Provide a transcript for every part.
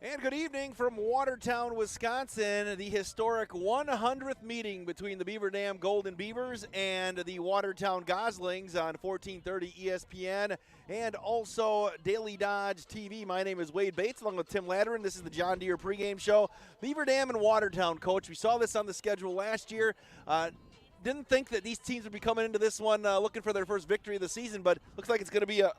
And good evening from Watertown, Wisconsin, the historic 100th meeting between the Beaver Dam Golden Beavers and the Watertown Goslings on 1430 ESPN and also Daily Dodge TV. My name is Wade Bates along with Tim Ladderin. This is the John Deere pregame show. Beaver Dam and Watertown, Coach. We saw this on the schedule last year. Didn't think that these teams would be coming into this one looking for their first victory of the season, but looks like it's going to be a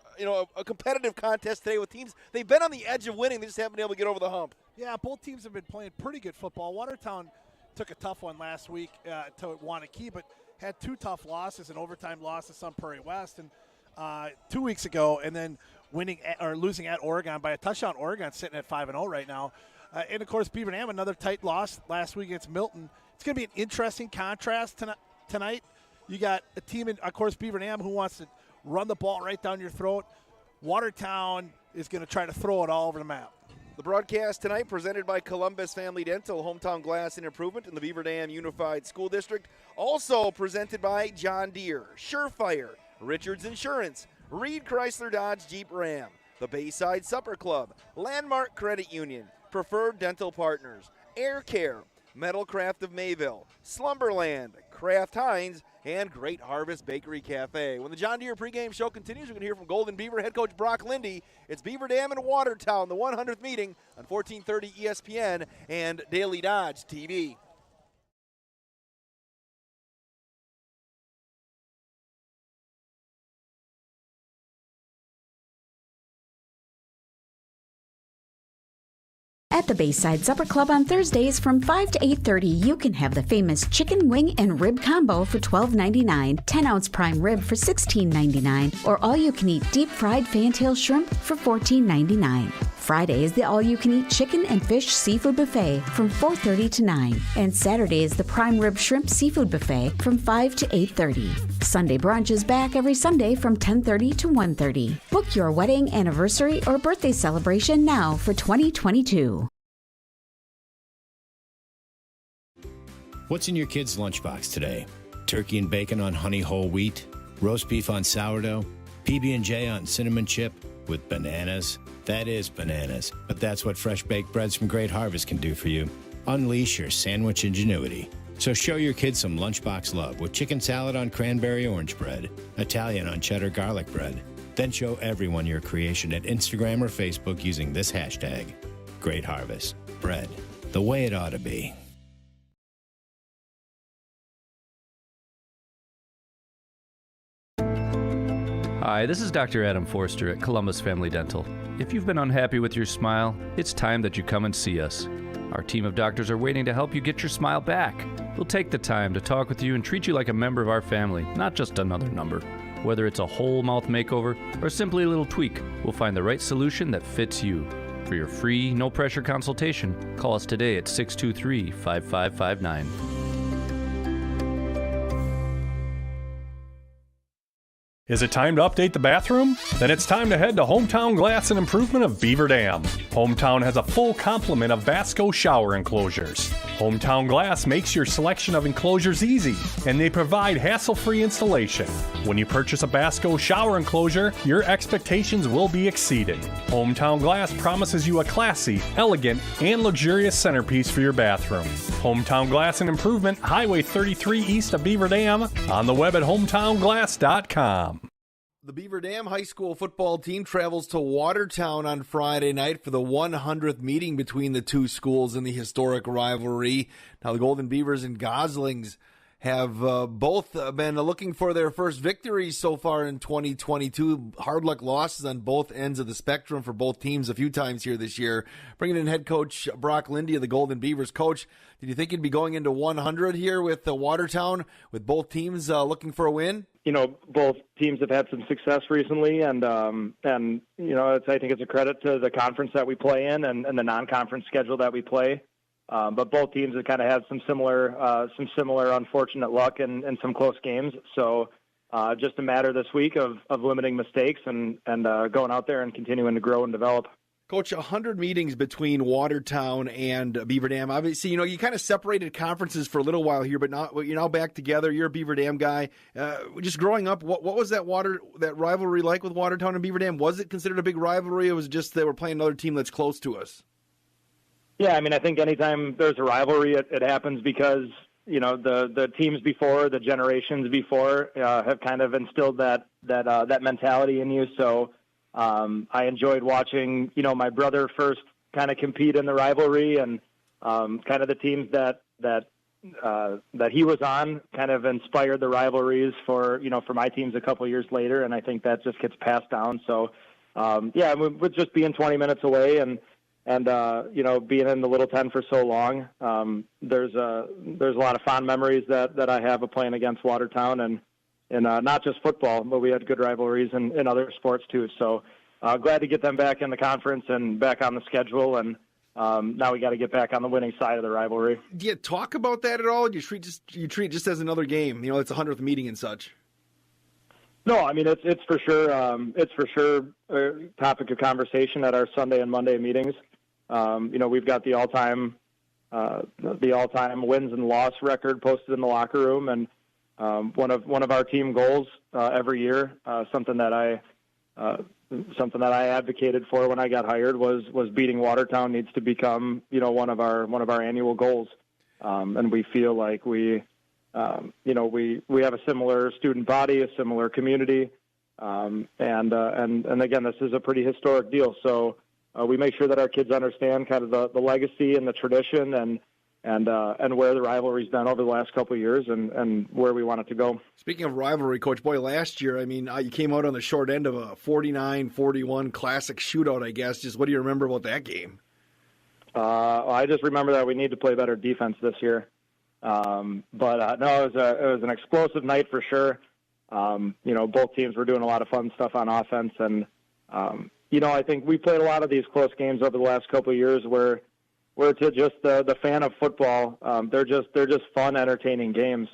competitive contest today with teams. They've been on the edge of winning. They just haven't been able to get over the hump. Yeah, both teams have been playing pretty good football. Watertown took a tough one last week to Wanakee, but had two tough losses, an overtime loss to Sun Prairie West and 2 weeks ago, and then losing at Oregon by a touchdown. Oregon sitting at 5-0 right now. And, of course, Beaver Dam, another tight loss last week against Milton. It's going to be an interesting contrast tonight. You got a team in, of course, Beaver Dam, who wants to run the ball right down your throat. Watertown is going to try to throw it all over the map. The broadcast tonight presented by Columbus Family Dental, Hometown Glass and Improvement in the Beaver Dam Unified School District. Also presented by John Deere, Surefire, Richards Insurance, Reed Chrysler Dodge Jeep Ram, the Bayside Supper Club, Landmark Credit Union, Preferred Dental Partners, Air Care, Metal Craft of Mayville, Slumberland, Kraft Heinz, and Great Harvest Bakery Cafe. When the John Deere pregame show continues, we're going to hear from Golden Beaver head coach Brock Lindy. It's Beaver Dam and Watertown, the 100th meeting on 1430 ESPN and Daily Dodge TV. At the Bayside Supper Club on Thursdays from 5 to 8:30, you can have the famous chicken wing and rib combo for $12.99, 10-ounce prime rib for $16.99, or all-you-can-eat deep-fried fantail shrimp for $14.99. Friday is the all-you-can-eat chicken and fish seafood buffet from 4:30 to 9, and Saturday is the prime rib shrimp seafood buffet from 5 to 8:30. Sunday brunch is back every Sunday from 10:30 to 1:30. Book your wedding, anniversary, or birthday celebration now for 2022. What's in your kids' lunchbox today? Turkey and bacon on honey whole wheat, roast beef on sourdough, PB&J on cinnamon chip with bananas. That is bananas, but that's what fresh baked breads from Great Harvest can do for you. Unleash your sandwich ingenuity. So show your kids some lunchbox love with chicken salad on cranberry orange bread, Italian on cheddar garlic bread. Then show everyone your creation at Instagram or Facebook using this hashtag. Great Harvest. Bread. The way it ought to be. Hi, this is Dr. Adam Forster at Columbus Family Dental. If you've been unhappy with your smile, it's time that you come and see us. Our team of doctors are waiting to help you get your smile back. We'll take the time to talk with you and treat you like a member of our family, not just another number. Whether it's a whole mouth makeover or simply a little tweak, we'll find the right solution that fits you. For your free, no-pressure consultation, call us today at 623-5559. Is it time to update the bathroom? Then it's time to head to Hometown Glass and Improvement of Beaver Dam. Hometown has a full complement of Vasco shower enclosures. Hometown Glass makes your selection of enclosures easy, and they provide hassle-free installation. When you purchase a Vasco shower enclosure, your expectations will be exceeded. Hometown Glass promises you a classy, elegant, and luxurious centerpiece for your bathroom. Hometown Glass and Improvement, Highway 33 east of Beaver Dam, on the web at hometownglass.com. The Beaver Dam High School football team travels to Watertown on Friday night for the 100th meeting between the two schools in the historic rivalry. Now, the Golden Beavers and Goslings have both been looking for their first victories so far in 2022. Hard luck losses on both ends of the spectrum for both teams a few times here this year. Bringing in head coach Brock Lindy of the Golden Beavers. Coach, did you think you'd be going into 100 here with Watertown, with both teams looking for a win? You know, both teams have had some success recently, and you know, I think it's a credit to the conference that we play in and the non-conference schedule that we play. But both teams have kind of had some similar unfortunate luck and some close games. So just a matter this week of limiting mistakes and going out there and continuing to grow and develop. Coach, 100 meetings between Watertown and Beaver Dam. Obviously, you know, you kind of separated conferences for a little while here, but you're now back together. You're a Beaver Dam guy. Just growing up, what was that rivalry like with Watertown and Beaver Dam? Was it considered a big rivalry, or was it just they were playing another team that's close to us? Yeah, I mean, I think anytime there's a rivalry, it happens because, the teams before, the generations before, have kind of instilled that mentality in you. So I enjoyed watching, my brother first kind of compete in the rivalry, and kind of the teams that he was on kind of inspired the rivalries for my teams a couple of years later, and I think that just gets passed down. So with just being 20 minutes away and being in the Little 10 for so long, there's a lot of fond memories that I have of playing against Watertown, and not just football, but we had good rivalries in other sports too. So glad to get them back in the conference and back on the schedule, and now we got to get back on the winning side of the rivalry. Do you talk about that at all? Do you treat just as another game? It's a 100th meeting and such. No, I mean it's for sure. It's for sure a topic of conversation at our Sunday and Monday meetings. We've got the all-time wins and loss record posted in the locker room, and one of our team goals every year, something that I advocated for when I got hired was beating Watertown needs to become one of our annual goals, and we feel like we have a similar student body, a similar community, and again, this is a pretty historic deal. So we make sure that our kids understand kind of the legacy and the tradition and where the rivalry's been over the last couple of years and where we want it to go. Speaking of rivalry, Coach, last year, you came out on the short end of a 49-41 classic shootout, I guess. Just what do you remember about that game? I just remember that we need to play better defense this year. No, it was an explosive night for sure. Both teams were doing a lot of fun stuff on offense, and I think we played a lot of these close games over the last couple of years where to just the fan of football, they're just fun, entertaining games.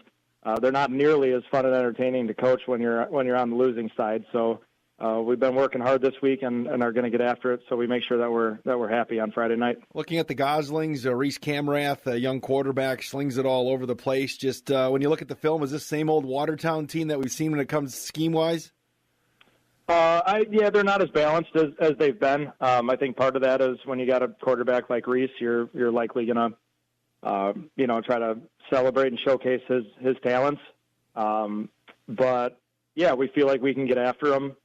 They're not nearly as fun and entertaining to coach when you're on the losing side. So we've been working hard this week and are going to get after it. So we make sure that we're happy on Friday night. Looking at the Goslings, Reese Camrath, a young quarterback, slings it all over the place. Just when you look at the film, is this same old Watertown team that we've seen when it comes scheme wise? They're not as balanced as they've been. I think part of that is when you got a quarterback like Reese, you're likely gonna, try to celebrate and showcase his talents. But yeah, we feel like we can get after him,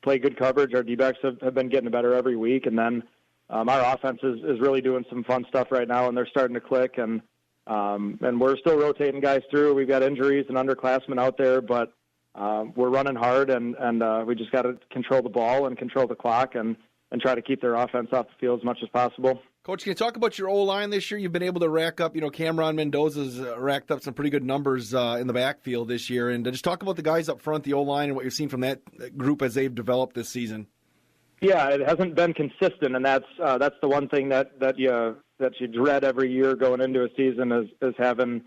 play good coverage. Our D-backs have been getting better every week, and then our offense is really doing some fun stuff right now, and they're starting to click. And we're still rotating guys through. We've got injuries and underclassmen out there, but we're running hard, and we just got to control the ball and control the clock and try to keep their offense off the field as much as possible. Coach, can you talk about your O-line this year? You've been able to rack up, Cameron Mendoza's racked up some pretty good numbers in the backfield this year. And just talk about the guys up front, the O-line, and what you've seen from that group as they've developed this season. Yeah, it hasn't been consistent, and that's the one thing that you dread every year going into a season is having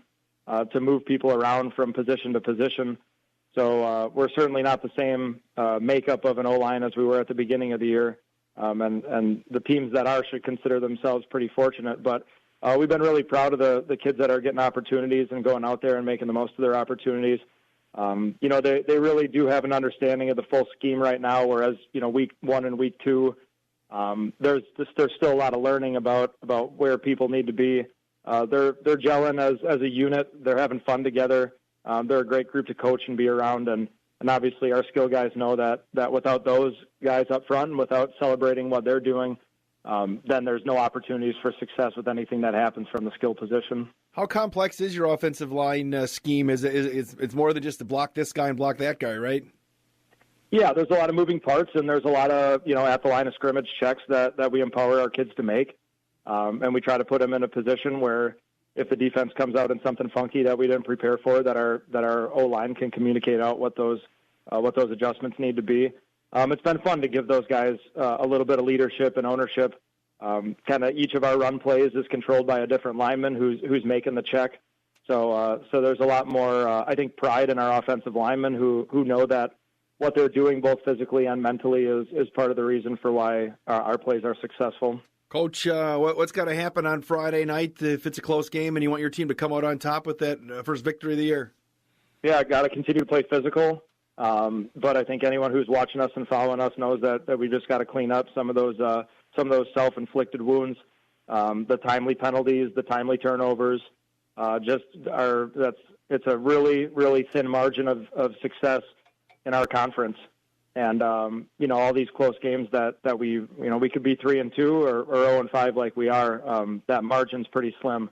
to move people around from position to position. So we're certainly not the same makeup of an O-line as we were at the beginning of the year. And the teams that are should consider themselves pretty fortunate. But we've been really proud of the kids that are getting opportunities and going out there and making the most of their opportunities. They really do have an understanding of the full scheme right now, whereas, week 1 and week 2, there's still a lot of learning about where people need to be. They're gelling as a unit. They're having fun together. They're a great group to coach and be around, and obviously our skill guys know that without those guys up front and without celebrating what they're doing, then there's no opportunities for success with anything that happens from the skill position. How complex is your offensive line scheme? It's more than just to block this guy and block that guy, right? Yeah, there's a lot of moving parts, and there's a lot of at the line of scrimmage checks that we empower our kids to make, and we try to put them in a position where, if the defense comes out in something funky that we didn't prepare for, that our O-line can communicate out what those adjustments need to be. It's been fun to give those guys a little bit of leadership and ownership. Kind of each of our run plays is controlled by a different lineman who's making the check. So there's a lot more, I think, pride in our offensive linemen who know that what they're doing both physically and mentally is part of the reason for why our plays are successful. Coach, what's got to happen on Friday night if it's a close game and you want your team to come out on top with that first victory of the year? Yeah, got to continue to play physical. But I think anyone who's watching us and following us knows that we just got to clean up some of those self-inflicted wounds. The timely penalties, the timely turnovers, it's a really, really thin margin of success in our conference. And, all these close games that we could be 3-2 or 0-5 like we are, that margin's pretty slim.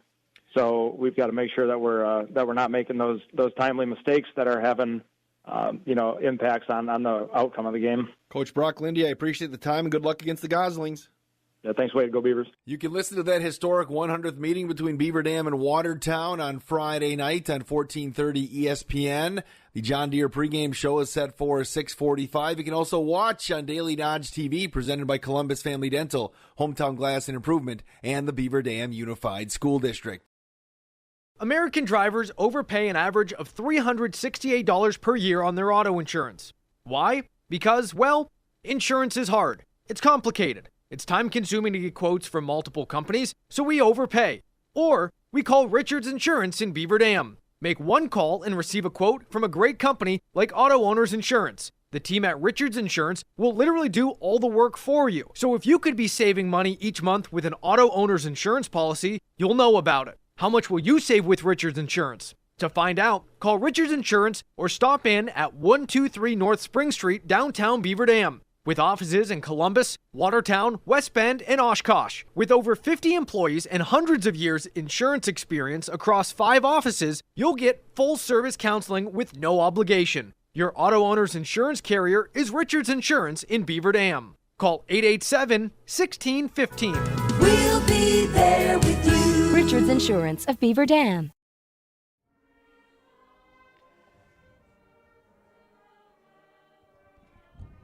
So we've got to make sure that we're not making those timely mistakes that are having, impacts on the outcome of the game. Coach Brock Lindy, I appreciate the time and good luck against the Goslings. Yeah, thanks, Wade. Go Beavers. You can listen to that historic 100th meeting between Beaver Dam and Watertown on Friday night on 1430 ESPN. The John Deere pregame show is set for 6:45. You can also watch on Daily Dodge TV, presented by Columbus Family Dental, Hometown Glass and Improvement, and the Beaver Dam Unified School District. American drivers overpay an average of $368 per year on their auto insurance. Why? Because, well, insurance is hard. It's complicated. It's time-consuming to get quotes from multiple companies, so we overpay. Or we call Richards Insurance in Beaver Dam. Make one call and receive a quote from a great company like Auto Owners Insurance. The team at Richards Insurance will literally do all the work for you. So if you could be saving money each month with an Auto Owners Insurance policy, you'll know about it. How much will you save with Richards Insurance? To find out, call Richards Insurance or stop in at 123 North Spring Street, downtown Beaver Dam. With offices in Columbus, Watertown, West Bend, and Oshkosh. With over 50 employees and hundreds of years insurance experience across 5 offices, you'll get full-service counseling with no obligation. Your auto owner's insurance carrier is Richards Insurance in Beaver Dam. Call 887-1615. We'll be there with you. Richards Insurance of Beaver Dam.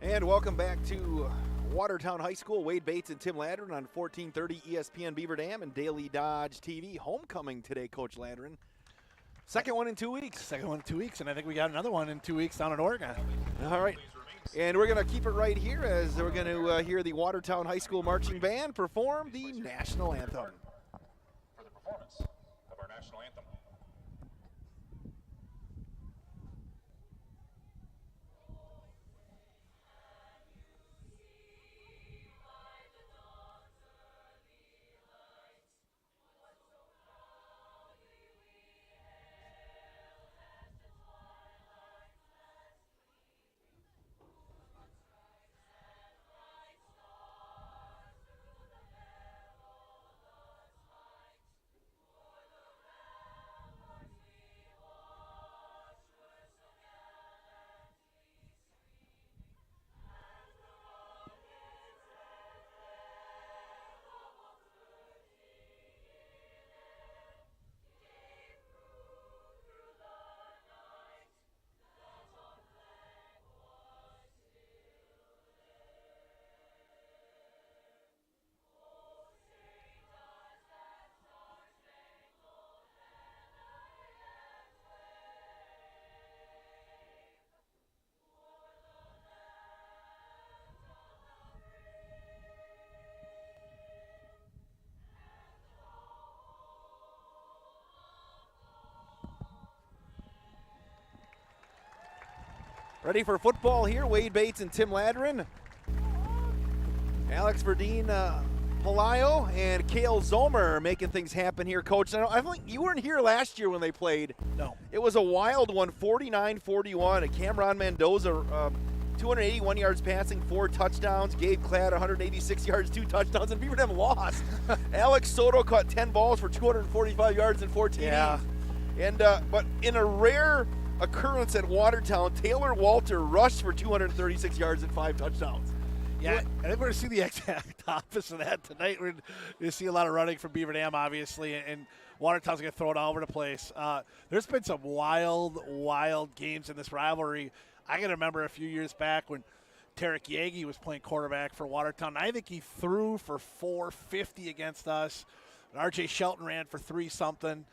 And welcome back to Watertown High School. Wade Bates and Tim Ladrin on 1430 ESPN Beaver Dam and Daily Dodge TV. Homecoming today, Coach Ladrin. Second one in 2 weeks. Second one in 2 weeks, and I think we got another one in 2 weeks down in Oregon. All right. And we're going to keep it right here as we're going to hear the Watertown High School Marching Band perform the National Anthem. For the performance of our National Anthem. Ready for football here. Wade Bates and Tim Ladrin. Alex Verdeen Palayo and Kale Zomer making things happen here, Coach. I think you weren't here last year when they played. No. It was a wild one, 49-41. Cameron Mendoza, 281 yards passing, 4 touchdowns. Gabe Cladd, 186 yards, 2 touchdowns, and Beaver Dam lost. Alex Soto caught 10 balls for 245 yards and 14. Yeah. And but in a rare occurrence at Watertown, Taylor Walter rushed for 236 yards and 5 touchdowns. Yeah, I think we're going to see the exact opposite of that tonight. We're going to see a lot of running from Beaver Dam, obviously, and Watertown's going to throw it all over the place. There's been some wild games in this rivalry. I can remember a few years back when Tarek Yagi was playing quarterback for Watertown. I think he threw for 450 against us. And R.J. Shelton ran for 3-something.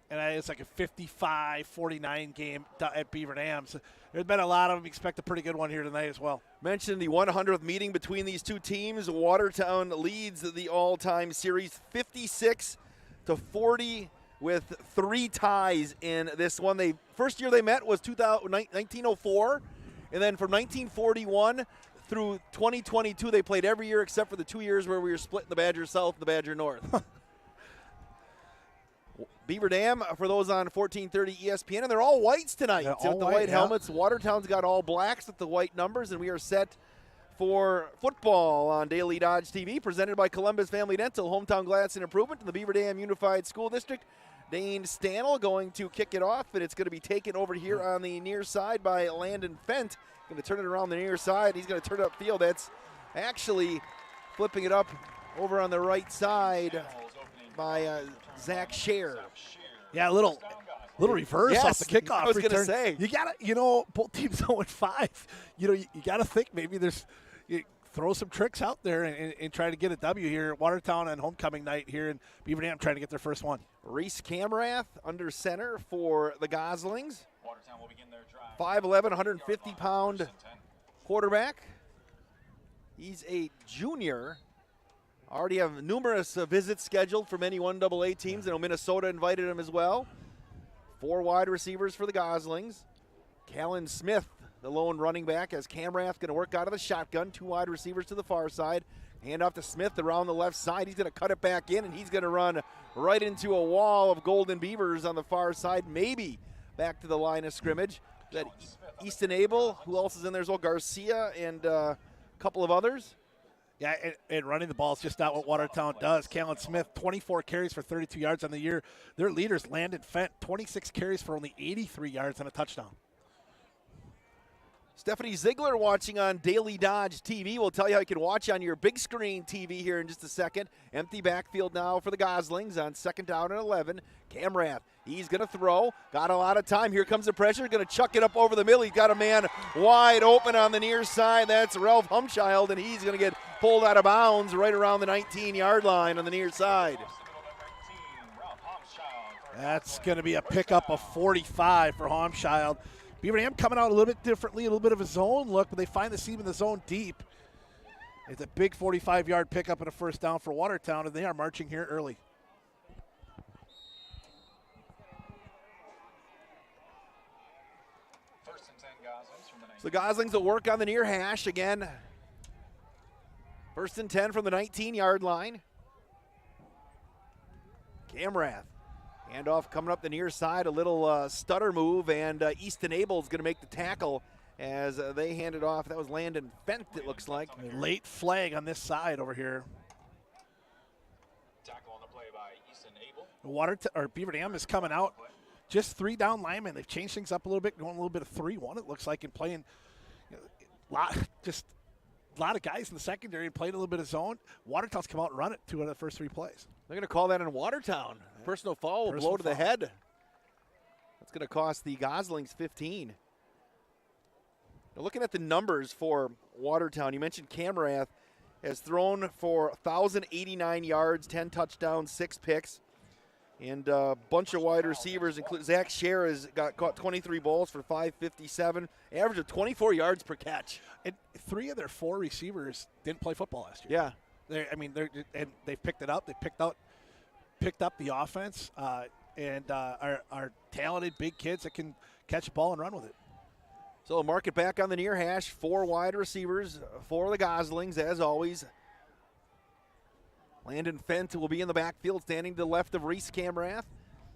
And it's like a 55-49 game at Beaver Dam. So there's been a lot of them. Expect a pretty good one here tonight as well. Mentioned the 100th meeting between these two teams. Watertown leads the all-time series 56-40 with 3 ties in this one. First year they met was 1904, and then from 1941 through 2022, they played every year except for the 2 years where we were split in the Badger South and the Badger North. Beaver Dam, for those on 1430 ESPN, and they're all whites tonight. Yeah, with the white helmets. Watertown's got all blacks with the white numbers, and we are set for football on Daily Dodge TV, presented by Columbus Family Dental, Hometown Glass and Improvement in the Beaver Dam Unified School District. Dane Stannell going to kick it off, and it's going to be taken over here on the near side by Landon Fent. Going to turn it around the near side. He's going to turn it upfield. That's actually flipping it up over on the right side by Zach Scher. Yeah, a little reverse off the kickoff. I was going to say. You got to, both teams 0-5. You got to think maybe you throw some tricks out there and try to get a W here. Watertown on homecoming night here, and Beaver Dam trying to get their first one. Reese Camrath under center for the Goslings. Watertown will begin their drive. 5'11", 150-pound quarterback. He's a junior. Already have numerous visits scheduled from any 1AA teams. I know Minnesota invited him as well. 4 wide receivers for the Goslings. Callan Smith, the lone running back, as Camrath going to work out of the shotgun. 2 wide receivers to the far side. Hand off to Smith around the left side. He's going to cut it back in, and he's going to run right into a wall of Golden Beavers on the far side, maybe back to the line of scrimmage. That Easton Abel, who else is in there as well? Garcia and a couple of others. Yeah, and running the ball is just not what Watertown does. Callan Smith, 24 carries for 32 yards on the year. Their leaders, Landon Fent, 26 carries for only 83 yards and a touchdown. Stephanie Ziegler watching on Daily Dodge TV. We'll tell you how you can watch on your big screen TV here in just a second. Empty backfield now for the Goslings on 2nd down and 11. Camrath, he's going to throw. Got a lot of time. Here comes the pressure. Going to chuck it up over the middle. He's got a man wide open on the near side. That's Ralph Humchild, and he's going to get pulled out of bounds right around the 19-yard line on the near side. That's going to be a pickup of 45 for Humchild. Beaver Dam coming out a little bit differently, a little bit of a zone look, but they find the seam in the zone deep. It's a big 45-yard pickup and a first down for Watertown, and they are marching here early. First and 10 Goslings from the 19. So the Goslings will work on the near hash again. 1st and 10 from the 19-yard line. Camrath. Handoff coming up the near side, a little stutter move, and Easton Abel's going to make the tackle as they hand it off. That was Landon Fent, it looks like. A late flag on this side over here. Tackle on the play by Easton Abel. Beaver Dam is coming out. Just 3 down linemen. They've changed things up a little bit, going a little bit of 3-1, it looks like, and playing a lot of guys in the secondary and playing a little bit of zone. Watertown's come out and run it 2 out of the first 3 plays. They're going to call that in Watertown. Personal foul will blow to the head. That's going to cost the Goslings 15. Now looking at the numbers for Watertown, you mentioned Camrath has thrown for 1,089 yards, 10 touchdowns, 6 picks, and a bunch of wide receivers, including Zach Scher has caught 23 balls for 557, average of 24 yards per catch. And 3 of their 4 receivers didn't play football last year. Yeah. They've picked it up. They picked up the offense and are talented big kids that can catch a ball and run with it. So mark it back on the near hash. 4 wide receivers for the Goslings, as always. Landon Fent will be in the backfield, standing to the left of Reese Camrath.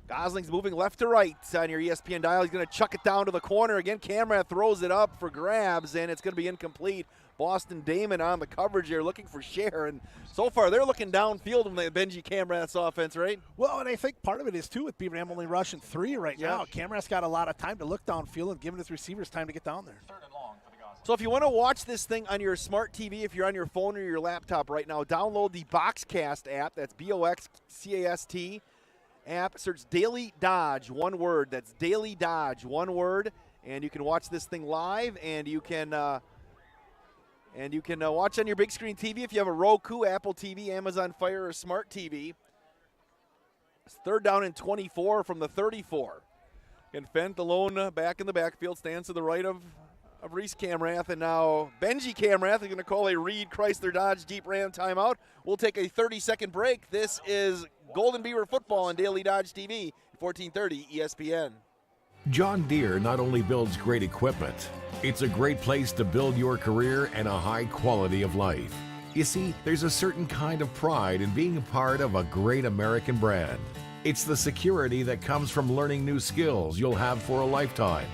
Goslings moving left to right on your ESPN dial. He's going to chuck it down to the corner. Again, Camrath throws it up for grabs, and it's going to be incomplete. Boston Damon on the coverage there looking for Scher, and so far they're looking downfield from the Benji Camrath's offense, right? Well, and I think part of it is, too, with Beaver Dam only rushing 3 right now. Camrath's got a lot of time to look downfield and giving his receivers time to get down there. 3rd and long for the Goslings. So if you want to watch this thing on your smart TV, if you're on your phone or your laptop right now, download the Boxcast app. That's BOXCAST app. Search Daily Dodge, one word. That's Daily Dodge, one word. And you can watch this thing live, and you can watch on your big screen TV if you have a Roku, Apple TV, Amazon Fire, or Smart TV. It's 3rd down and 24 from the 34. And Fent alone back in the backfield, stands to the right of Reese Camrath, and now Benji Camrath is going to call a Reed Chrysler Dodge Jeep Ram timeout. We'll take a 30-second break. This is Golden Beaver football on Daily Dodge TV, 1430 ESPN. John Deere not only builds great equipment, it's a great place to build your career and a high quality of life. You see, there's a certain kind of pride in being a part of a great American brand. It's the security that comes from learning new skills you'll have for a lifetime,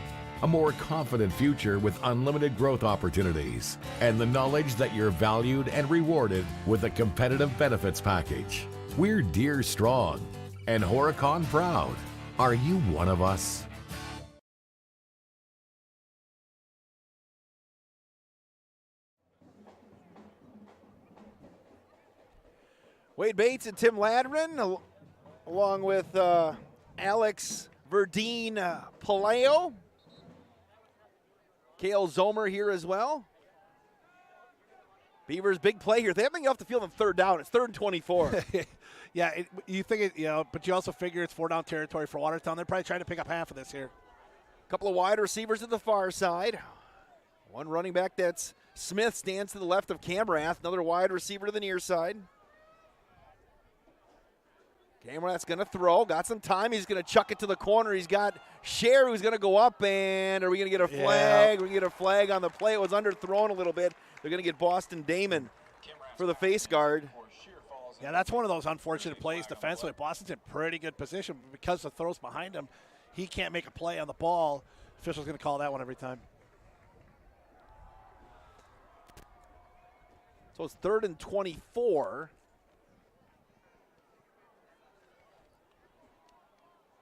a more confident future with unlimited growth opportunities, and the knowledge that you're valued and rewarded with a competitive benefits package. We're Deere strong and Horicon proud. Are you one of us? Wade Bates and Tim Ladrin, along with Alex Verdine Paleo. Kale Zomer here as well. Beavers big play here. They haven't got off the field on third down. It's 3rd and 24. Yeah, you think it, but you also figure it's 4-down territory for Watertown. They're probably trying to pick up half of this here. A couple of wide receivers at the far side. One running back, that's Smith, stands to the left of Camrath. Another wide receiver to the near side. Camrath's going to throw. Got some time. He's going to chuck it to the corner. He's got Scher who's going to go up, and are we going to get a flag? Yeah. We're going to get a flag on the play. It was underthrown a little bit. They're going to get Boston Damon for the face guard. Yeah, that's one of those unfortunate plays defensively. Boston's in pretty good position, but because the throws behind him, he can't make a play on the ball. Official's going to call that one every time. So it's 3rd and 24.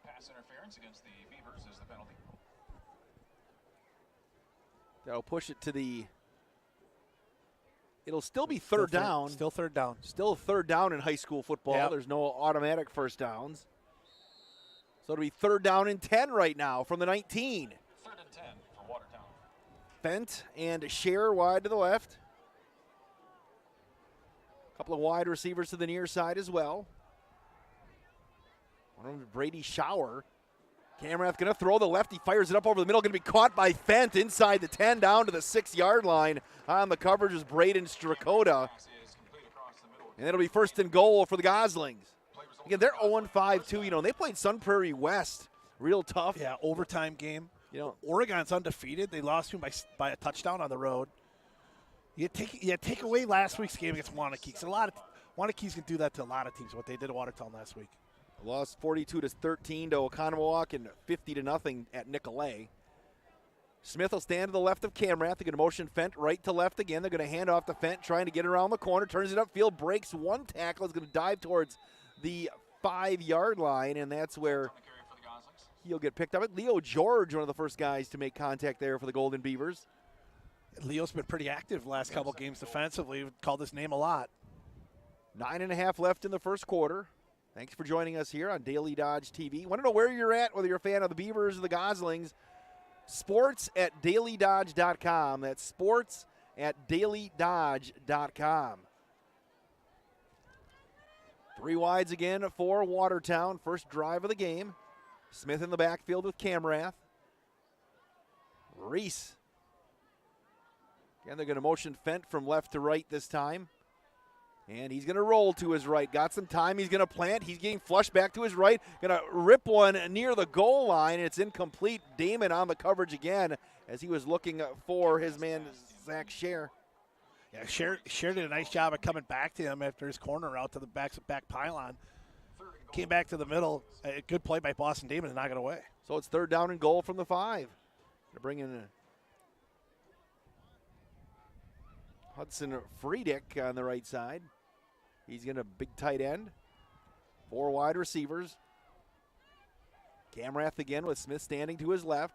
Pass interference against the Beavers is the penalty. That'll push it to the... It'll still be third down. Still third down. Still 3rd down in high school football. Yep. There's no automatic first downs. So it'll be 3rd down and 10 right now from the 19. 3rd and 10 for Watertown. Fent and Scher wide to the left. A couple of wide receivers to the near side as well. One of them, Brady Schauer. Camrath going to throw the left. He fires it up over the middle. Going to be caught by Fent inside the 10 down to the 6-yard line. On the coverage is Braden Strakota. And it'll be 1st and goal for the Goslings. Again, they're 0-5 too. You know, they played Sun Prairie West. Real tough. Yeah, overtime game. You know, Oregon's undefeated. They lost to him by a touchdown on the road. You take away last week's game against Wanakee. So Wanakee's can do that to a lot of teams, what they did to Watertown last week. Lost 42-13 to Oconomowoc and 50-0 at Nicolay. Smith will stand to the left of Camrath. They're going to motion Fent right to left again. They're going to hand off to Fent, trying to get around the corner. Turns it upfield, breaks one tackle. Is going to dive towards the 5-yard line, and that's where he'll get picked up. Leo George, one of the first guys to make contact there for the Golden Beavers. Leo's been pretty active the last couple games defensively. We've called his name a lot. 9.5 left in the first quarter. Thanks for joining us here on Daily Dodge TV. Want to know where you're at, whether you're a fan of the Beavers or the Goslings? Sports at dailydodge.com. That's sports at dailydodge.com. 3 wides again for Watertown. First drive of the game. Smith in the backfield with Camrath. Reese. Again, they're going to motion Fent from left to right this time. And he's going to roll to his right. Got some time. He's going to plant. He's getting flushed back to his right. Going to rip one near the goal line. It's incomplete. Damon on the coverage again as he was looking for his man, Zach Scher. Yeah, Scher did a nice job of coming back to him after his corner out to the back pylon. Came back to the middle. A good play by Boston Damon to knock it away. So it's 3rd down and goal from the 5. Going to bring in Hudson Friedrich on the right side. He's going to big tight end. 4 wide receivers. Camrath again with Smith standing to his left.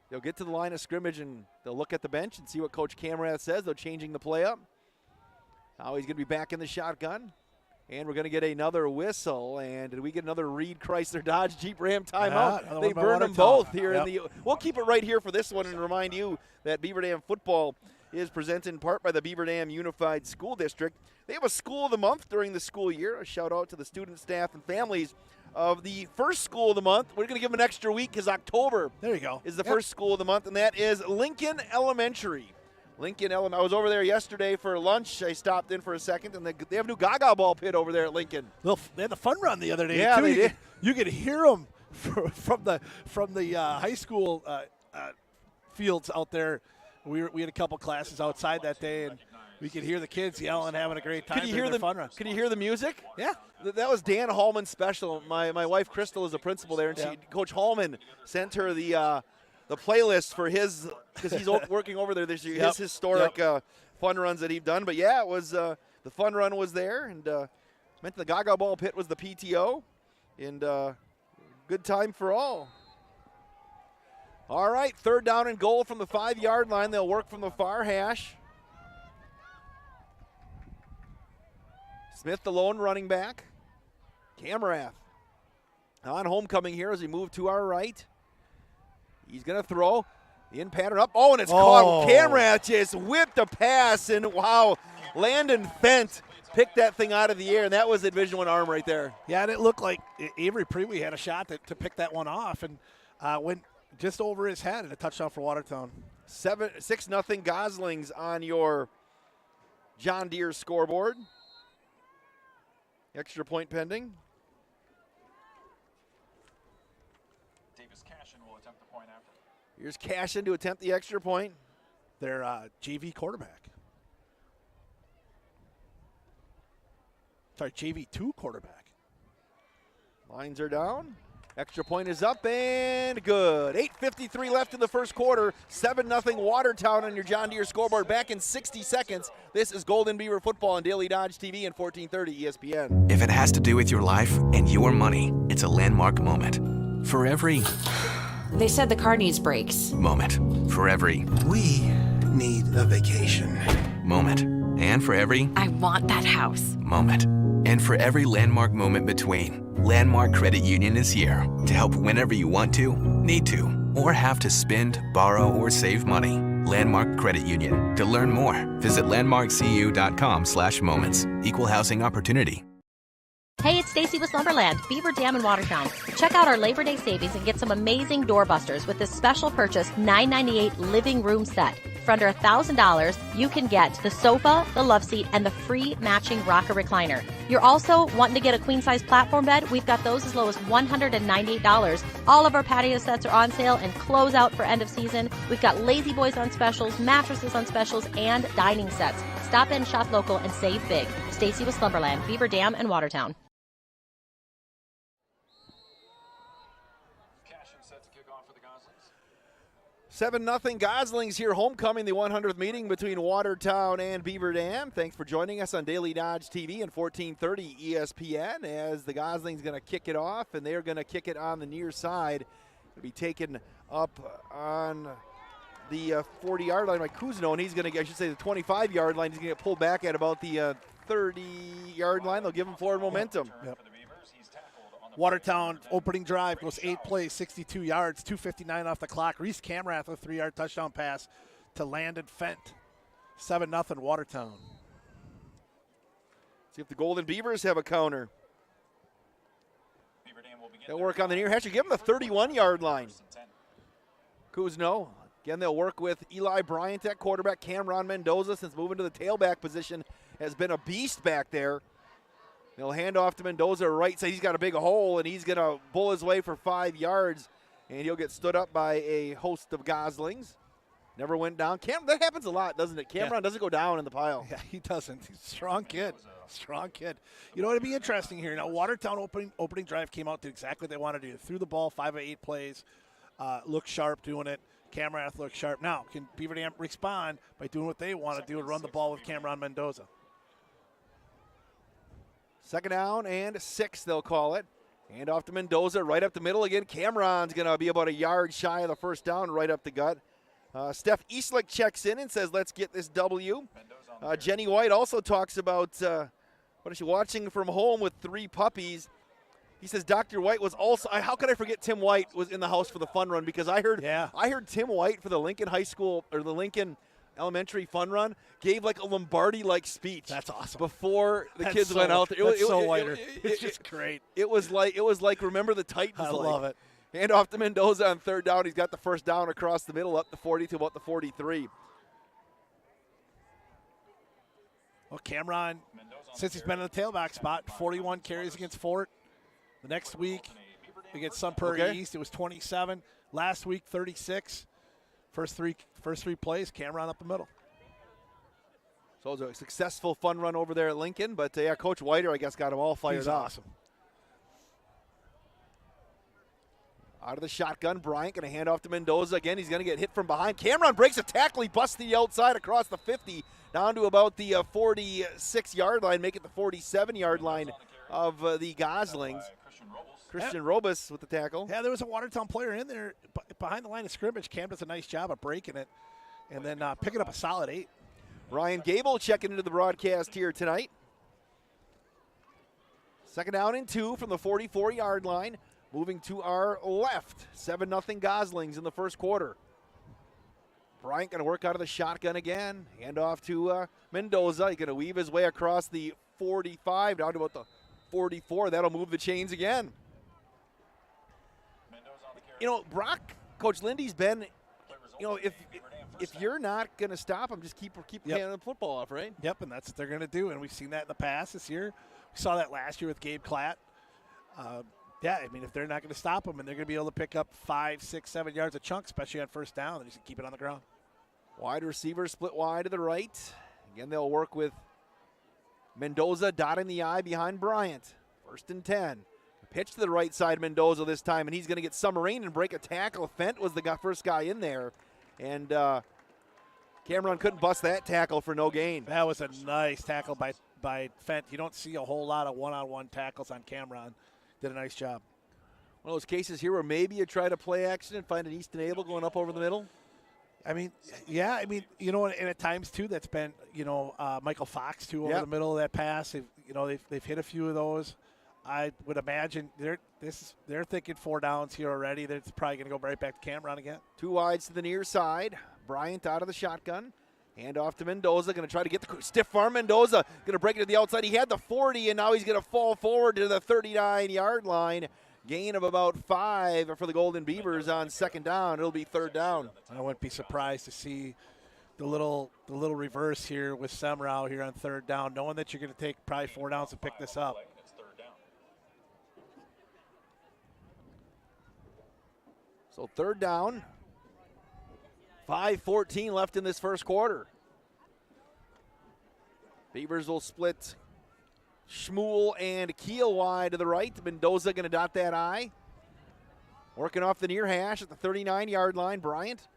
They'll get to the line of scrimmage and they'll look at the bench and see what Coach Camrath says. They're changing the play up. Now he's going to be back in the shotgun. And we're going to get another whistle. And did we get another Reed Chrysler Dodge Jeep Ram timeout? They burned them both here. Yep. We'll keep it right here for this one and remind you that Beaver Dam football is presented in part by the Beaver Dam Unified School District. They have a School of the Month during the school year. A shout out to the student, staff, and families of the first School of the Month. We're going to give them an extra week because October there you go. is the first School of the Month, and that is Lincoln Elementary. Lincoln Element. I was over there yesterday for lunch. I stopped in for a second, and they have a new Gaga ball pit over there at Lincoln. They had the fun run the other day. Yeah, too. they did. You could hear them from the high school fields out there. We had a couple classes outside that day, and we could hear the kids yelling, having a great time. Could you hear the fun run? Could you hear the music? Yeah. That was Dan Hallman's special. My wife Crystal is a principal there, and Coach Hallman sent her the playlist for his, because he's working over there this year. His historic fun runs that he'd done. But yeah, it was the fun run was there, and meant the Gaga ball pit was the PTO, and good time for all. All right, 3rd down and goal from the 5-yard line. They'll work from the far hash. Smith, the lone running back. Camrath on homecoming here as we move to our right. He's going to throw. In pattern up. Oh, and it's caught. Camrath just whipped a pass, and wow, Landon Fent picked that thing out of the air, and that was a Division I arm right there. Yeah, and it looked like Avery Prewy had a shot to pick that one off, and went just over his head, and a touchdown for Watertown. 6-0 Goslings on your John Deere scoreboard. Extra point pending. Davis Cashin will attempt the point after. Here's Cashin to attempt the extra point. Their JV quarterback. Sorry, JV2 quarterback. Lines are down. Extra point is up and good. 8:53 left in the first quarter. 7-0 Watertown on your John Deere scoreboard. Back in 60 seconds. This is Golden Beaver football on Daily Dodge TV and 1430 ESPN. If it has to do with your life and your money, it's a landmark moment. For every... They said the car needs brakes. Moment. For every... We need a vacation. Moment. And for every... I want that house. Moment. And for every landmark moment between, Landmark Credit Union is here to help whenever you want to, need to, or have to spend, borrow, or save money. Landmark Credit Union. To learn more, visit landmarkcu.com/moments. Equal housing opportunity. Hey, it's Stacy with Slumberland, Beaver Dam in Watertown. Check out our Labor Day savings and get some amazing doorbusters with this special purchase $9.98 living room set. For under $1,000, you can get the sofa, the love seat, and the free matching rocker recliner. You're also wanting to get a queen-size platform bed? We've got those as low as $198. All of our patio sets are on sale and close out for end of season. We've got lazy boys on specials, mattresses on specials, and dining sets. Stop in, shop local, and save big. Stacy with Slumberland, Beaver Dam, and Watertown. 7-0 Goslings here, homecoming, the 100th meeting between Watertown and Beaver Dam. Thanks for joining us on Daily Dodge TV and 1430 ESPN as the Goslings going to kick it off, and they're going to kick it on the near side. It'll be taken up on the 40-yard line by Kuzno, and he's going to get, I should say, the 25-yard line. He's going to get pulled back at about the 30-yard line. They'll give him forward momentum. Yep. Watertown opening drive goes 8 plays, 62 yards, 2:59 off the clock. Reese Camrath a 3-yard touchdown pass to Landon Fent. 7-0 Watertown. See if the Golden Beavers have a counter. They'll work on the near hash. Give them the 31-yard line. Kuzno. Again, they'll work with Eli Bryant at quarterback. Cameron Mendoza, since moving to the tailback position, has been a beast back there. They'll hand off to Mendoza right side. He's got a big hole, and he's going to bull his way for 5 yards, and he'll get stood up by a host of Goslings. Never went down. That happens a lot, doesn't it? Cameron doesn't go down in the pile. Yeah, he doesn't. He's a strong kid. Strong kid. You know, it'd be interesting here. Now, Watertown opening drive came out to exactly what they wanted to do. Threw the ball 5 of 8 plays. Looked sharp doing it. Camrath looked sharp. Now, can Beaver Dam respond by doing what they want to do and run the ball with Cameron Mendoza? 2nd down and 6, they'll call it. Hand off to Mendoza, right up the middle again. Cameron's going to be about a yard shy of the 1st down, right up the gut. Steph Eastlick checks in and says, let's get this W. Jenny White also talks about, what is she, watching from home with 3 puppies. He says Dr. White was also, how could I forget Tim White was in the house for the fun run, because I heard Tim White for the Lincoln High School, or the Lincoln Elementary fun run, gave like a Lombardi-like speech. That's awesome. Before the kids went out there. It's just great. It was like Remember the Titans. I love it. Hand off to Mendoza on 3rd down. He's got the 1st down across the middle, up the 40 to about the 43. Well, Cameron, since he's been in the tailback spot, 41 carries against Fort. The next week against Sun Prairie East, it was 27. Last week, 36. First three plays, Cameron up the middle. So it was a successful fun run over there at Lincoln, but yeah, Coach Whiter, I guess, got them all fired up. Awesome. Out of the shotgun, Bryant going to hand off to Mendoza. Again, he's going to get hit from behind. Cameron breaks a tackle. He busts the outside across the 50, down to about the 46-yard line, make it the 47-yard line of the Goslings. Christian Robus with the tackle. Yeah, there was a Watertown player in there behind the line of scrimmage. Cam does a nice job of breaking it and then picking up a solid 8. Ryan Gable checking into the broadcast here tonight. 2nd down and 2 from the 44-yard line. Moving to our left, 7-0 Goslings in the first quarter. Bryant going to work out of the shotgun again. Hand off to Mendoza. He's going to weave his way across the 45 down to about the 44. That'll move the chains again. You know, Brock, Coach Lindy's been, you know, if you're not going to stop him, just keep handing the football off, right? Yep, and that's what they're going to do, and we've seen that in the past this year. We saw that last year with Gabe Klatt. Yeah, I mean, if they're not going to stop them and they're going to be able to pick up 5, 6, 7 yards a chunk, especially on first down, then you should keep it on the ground. Wide receiver split wide to the right. Again, they'll work with Mendoza dotting the I behind Bryant. 1st and 10. Pitch to the right side, Mendoza this time, and he's going to get submarine and break a tackle. Fent was the first guy in there, and Cameron couldn't bust that tackle for no gain. That was a nice tackle by Fent. You don't see a whole lot of one-on-one tackles on Cameron. Did a nice job. One of those cases here where maybe you try to play action and find an Easton Abel going up over the middle. I mean, yeah, I mean, you know, and at times too, that's been, you know, Michael Fox too over the middle of that pass. They've hit a few of those. I would imagine they're thinking 4 downs here already. They're probably going to go right back to Cameron again. 2 wides to the near side. Bryant out of the shotgun. Hand off to Mendoza. Going to try to get the stiff arm. Mendoza going to break it to the outside. He had the 40, and now he's going to fall forward to the 39-yard line. Gain of about 5 for the Golden Beavers on 2nd down. It'll be 3rd down. I wouldn't be surprised to see the little reverse here with Semrau here on 3rd down, knowing that you're going to take probably 4 downs to pick this up. So 3rd down. 5:14 left in this first quarter. Beavers will split Schmuel and Keel wide to the right. Mendoza going to dot that I. Working off the near hash at the 39-yard line. Bryant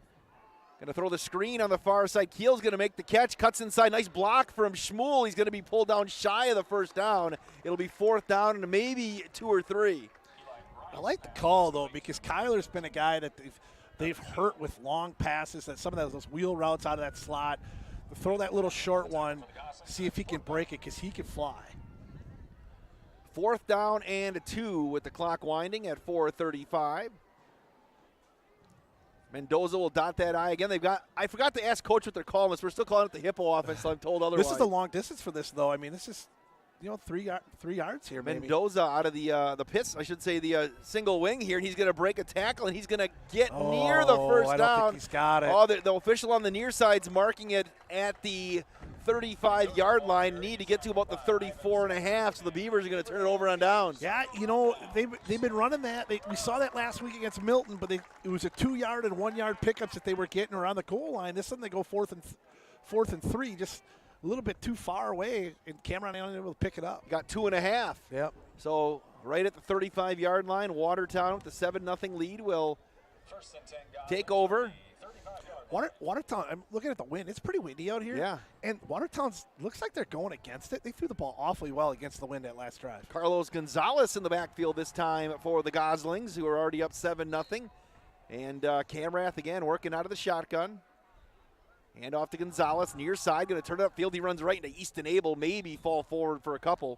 going to throw the screen on the far side. Keel's going to make the catch. Cuts inside. Nice block from Schmuel. He's going to be pulled down shy of the 1st down. It'll be 4th down and maybe 2 or 3. I like the call, though, because Kyler's been a guy that they've hurt with long passes, that some of those wheel routes out of that slot. Throw that little short one, see if he can break it, because he can fly. 4th down and 2 with the clock winding at 4:35. Mendoza will dot that I again. I forgot to ask Coach what they're calling this. We're still calling it the Hippo offense, so I'm told otherwise. This is the long distance for this, though. I mean, this is, 3 yards here, maybe. Mendoza out of the pits, I should say, the single wing here, and he's going to break a tackle, and he's going to get near the 1st down. I don't think he's got it. Oh, the official on the near side's marking it at the 35-yard line. Need to get to about the 34.5, so the Beavers are going to turn it over on downs. Yeah, they've been running that. We saw that last week against Milton, but it was a 2-yard and 1-yard pickups that they were getting around the goal line. This time they go 4th and 3, just a little bit too far away, and Cameron ain't able to pick it up. Got 2.5. Yep. So right at the 35-yard line, Watertown with the 7-0 lead will take over. Watertown, I'm looking at the wind. It's pretty windy out here. Yeah. And Watertown's looks like they're going against it. They threw the ball awfully well against the wind that last drive. Carlos Gonzalez in the backfield this time for the Goslings, who are already up 7-0. And Camrath again working out of the shotgun. Hand off to Gonzalez, near side, going to turn it upfield. He runs right into Easton Abel, maybe fall forward for a couple.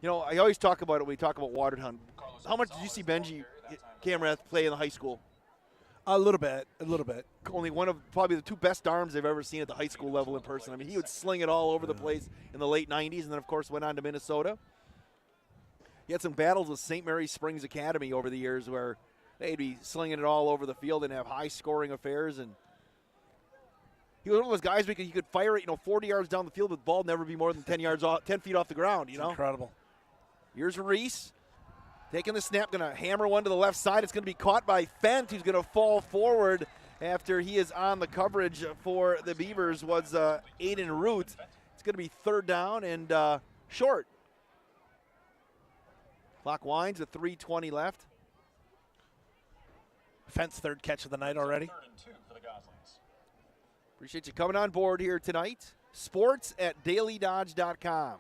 I always talk about it when we talk about Watertown. How much did you see Benji Camrath play in the high school? A little bit. Only one of probably the 2 best arms I've ever seen at the high school level in person. I mean, he would sling it all over the place in the late 90s, and then, of course, went on to Minnesota. He had some battles with St. Mary's Springs Academy over the years where they'd be slinging it all over the field and have high-scoring affairs. And he was one of those guys he could fire it, 40 yards down the field with the ball, never be more than 10 feet off the ground. It's incredible. Here's Reese taking the snap, going to hammer one to the left side. It's going to be caught by Fent, who's going to fall forward after he is on the coverage for the Beavers. Was Aiden Root. It's going to be 3rd down and short. Clock winds with 3:20 left. Fent's 3rd catch of the night already. Appreciate you coming on board here tonight. Sports at dailydodge.com.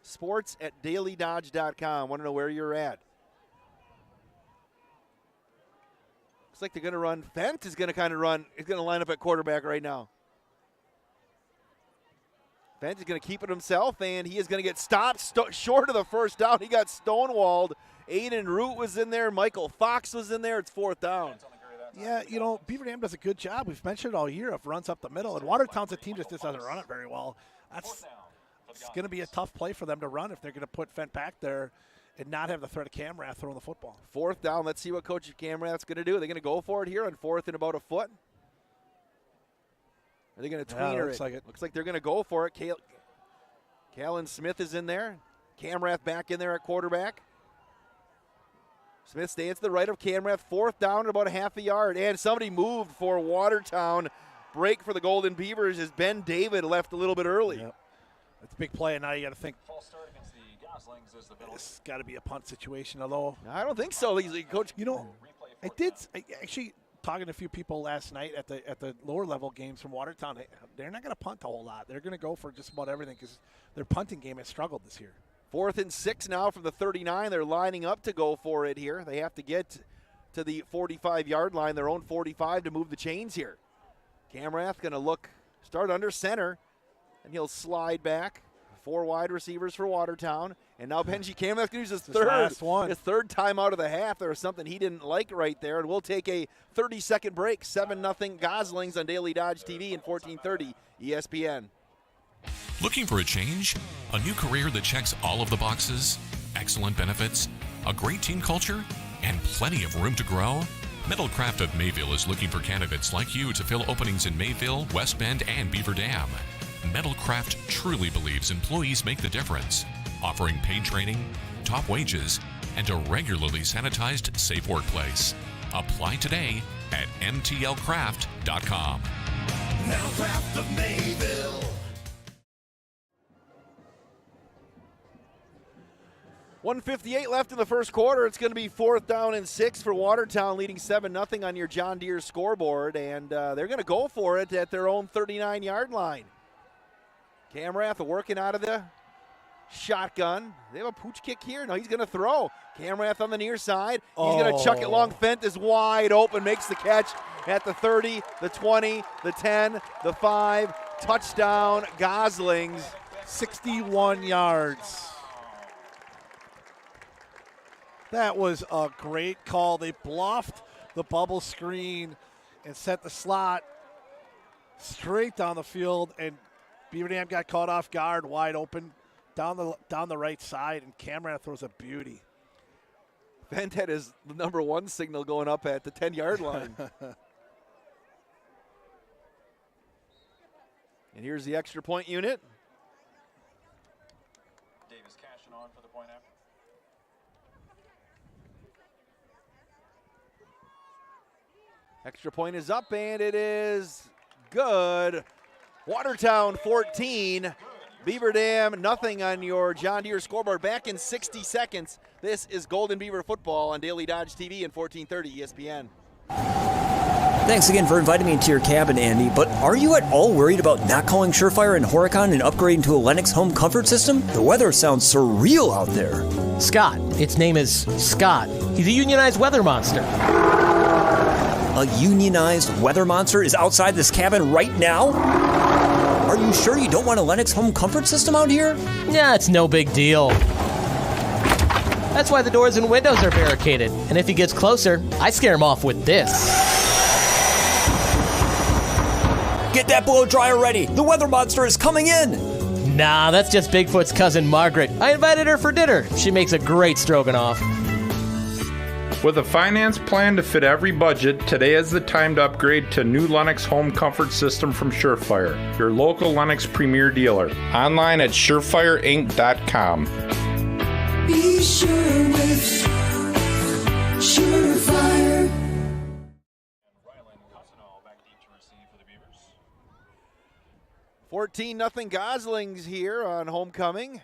Sports at dailydodge.com. Want to know where you're at. Looks like they're going to run. Fent is going to kind of run. He's going to line up at quarterback right now. Fent is going to keep it himself, and he is going to get stopped short of the 1st down. He got stonewalled. Aiden Root was in there. Michael Fox was in there. It's 4th down. Yeah, Beaver Dam does a good job. We've mentioned it all year of runs up the middle, and Watertown's a team just doesn't run it very well. It's going to be a tough play for them to run if they're going to put Fent back there and not have the threat of Camrath throwing the football. 4th down. Let's see what Coach Camrath's going to do. Are they going to go for it here on 4th and about a foot? Are they going to tweener it? Looks like they're going to go for it. Callan Smith is in there. Camrath back in there at quarterback. Smith stays to the right of Camrath. 4th down at about a half a yard. And somebody moved for Watertown. Break for the Golden Beavers as Ben David left a little bit early. Yep. That's a big play, and now you got to think it's got to be a punt situation. Although I don't think so. Coach, I actually talking to a few people last night at the lower level games from Watertown. They're not going to punt a whole lot. They're going to go for just about everything because their punting game has struggled this year. 4th and 6 now from the 39. They're lining up to go for it here. They have to get to the 45-yard line, their own 45, to move the chains here. Camrath going to start under center, and he'll slide back. 4 wide receivers for Watertown. And now Benji Camrath can use his third time out of the half. There was something he didn't like right there. And we'll take a 30-second break. 7-0 Goslings on Daily Dodge TV and 1430 ESPN. Looking for a change? A new career that checks all of the boxes? Excellent benefits? A great team culture? And plenty of room to grow? Metalcraft of Mayville is looking for candidates like you to fill openings in Mayville, West Bend, and Beaver Dam. Metalcraft truly believes employees make the difference, offering paid training, top wages, and a regularly sanitized, safe workplace. Apply today at mtlcraft.com. Metalcraft of Mayville. 1:58 left in the first quarter. It's going to be 4th down and 6 for Watertown, leading 7-0 on your John Deere scoreboard, and they're going to go for it at their own 39-yard line. Camrath working out of the shotgun. They have a pooch kick here. No, he's going to throw. Camrath on the near side. He's going to chuck it long. Fent is wide open, makes the catch at the 30, the 20, the 10, the 5. Touchdown, Goslings. 61 yards. That was a great call. They bluffed the bubble screen and sent the slot straight down the field, and Beaver Dam got caught off guard, wide open, down the right side, and Camrath throws a beauty. Fent had his number 1 signal going up at the 10-yard line. And here's the extra point unit. Davis cashing on for the point after. Extra point is up, and it is good. Watertown 14, Beaver Dam nothing on your John Deere scoreboard. Back in 60 seconds. This is Golden Beaver football on Daily Dodge TV and 1430 ESPN. Thanks again for inviting me into your cabin, Andy, but are you at all worried about not calling Surefire and Horicon and upgrading to a Lennox home comfort system? The weather sounds surreal out there. Scott. Its name is Scott. He's a unionized weather monster. A unionized weather monster is outside this cabin right now? Are you sure you don't want a Lennox home comfort system out here? Yeah, it's no big deal. That's why the doors and windows are barricaded. And if he gets closer, I scare him off with this. Get that blow dryer ready. The weather monster is coming in. Nah, that's just Bigfoot's cousin Margaret. I invited her for dinner. She makes a great stroganoff. With a finance plan to fit every budget, today is the time to upgrade to new Lennox home comfort system from Surefire, your local Lennox premier dealer. Online at surefireinc.com. Be sure with Surefire. 14-0 Goslings here on homecoming.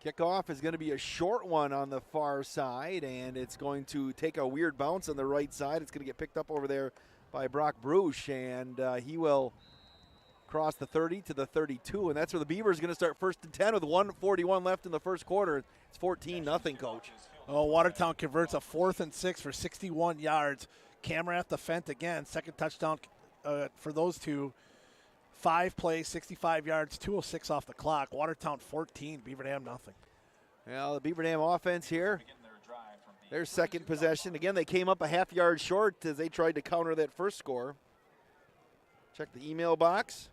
Kickoff is going to be a short one on the far side, and it's going to take a weird bounce on the right side. It's going to get picked up over there by Brock Bruch, and he will cross the 30 to the 32, and that's where the Beavers are going to start 1st and 10 with 1:41 left in the first quarter. It's 14-0, Coach. Oh, Watertown converts a 4th and 6 for 61 yards. Camerath the Fent again, second touchdown for those two. 5 plays, 65 yards, 2:06 off the clock. Watertown 14, Beaver Dam nothing. Well, the Beaver Dam offense here, their second possession. Again, they came up a half yard short as they tried to counter that first score. Check the email box.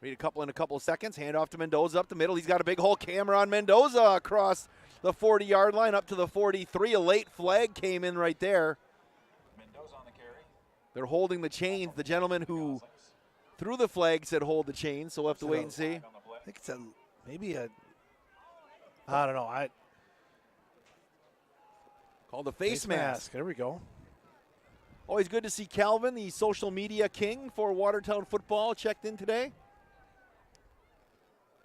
Read a couple in a couple of seconds. Hand off to Mendoza up the middle. He's got a big hole. Cameron Mendoza across the 40-yard line up to the 43. A late flag came in right there. They're holding the chains. The gentleman who threw the flag said hold the chains, so we'll have to wait and see. I think it's I don't know. Called the face mask. There we go. Always good to see Calvin, the social media king for Watertown football, checked in today.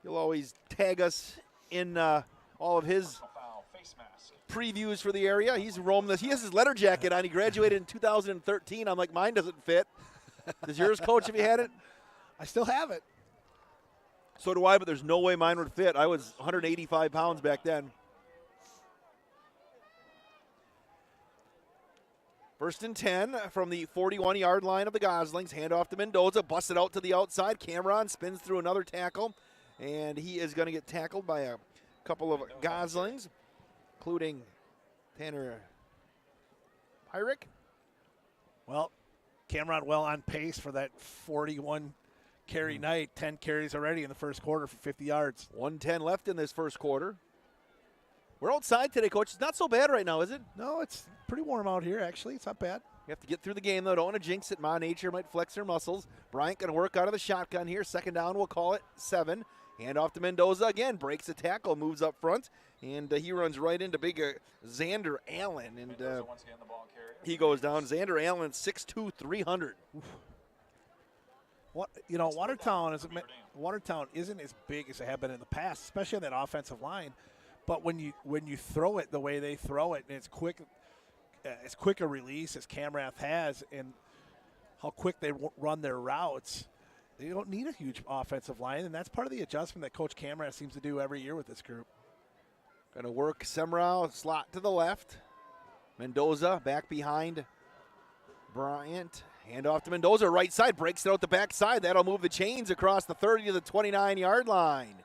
He'll always tag us in all of his previews for the area. He's roamed this. He has his letter jacket on. He graduated in 2013. I'm like, mine doesn't fit. Does yours, Coach, have you had it? I still have it. So do I, but there's no way mine would fit. I was 185 pounds back then. 1st and 10 from the 41-yard line of the Goslings. Handoff to Mendoza. Busted out to the outside. Cameron spins through another tackle, and he is going to get tackled by a couple of Goslings, including Tanner Pyrick. Well, Cameron well on pace for that 41 carry night. 10 carries already in the first quarter for 50 yards. 1:10 left in this first quarter. We're outside today, Coach. It's not so bad right now, is it? No, it's pretty warm out here, actually. It's not bad. You have to get through the game, though. Don't want to jinx it. Ma Nature might flex her muscles. Bryant going to work out of the shotgun here. Second down, we'll call it 7. Hand off to Mendoza again. Breaks a tackle, moves up front, and he runs right into big Xander Allen. And he goes down. Xander Allen, 6'2", 300. Oof. Watertown isn't as big as they have been in the past, especially on that offensive line. But when you throw it the way they throw it, and it's quick a release as Camrath has, and how quick they run their routes, they don't need a huge offensive line, and that's part of the adjustment that Coach Camrath seems to do every year with this group. Going to work Semrau, slot to the left. Mendoza back behind Bryant. Hand off to Mendoza, right side, breaks it out the back side. That'll move the chains across the 30 to the 29-yard line.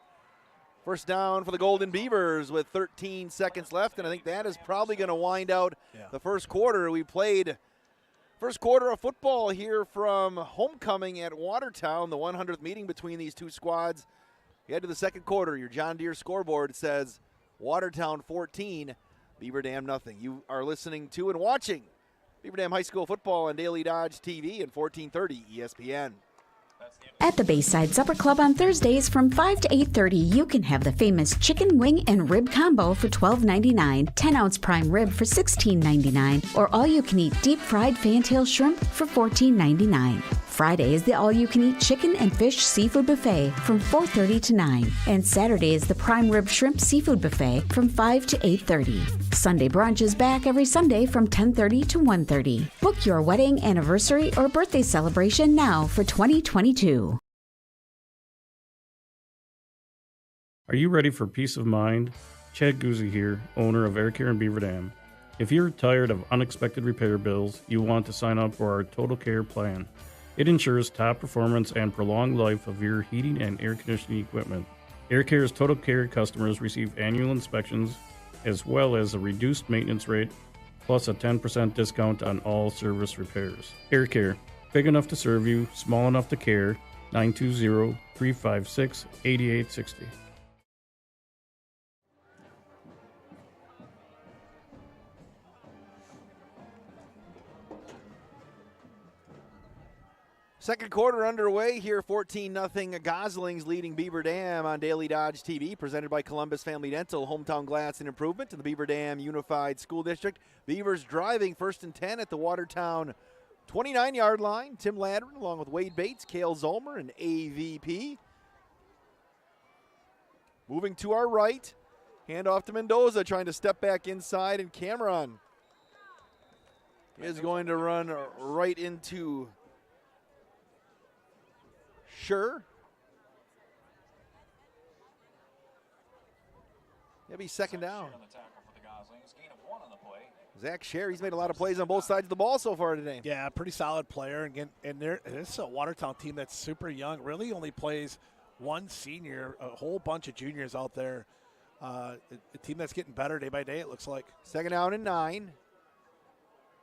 First down for the Golden Beavers with 13 seconds left, and I think that is probably going to wind out the first quarter. We played first quarter of football here from homecoming at Watertown, the 100th meeting between these two squads. You head to the second quarter. Your John Deere scoreboard says Watertown 14, Beaver Dam nothing. You are listening to and watching Beaver Dam High School football on Daily Dodge TV and 1430 ESPN. At the Bayside Supper Club on Thursdays from 5 to 8:30, you can have the famous chicken wing and rib combo for $12.99, 10-ounce prime rib for $16.99, or all-you-can-eat deep-fried fantail shrimp for $14.99. Friday is the all-you-can-eat chicken and fish seafood buffet from 4:30 to 9, and Saturday is the prime rib shrimp seafood buffet from 5 to 8:30. Sunday brunch is back every Sunday from 10:30 to 1:30. Book your wedding, anniversary, or birthday celebration now for 2022. Are you ready for peace of mind? Chad Guzzi here, owner of Air Care in Beaver Dam. If you're tired of unexpected repair bills, you want to sign up for our Total Care plan. It ensures top performance and prolonged life of your heating and air conditioning equipment. Air Care's Total Care customers receive annual inspections as well as a reduced maintenance rate, plus a 10% discount on all service repairs. Air Care, big enough to serve you, small enough to care. 920-356-8860. Second quarter underway here, 14-0 Goslings leading Beaver Dam on Daily Dodge TV, presented by Columbus Family Dental, Hometown Glass and Improvement in the Beaver Dam Unified School District. Beavers driving 1st and 10 at the Watertown 29-yard line. Tim Ladron along with Wade Bates, Cale Zolmer, and AVP. Moving to our right, handoff to Mendoza, trying to step back inside, and Cameron is going to run right into Sure. That'll be second down. Zach Scher, he's made a lot of plays on both sides of the ball so far today. Yeah, pretty solid player. And this is a Watertown team that's super young. Really only plays one senior, a whole bunch of juniors out there. A team that's getting better day by day, it looks like. Second down and 9.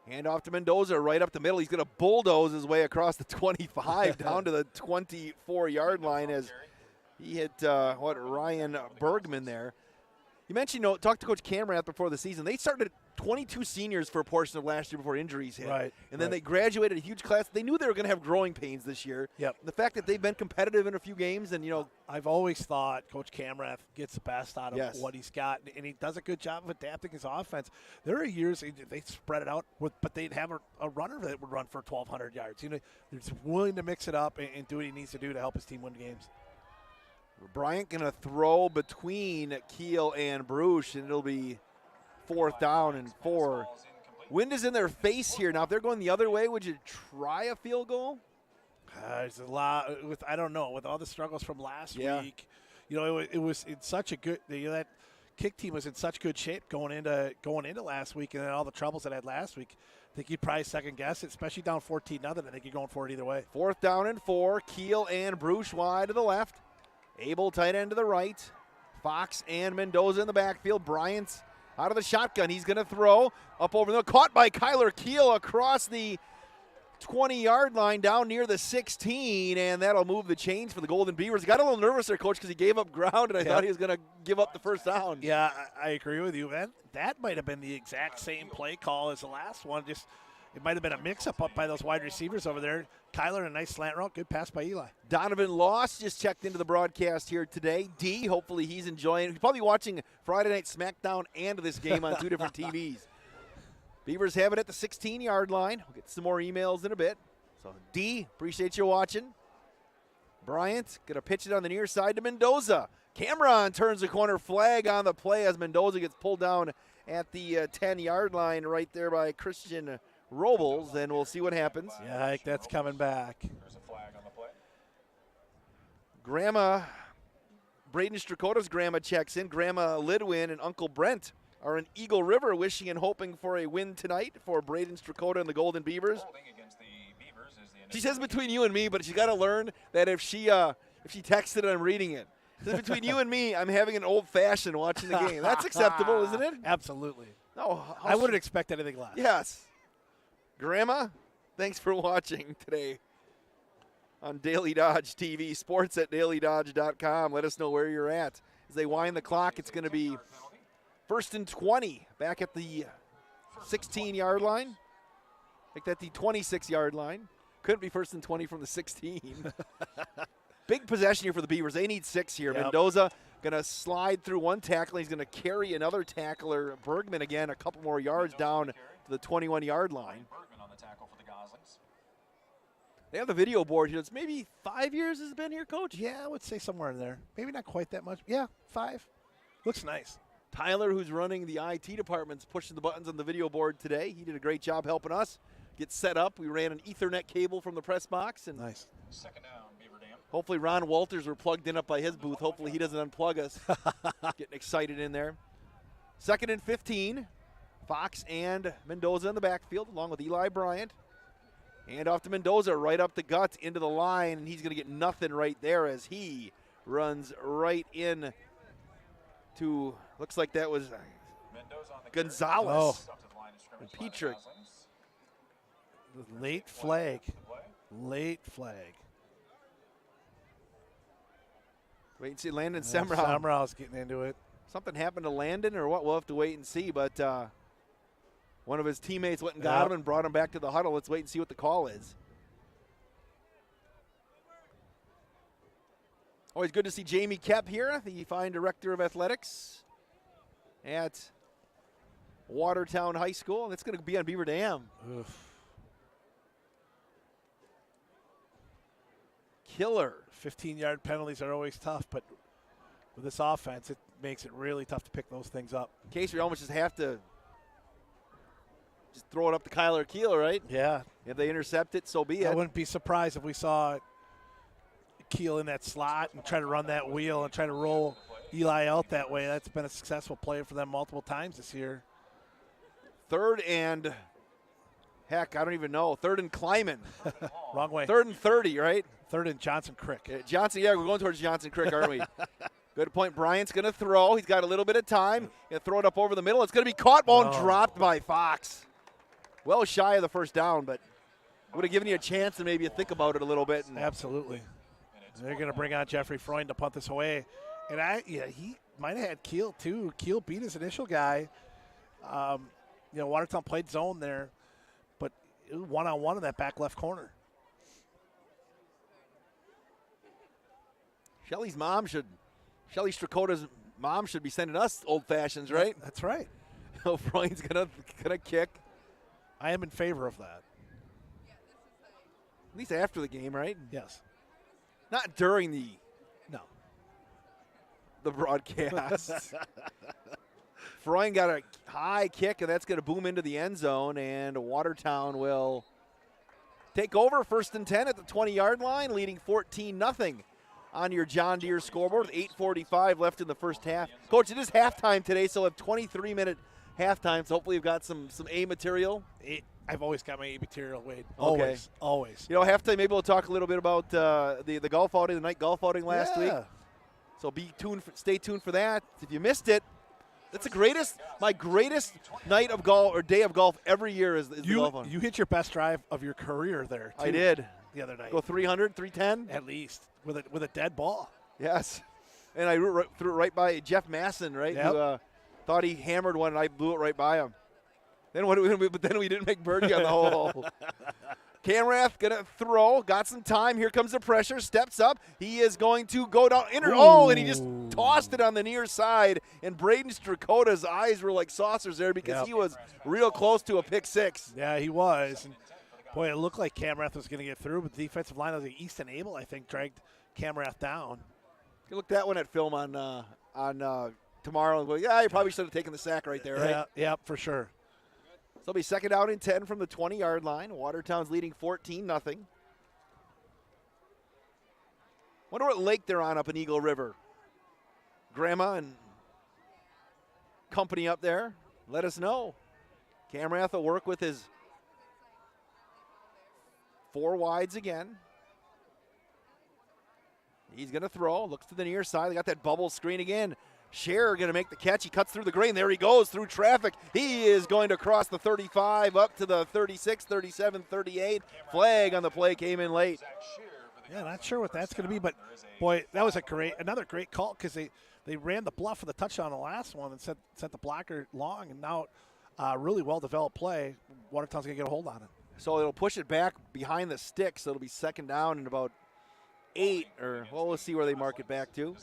Hand off to Mendoza right up the middle. He's going to bulldoze his way across the 25 down to the 24-yard line as he hit, Ryan Bergman there. You mentioned, talked to Coach Camrath before the season. They started 22 seniors for a portion of last year before injuries hit. Right. And then they graduated a huge class. They knew they were going to have growing pains this year. Yep. And the fact that they've been competitive in a few games and, I've always thought Coach Camrath gets the best out of Yes. what he's got, and he does a good job of adapting his offense. There are years they spread it out, but they'd have a runner that would run for 1,200 yards. They're just willing to mix it up and do what he needs to do to help his team win games. Bryant going to throw between Keel and Bruce, and it'll be 4th down and 4. Wind is in their face here. Now, if they're going the other way, would you try a field goal? There's a lot. I don't know. With all the struggles from last week, it was in such a good. That kick team was in such good shape going into last week, and then all the troubles it had last week. I think you'd probably second guess it, especially down 14-0. I think you're going for it either way. 4th down and 4. Keel and Bruce wide to the left. Abel tight end to the right. Fox and Mendoza in the backfield. Bryant's out of the shotgun. He's going to throw up over the caught by Kyler Keel across the 20-yard line down near the 16, and that'll move the chains for the Golden Beavers. Got a little nervous there, Coach, because he gave up ground, and I thought he was going to give up the first down. Yeah, I agree with you. That might have been the exact same play call as the last one. Just it might have been a mix-up up by those wide receivers over there. Kyler, a nice slant route. Good pass by Eli. Donovan Loss just checked into the broadcast here today. D, hopefully he's enjoying. He's probably watching Friday Night SmackDown and this game on 2 different TVs. Beavers have it at the 16-yard line. We'll get some more emails in a bit. So, D, appreciate you watching. Bryant going to pitch it on the near side to Mendoza. Cameron turns the corner, flag on the play as Mendoza gets pulled down at the 10-yard line right there by Christian Robles, and we'll see what happens. Yeah, I think that's coming back. There's a flag on the play. Grandma, Braden Strakota's grandma checks in. Grandma Lidwin and Uncle Brent are in Eagle River wishing and hoping for a win tonight for Braden Strakota and the Golden Beavers. She says between you and me, but she's got to learn that if she texted it, I'm reading it. She says between you and me, I'm having an old-fashioned watching the game. That's acceptable, isn't it? Absolutely. No, I wouldn't expect anything less. Yes. Grandma, thanks for watching today on Daily Dodge TV, sports at dailydodge.com. Let us know where you're at. As they wind the clock, it's going to be 1st and 20 back at the 16-yard line. Like that, the 26-yard line. Couldn't be 1st and 20 from the 16. Big possession here for the Beavers. They need 6 here. Yep. Mendoza going to slide through one tackle. He's going to carry another tackler, Bergman, again, a couple more yards down to the 21-yard line. They have the video board here. It's maybe 5 years has it been here, Coach? Yeah, I would say somewhere in there. Maybe not quite that much. Yeah, 5. Looks nice. Tyler, who's running the IT department's pushing the buttons on the video board today. He did a great job helping us get set up. We ran an Ethernet cable from the press box. And nice. Second down, Beaver Dam. Hopefully Ron Walters were plugged in up by his booth. Hopefully he doesn't unplug us. Getting excited in there. 2nd and 15. Fox and Mendoza in the backfield along with Eli Bryant. Hand off to Mendoza right up the gut into the line, and he's going to get nothing right there as he runs right in to, looks like that was Gonzalez. And Petrick. Late flag. Late flag. Wait and see. Landon Semrau. Semrau's getting into it. Something happened to Landon or what? We'll have to wait and see, but one of his teammates went and got him and brought him back to the huddle. Let's wait and see what the call is. Always good to see Jamie Kep here, the fine director of athletics at Watertown High School. That's going to be on Beaver Dam. Oof. Killer. 15-yard penalties are always tough, but with this offense, it makes it really tough to pick those things up. In case we almost just have to just throw it up to Kyler Keel, right? Yeah. If they intercept it, so be it. I wouldn't be surprised if we saw Keel in that slot and try to run that wheel and try to roll Eli out that way. That's been a successful play for them multiple times this year. Third and, heck, I don't even know. Third and Kleiman. Wrong way. Third and 30, right? Third and Johnson Crick. Johnson, yeah, we're going towards Johnson Crick, aren't we? Good point. Bryant's going to throw. He's got a little bit of time. He'll throw it up over the middle. It's going to be caught, ball, and dropped by Fox. Well shy of the first down, but would have given you a chance to maybe think about it a little bit. Absolutely. They're going to bring on Jeffrey Freund to punt this away. And he might have had Keel, too. Keel beat his initial guy. Watertown played zone there, but it was one-on-one in that back left corner. Shelly Strakota's mom should be sending us old fashions, right? That's right. Freund's gonna kick. I am in favor of that. At least after the game, right? Yes. Not during the broadcast. Freund got a high kick, and that's going to boom into the end zone, and Watertown will take over 1st and 10 at the 20-yard line, leading 14-0 on your John Deere scoreboard with 8:45 left in the first half. Coach, it is halftime today, so we'll have 23-minute halftime, so hopefully you've got some A material. I've always got my A material, Wade. Okay. Always. Halftime, maybe we'll talk a little bit about the golf outing, the night golf outing last week. So stay tuned for that. If you missed it, that's my greatest night of golf or day of golf every year is the golf outing. You hit your best drive of your career there, too. I did. The other night. Go 300, 310? At least, with a dead ball. Yes. And I threw it right by Jeff Masson, right? Yep. Who thought he hammered one, and I blew it right by him. Then we didn't make birdie on the hole. Camrath going to throw. Got some time. Here comes the pressure. Steps up. He is going to go down. And he just tossed it on the near side. And Braden Strakota's eyes were like saucers there because he was real close to a pick six. Yeah, he was. And boy, it looked like Camrath was going to get through, but the defensive line of the Easton Abel, I think, dragged Camrath down. You look that one at film on tomorrow and go, yeah, you probably should have taken the sack right there, right? Yeah, for sure. So it'll be 2nd down and 10 from the 20-yard line. Watertown's leading 14-0. Wonder what lake they're on up in Eagle River. Grandma and company up there, let us know. Camrath will work with his 4 wides again. He's going to throw. Looks to the near side. They got that bubble screen again. Scherer going to make the catch. He cuts through the grain. There he goes through traffic. He is going to cross the 35 up to the 36, 37, 38. Flag on the play came in late. Yeah, not sure what that's going to be, but, boy, that was another great call because they ran the bluff for the touchdown on the last one and sent the blocker long, and now really well-developed play. Watertown's going to get a hold on it. So it'll push it back behind the sticks, so it'll be 2nd down and about 8, we'll see where they mark it back to.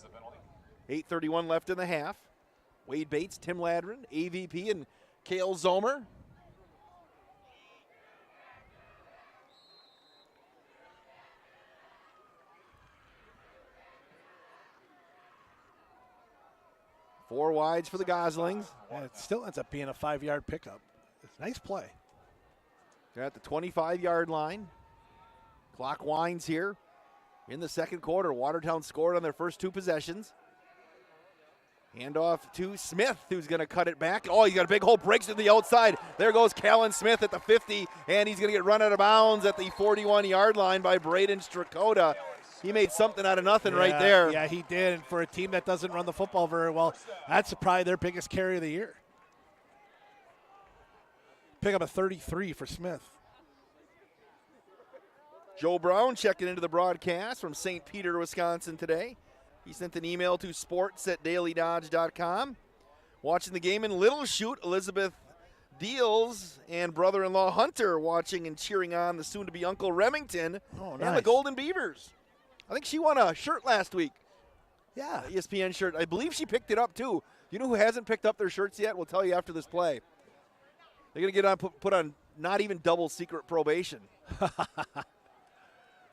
8:31 left in the half. Wade Bates, Tim Ladrin, AVP, and Cale Zomer. Four wides for the Goslings. Yeah, it still ends up being a 5-yard pickup. It's a nice play. They're at the 25-yard line. Clock winds here in the 2nd quarter. Watertown scored on their first 2 possessions. Handoff to Smith, who's going to cut it back. Oh, he's got a big hole, breaks to the outside. There goes Callan Smith at the 50, and he's going to get run out of bounds at the 41-yard line by Braden Strakota. He made something out of nothing right there. Yeah, he did. And for a team that doesn't run the football very well, that's probably their biggest carry of the year. Pick up a 33 for Smith. Joe Brown checking into the broadcast from St. Peter, Wisconsin today. He sent an email to sports@dailydodge.com. Watching the game in Little Chute, Elizabeth Deals and brother-in-law Hunter watching and cheering on the soon-to-be Uncle Remington and the Golden Beavers. I think she won a shirt last week. Yeah. ESPN shirt. I believe she picked it up, too. You know who hasn't picked up their shirts yet? We'll tell you after this play. They're going to get on put on not even double secret probation.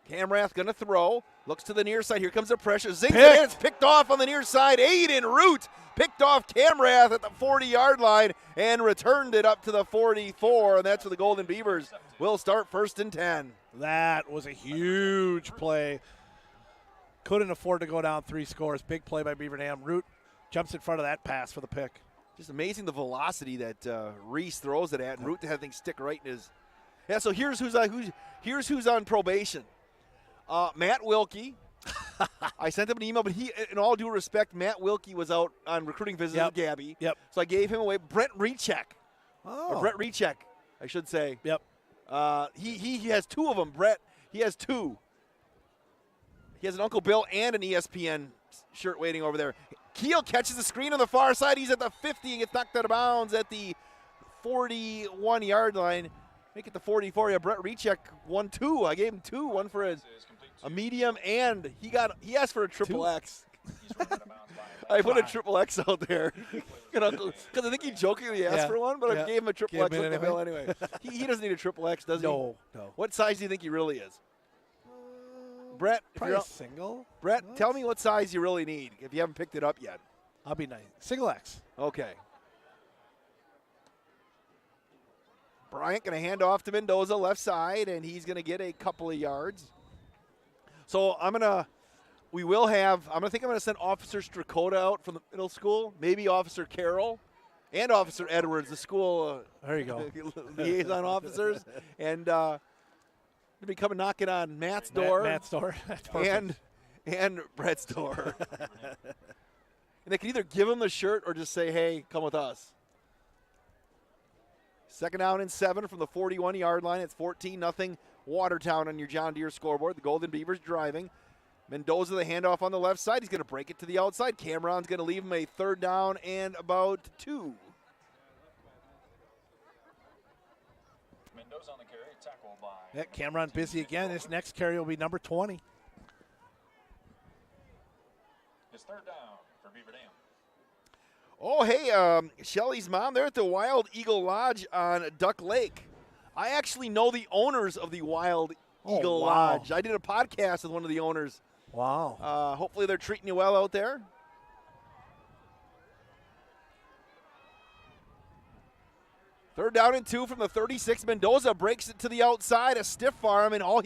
Camrath going to throw. Looks to the near side. Here comes the pressure. Zings it in. It's picked off on the near side. Aiden Root picked off Camrath at the 40-yard line and returned it up to the 44, and that's where the Golden Beavers will start 1st and 10. That was a huge play. Couldn't afford to go down 3 scores. Big play by Beaver Dam. Root jumps in front of that pass for the pick. Just amazing the velocity that Reese throws it at, and Root to have things stick right in his. Yeah. So here's who's on probation. Matt Wilkie. I sent him an email, but he, in all due respect, Matt Wilkie was out on recruiting visits with Gabby. Yep. So I gave him away. Brett Recheck. Oh. Or Brett Recheck, I should say. Yep. He has 2 of them. Brett, he has 2. He has an Uncle Bill and an ESPN shirt waiting over there. Keel catches the screen on the far side. He's at the 50 and gets knocked out of bounds at the 41-yard line. Make it the 44. Yeah, Brett Recheck won 2. I gave him 2, one for a medium, and he asked for a triple X. I put a triple X out there because I think he jokingly asked for one, but I gave him a triple X with the bill anyway. He doesn't need a triple X, does he? No. What size do you think he really is? Brett, probably single. Brett, tell me what size you really need if you haven't picked it up yet. I'll be nice. Single X. Okay. Bryant going to hand off to Mendoza left side, and he's going to get a couple of yards. So I'm going to send Officer Strakota out from the middle school, maybe Officer Carroll and Officer Edwards, the school there you go. liaison officers, and they'll be coming knocking on Matt's door. Matt's door. That's perfect. And Brett's door. And they can either give him the shirt or just say, hey, come with us. 2nd down and 7 from the 41-yard line. It's 14-0 Watertown on your John Deere scoreboard. The Golden Beavers driving. Mendoza, the handoff on the left side. He's going to break it to the outside. Cameron's going to leave him a 3rd down and about 2. Mendoza on the carry, tackle by. Yeah, Cameron busy again. His next carry will be number 20. His 3rd down for Beaver Dam. Oh, hey, Shelly's mom, they're at the Wild Eagle Lodge on Duck Lake. I actually know the owners of the Wild Eagle Lodge. I did a podcast with one of the owners. Wow. Hopefully they're treating you well out there. Third down and 2 from the 36. Mendoza breaks it to the outside, a stiff arm, and thought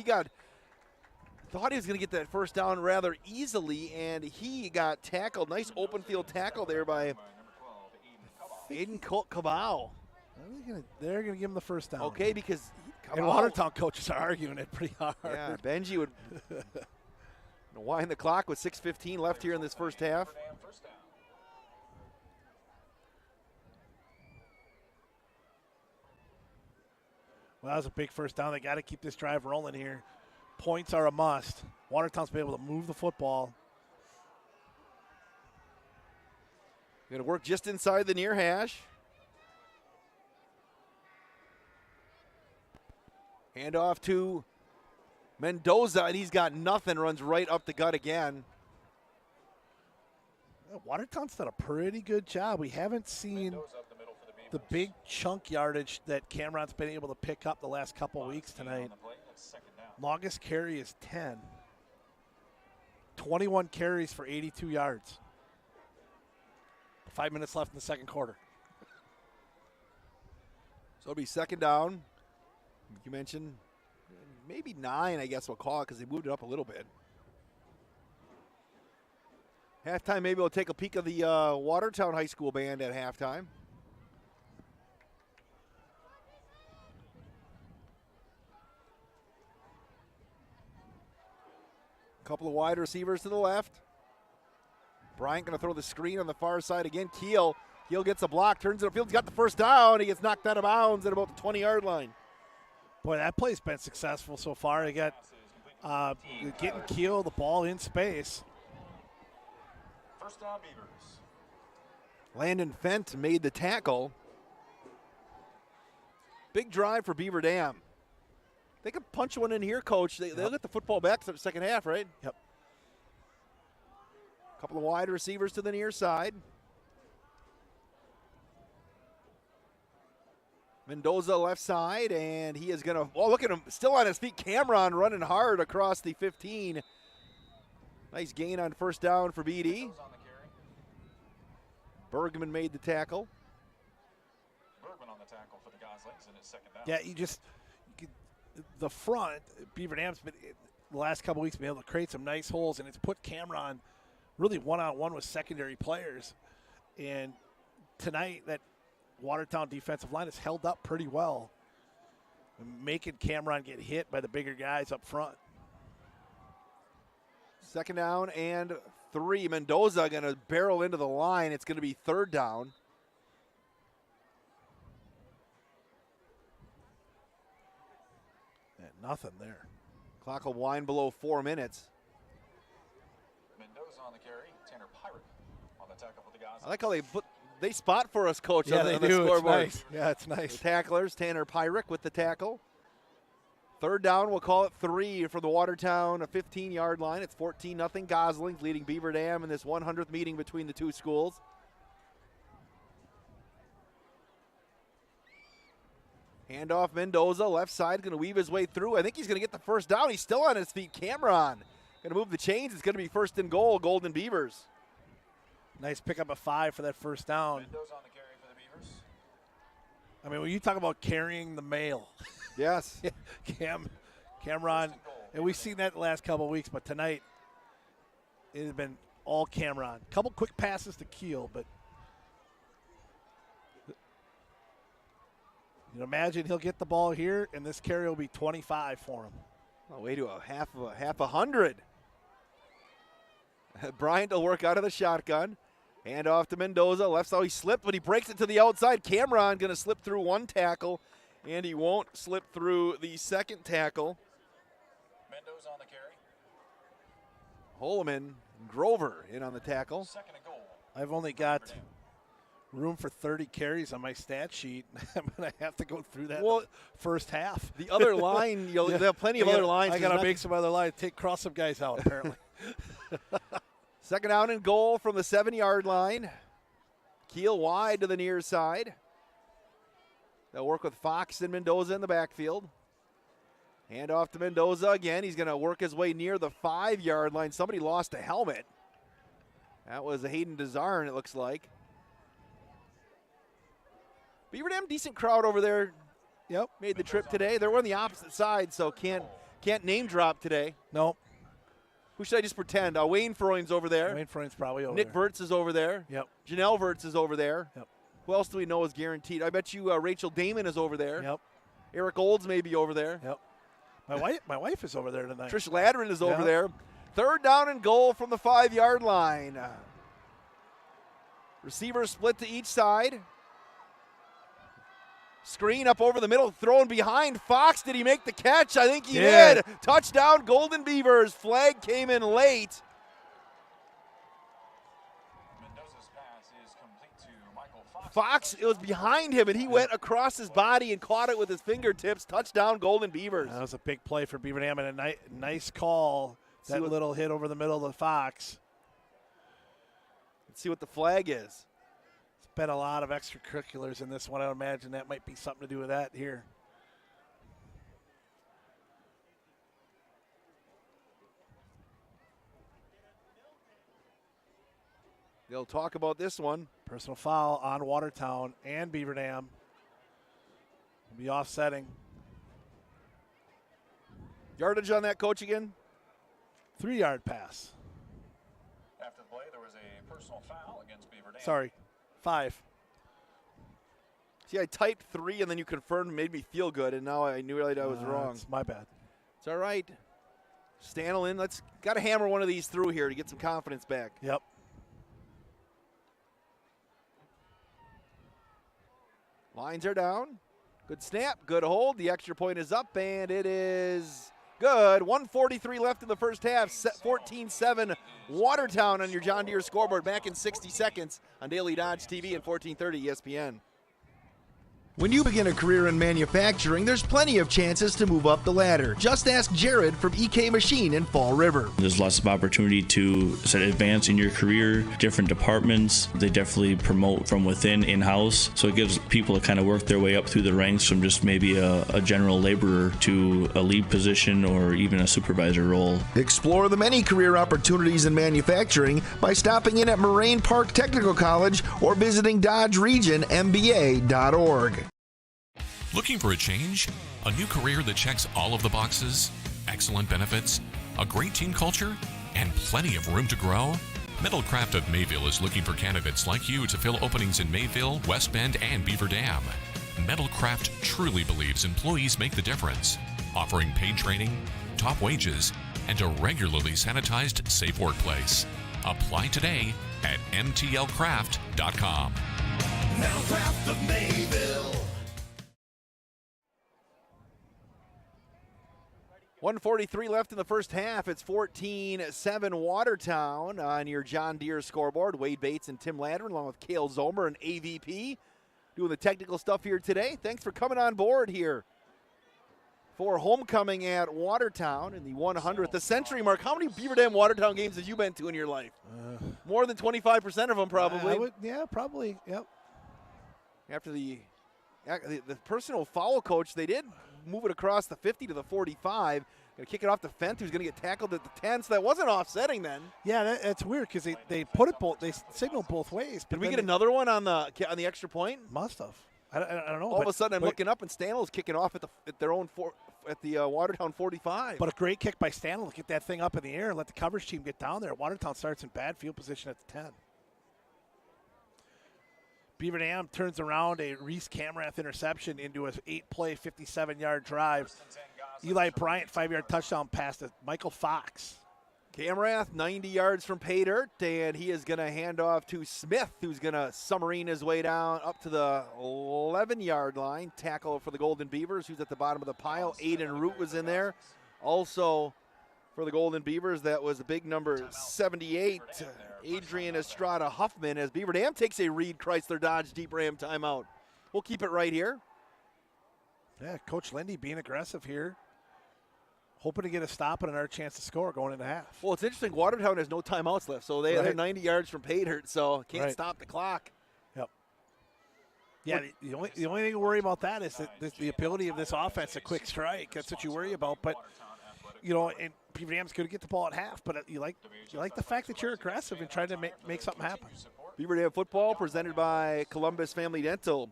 he was going to get that 1st down rather easily, and he got tackled. Nice open field tackle there by Aiden Cabal. They're going to give him the 1st down. Okay, because and Watertown coaches are arguing it pretty hard. Yeah, Benji would wind the clock with 6:15 left here in this first half. Well, that was a big 1st down. They got to keep this drive rolling here. Points are a must. Watertown's been able to move the football. Going to work just inside the near hash. Hand off to Mendoza, and he's got nothing. Runs right up the gut again. Watertown's done a pretty good job. We haven't seen the big chunk yardage that Cameron's been able to pick up the last couple of weeks tonight. Longest carry is 10. 21 carries for 82 yards. 5 minutes left in the 2nd quarter. So it'll be 2nd down. You mentioned maybe 9, I guess we'll call it, because they moved it up a little bit. Halftime, maybe we'll take a peek of the Watertown High School band at halftime. Couple of wide receivers to the left. Bryant going to throw the screen on the far side again. Keel gets a block, turns it upfield. He's got the 1st down. He gets knocked out of bounds at about the 20-yard line. Boy, that play's been successful so far. They got getting Keel the ball in space. 1st down, Beavers. Landon Fent made the tackle. Big drive for Beaver Dam. They could punch one in here, Coach. They'll get the football back to the 2nd half, right? Yep. Couple of wide receivers to the near side. Mendoza left side, and he is going to, oh, look at him, still on his feet. Cameron running hard across the 15. Nice gain on first down for BD. Bergman made the tackle. Bergman on the tackle for the Goslings, and it's second down. Yeah, the front, Beaver Dam's been, the last couple weeks, been able to create some nice holes, and it's put Cameron really one-on-one with secondary players. And tonight, that Watertown defensive line has held up pretty well, making Cameron get hit by the bigger guys up front. Second down and 3. Mendoza going to barrel into the line. It's going to be third down. And nothing there. Clock will wind below 4 minutes. Mendoza on the carry. Tanner Pirate on the tackle for the Goslings. I like how they spot for us, Coach, yeah, on they the do. scoreboard. It's nice. Yeah, it's nice. The tacklers, Tanner Pyrick with the tackle. Third down, we'll call it 3 for the Watertown, a 15-yard line. It's 14-0 Goslings leading Beaver Dam in this 100th meeting between the two schools. Handoff Mendoza, left side, going to weave his way through. I think he's going to get the first down. He's still on his feet. Cameron going to move the chains. It's going to be first and goal, Golden Beavers. Nice pickup of 5 for that first down. Mendoza on the carry for the Beavers. I mean, when you talk about carrying the mail. Yes. Cameron, and we've seen that the last couple of weeks, but tonight it has been all Cameron. Couple quick passes to Keel, but you know, imagine he'll get the ball here, and this carry will be 25 for him. Oh, way to a half a 100. Bryant will work out of the shotgun. Hand off to Mendoza. Left side, he slipped, but he breaks it to the outside. Cameron going to slip through one tackle, and he won't slip through the second tackle. Mendoza on the carry. Holloman, Grover in on the tackle. Second and goal. I've only got room for 30 carries on my stat sheet. I'm going to have to go through that first half. The other line, you'll have plenty of other lines. I got to make some other lines. Cross some guys out, apparently. Second down and goal from the 7-yard line. Keel wide to the near side. They'll work with Fox and Mendoza in the backfield. Hand off to Mendoza again. He's going to work his way near the 5-yard line. Somebody lost a helmet. That was a Hayden Desarn, it looks like. Beaver Dam, decent crowd over there. Yep. Made the trip today. They're on the opposite side, so can't name drop today. Nope. Who should I just pretend? Wayne Freund's over there. Wayne Freund's probably over Nick there. Wirtz is over there. Yep. Janelle Wirtz is over there. Yep. Who else do we know is guaranteed? I bet you Rachel Damon is over there. Yep. Eric Olds may be over there. Yep. My wife is over there tonight. Trish Ladrin is over there. Third down and goal from the 5-yard line. Receivers split to each side. Screen up over the middle, thrown behind. Fox, did he make the catch? I think he did. Touchdown, Golden Beavers. Flag came in late. Mendoza's pass is complete to Michael Fox. Fox, it was behind him, and he went across his body and caught it with his fingertips. Touchdown, Golden Beavers. That was a big play for Beaver Dam, and a nice call. That little hit over the middle of the Fox. Let's see what the flag is. Been a lot of extracurriculars in this one. I would imagine that might be something to do with that here. They'll talk about this one. Personal foul on Watertown and Beaver Dam. Will be offsetting. Yardage on that, Coach, again? 3-yard pass. After the play, there was a personal foul against Beaver Dam. Sorry. 5. See, I typed 3 and then you confirmed, made me feel good, and now I knew I was wrong. It's my bad. It's all right. Stanlin, got to hammer one of these through here to get some confidence back. Yep. Lines are down. Good snap, good hold. The extra point is up, and it is good. 1:43 left in the first half. 14-7 Watertown on your John Deere scoreboard. Back in 60 seconds on Daily Dodge TV and 1430 ESPN. When you begin a career in manufacturing, there's plenty of chances to move up the ladder. Just ask Jared from EK Machine in Fall River. There's lots of opportunity to advance in your career, different departments. They definitely promote from within, in-house, so it gives people to kind of work their way up through the ranks from just maybe a general laborer to a lead position or even a supervisor role. Explore the many career opportunities in manufacturing by stopping in at Moraine Park Technical College or visiting DodgeRegionMBA.org. Looking for a change? A new career that checks all of the boxes? Excellent benefits? A great team culture? And plenty of room to grow? Metalcraft of Mayville is looking for candidates like you to fill openings in Mayville, West Bend, and Beaver Dam. Metalcraft truly believes employees make the difference, offering paid training, top wages, and a regularly sanitized, safe workplace. Apply today at mtlcraft.com. Metalcraft of Mayville. 1:43 left in the first half. It's 14-7 Watertown on your John Deere scoreboard. Wade Bates and Tim Ladron along with Cale Zomer and AVP doing the technical stuff here today. Thanks for coming on board here for homecoming at Watertown in the 100th century mark. How many Beaver Dam Watertown games have you been to in your life? More than 25% of them probably. Yeah, probably. Yep. After the personal foul coach, they did move it across the 50 to the 45. Going to kick it off the fence. Who's going to get tackled at the 10? So that wasn't offsetting then. Yeah, that's weird because they put it both. They signaled both ways. Did we get another one on the extra point? Must have. I don't know. All of a sudden, I'm looking up and Stanley's kicking off at their own Watertown 45. But a great kick by Stanley to get that thing up in the air and let the coverage team get down there. Watertown starts in bad field position at the 10. Beaver Dam turns around a Reese Camrath interception into an 8-play, 57-yard drive. Eli Bryant, 5-yard touchdown pass to Michael Fox. Camrath, 90 yards from pay dirt, and he is going to hand off to Smith, who's going to submarine his way down up to the 11-yard line. Tackle for the Golden Beavers, who's at the bottom of the pile. Aiden Root was in there. Also for the Golden Beavers, that was the big number 78, Adrian Estrada Huffman, as Beaver Dam takes a Reed Chrysler Dodge Deep Ram timeout. We'll keep it right here. Yeah, Coach Lindy being aggressive here. Hoping to get a stop and another chance to score going into half. Well, it's interesting. Watertown has no timeouts left, so they're 90 yards from pay dirt, so can't stop the clock. Yep. Yeah, the only thing to worry about that is the ability of this offense, a quick strike. That's what you worry about. But, and Beaver Dam's going to get the ball at half, but you like the fact that you're aggressive and trying to make something happen. Beaver Dam football presented by Columbus Family Dental.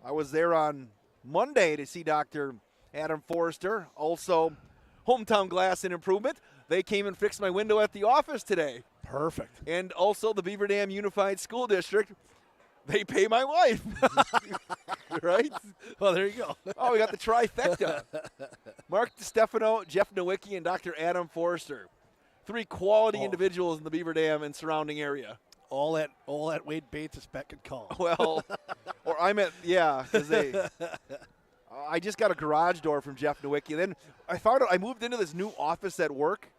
I was there on Monday to see Dr. Adam Forrester. Also, Hometown Glass and Improvement. They came and fixed my window at the office today. Perfect. And also the Beaver Dam Unified School District. They pay my wife. Right? Well, there you go. Oh, we got the trifecta. Mark DiStefano, Jeff Nowicki, and Dr. Adam Forrester. 3 quality individuals in the Beaver Dam and surrounding area. All at Wade Bates' beck and call. Well, or I'm at, because I just got a garage door from Jeff Nowicki. Then I found out I moved into this new office at work,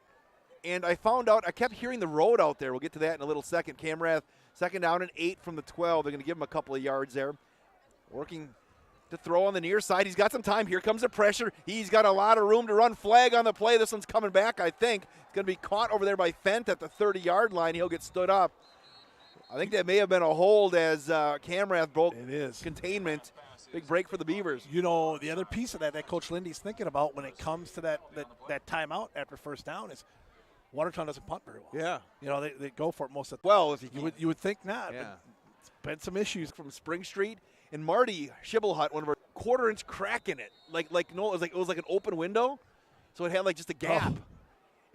and I found out I kept hearing the road out there. We'll get to that in a little second. Camrath, 2nd down and 8 from the 12. They're going to give him a couple of yards there. Working to throw on the near side. He's got some time. Here comes the pressure. He's got a lot of room to run. Flag on the play. This one's coming back, I think. It's going to be caught over there by Fent at the 30-yard line. He'll get stood up. I think that may have been a hold as Camrath broke containment. Big break for the Beavers. The other piece of that Coach Lindy's thinking about when it comes to that timeout after first down is Watertown doesn't punt very well. Yeah. They go for it most of the time. Well, if you would think not. Yeah. But it's been some issues. From Spring Street. And Marty Shibblehut, one of our 1/4-inch crack in it. It was like an open window. So it had just a gap. Oh.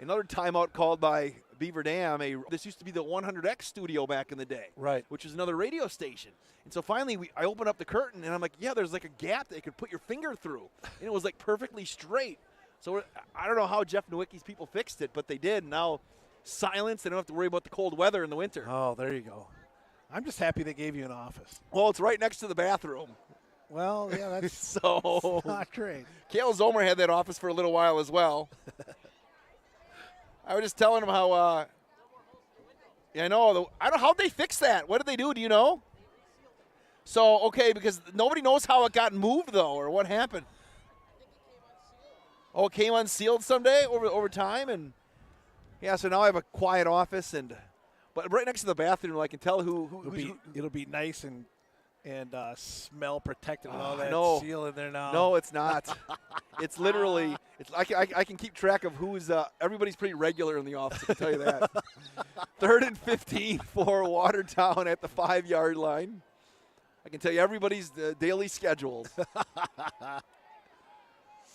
Another timeout called by Beaver Dam. This used to be the 100X studio back in the day. Right. Which is another radio station. And so finally I opened up the curtain and I'm like, yeah, there's a gap that you could put your finger through. And it was perfectly straight. So I don't know how Jeff Nowicki's people fixed it, but they did. Now silence. They don't have to worry about the cold weather in the winter. Oh, there you go. I'm just happy they gave you an office. Well, it's right next to the bathroom. Well, yeah, that's so not great. Cale Zomer had that office for a little while as well. I was just telling him how I don't know how'd they fix that. What did they do? Do you know? So, okay, because nobody knows how it got moved, though, or what happened. Oh, it came unsealed someday over time, and yeah. So now I have a quiet office, but right next to the bathroom, I can tell it'll be nice and smell protected with all that seal in there now. No, it's not. It's literally. I can keep track of who's. Everybody's pretty regular in the office. I can tell you that. 3rd and 15 for Watertown at the 5-yard line. I can tell you everybody's daily schedules.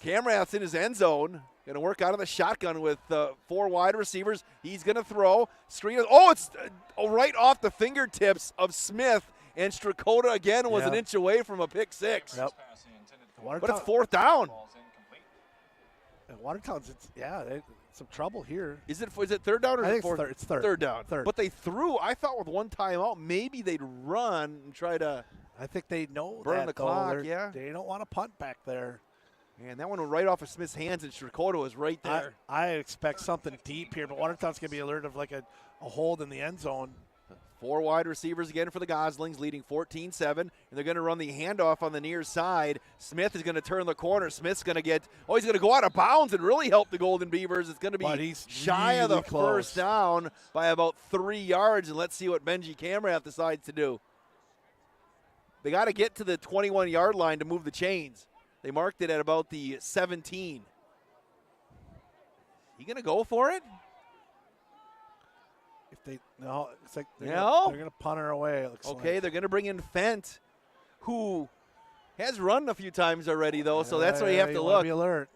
Camrath's in his end zone. Going to work out of the shotgun with 4 wide receivers. He's going to throw. Screen. Oh, it's right off the fingertips of Smith. And Strakota again was an inch away from a pick 6. Yep. But it's 4th down. Watertown's, some trouble here. Is it 3rd down or I think fourth? It's third. 3rd down. Third. But they threw. I thought with one timeout, maybe they'd run and try to. I think they know burn the clock. They don't want to punt back there. Man, that one went right off of Smith's hands, and Strakota was right there. I expect something deep here, but Watertown's going to be alert of like a hold in the end zone. 4 wide receivers again for the Goslings, leading 14-7, and they're going to run the handoff on the near side. Smith is going to turn the corner. Smith's going to he's going to go out of bounds and really help the Golden Beavers. It's going to be shy of the first down by about 3 yards, and let's see what Benji Camrath decides to do. They got to get to the 21-yard line to move the chains. They marked it at about the 17. You going to go for it? It's like they're going to punt her away. It looks okay, like. They're going to bring in Fent, who has run a few times already, though, so that's why you have to look. Be alert.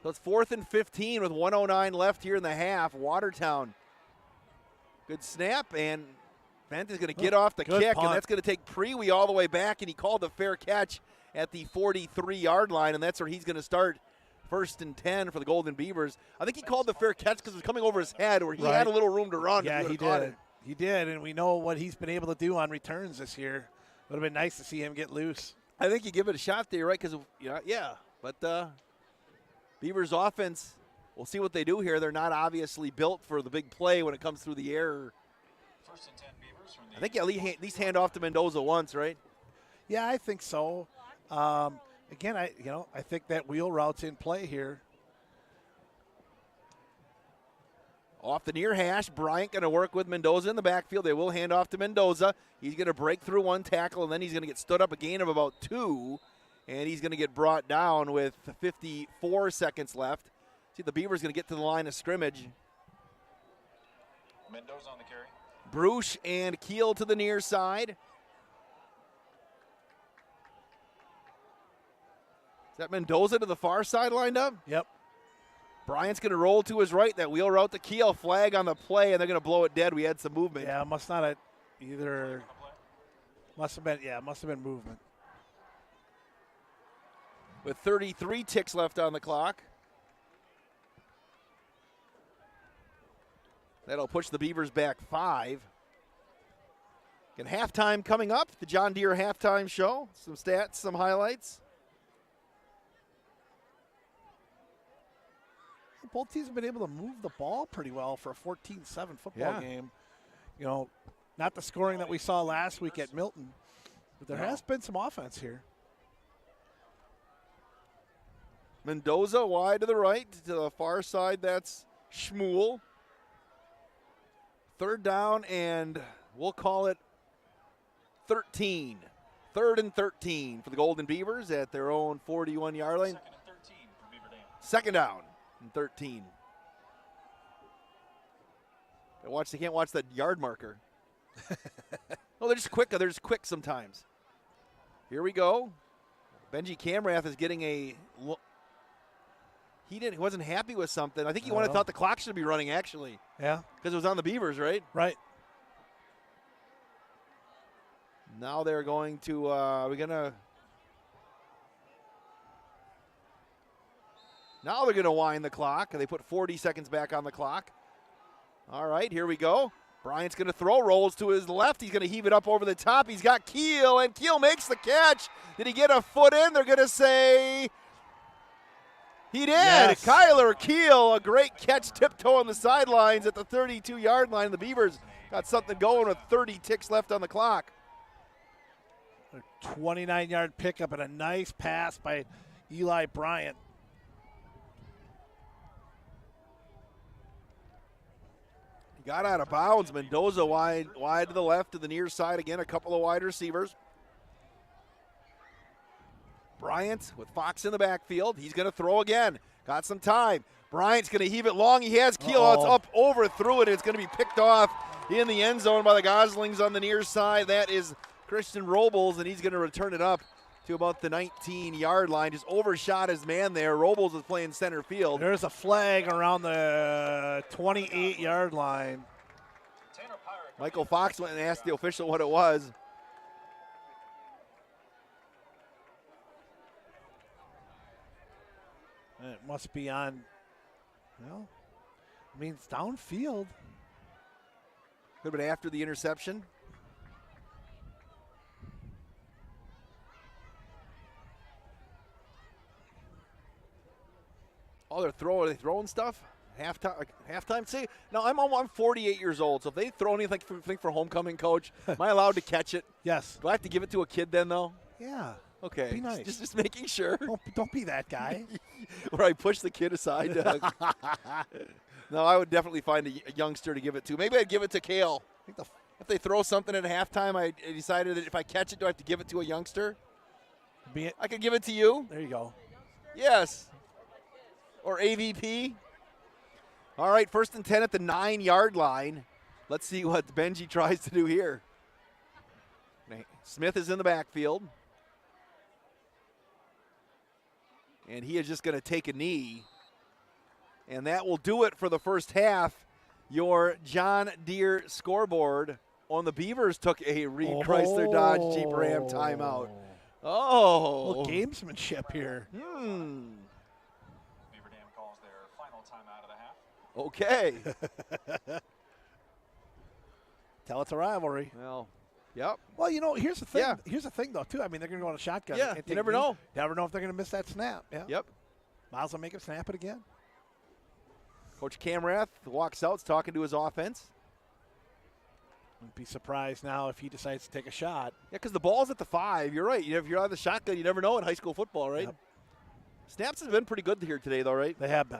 So it's 4th and 15 with 1:09 left here in the half. Watertown. Good snap, and Fent is going to get off the kick, and that's going to take Prewy all the way back, and he called the fair catch at the 43-yard line, and that's where he's going to start. 1st and 10 for the Golden Beavers. I think he called the fair catch because it was coming over his head where he had a little room to run. Yeah, he did. He did, and we know what he's been able to do on returns this year. Would have been nice to see him get loose. I think you give it a shot there, right? Because, but Beavers offense, we'll see what they do here. They're not obviously built for the big play when it comes through the air. 1st and 10 Beavers from the I think at least hand off to Mendoza once, right? Yeah, I think so. Again, I think that wheel route's in play here. Off the near hash, Bryant going to work with Mendoza in the backfield. They will hand off to Mendoza. He's going to break through 1 tackle, and then he's going to get stood up a gain of about 2, and he's going to get brought down with 54 seconds left. See, the Beavers going to get to the line of scrimmage. Mendoza on the carry. Bruce and Keel to the near side. Is that Mendoza to the far side lined up? Yep. Bryant's going to roll to his right. That wheel route to Keel. Flag on the play, and they're going to blow it dead. We had some movement. Yeah, must not have either. Must have been movement. With 33 ticks left on the clock. That'll push the Beavers back 5. And halftime coming up. The John Deere halftime show. Some stats, some highlights. Both teams have been able to move the ball pretty well for a 14-7 football game. Not the scoring that we saw last week at Milton, but there has been some offense here. Mendoza wide to the right. To the far side, that's Schmuel. 3rd down, and we'll call it 13. 3rd and 13 for the Golden Beavers at their own 41-yard line. 2nd and 13 for Beaver Dam. 2nd down. 13. They can't watch that yard marker. Oh, they're just quick. They're just quick sometimes. Here we go. Benji Camrath is getting a look. He wasn't happy with something. I think he thought the clock should be running, actually. Yeah. Because it was on the Beavers, right? Right. Now they're going to, Now they're going to wind the clock. They put 40 seconds back on the clock. All right, here we go. Bryant's going to throw, rolls to his left. He's going to heave it up over the top. He's got Keel, and Keel makes the catch. Did he get a foot in? They're going to say he did. Yes. Kyler Keel, a great catch, tiptoe on the sidelines at the 32-yard line. The Beavers got something going with 30 ticks left on the clock. A 29-yard pickup and a nice pass by Eli Bryant. He got out of bounds. Mendoza wide to the left to the near side again. A couple of wide receivers. Bryant with Fox in the backfield. He's going to throw again. Got some time. Bryant's going to heave it long. He has Keel. It's up, over, through it. It's going to be picked off in the end zone by the Goslings on the near side. That is Christian Robles, and he's going to return it up to about the 19-yard line. Just overshot his man there. Robles is playing center field. There's a flag around the 28-yard line. Michael Fox went and asked the official what it was. It must be on, well, I mean, it's downfield. Could have been after the interception. Oh, are they throwing stuff? Halftime. See, now I'm 48 years old, so if they throw anything for homecoming, coach, am I allowed to catch it? Yes. Do I have to give it to a kid then, though? Yeah. Okay. Be nice. Just making sure. Don't be that guy. Where I push the kid aside. No, I would definitely find a youngster to give it to. Maybe I'd give it to Kale. If they throw something at halftime, I decided that if I catch it, do I have to give it to a youngster? I could give it to you. There you go. Yes. Or AVP. All right, 1st and 10 at the 9-yard line. Let's see what Benji tries to do here. Smith is in the backfield. And he is just going to take a knee. And that will do it for the first half. Your John Deere scoreboard on the Beavers took a Reed Chrysler Dodge Jeep Ram timeout. Oh. A little gamesmanship here. Beaver Dam calls their final timeout of the half. Okay. Tell it's a rivalry. Well, yep. Well, you know, here's the thing. Yeah. Here's the thing, though, too. I mean, they're going to go on a shotgun. Yeah, and you never know. Never know if they're going to miss that snap. Yeah. Yep. Miles will make him snap it again. Coach Camrath walks out, talking to his offense. Wouldn't be surprised now if he decides to take a shot. Yeah, because the ball's at the 5. You're right. If you're on the shotgun, you never know in high school football, right? Yep. Snaps have been pretty good here today, though, right? They have been.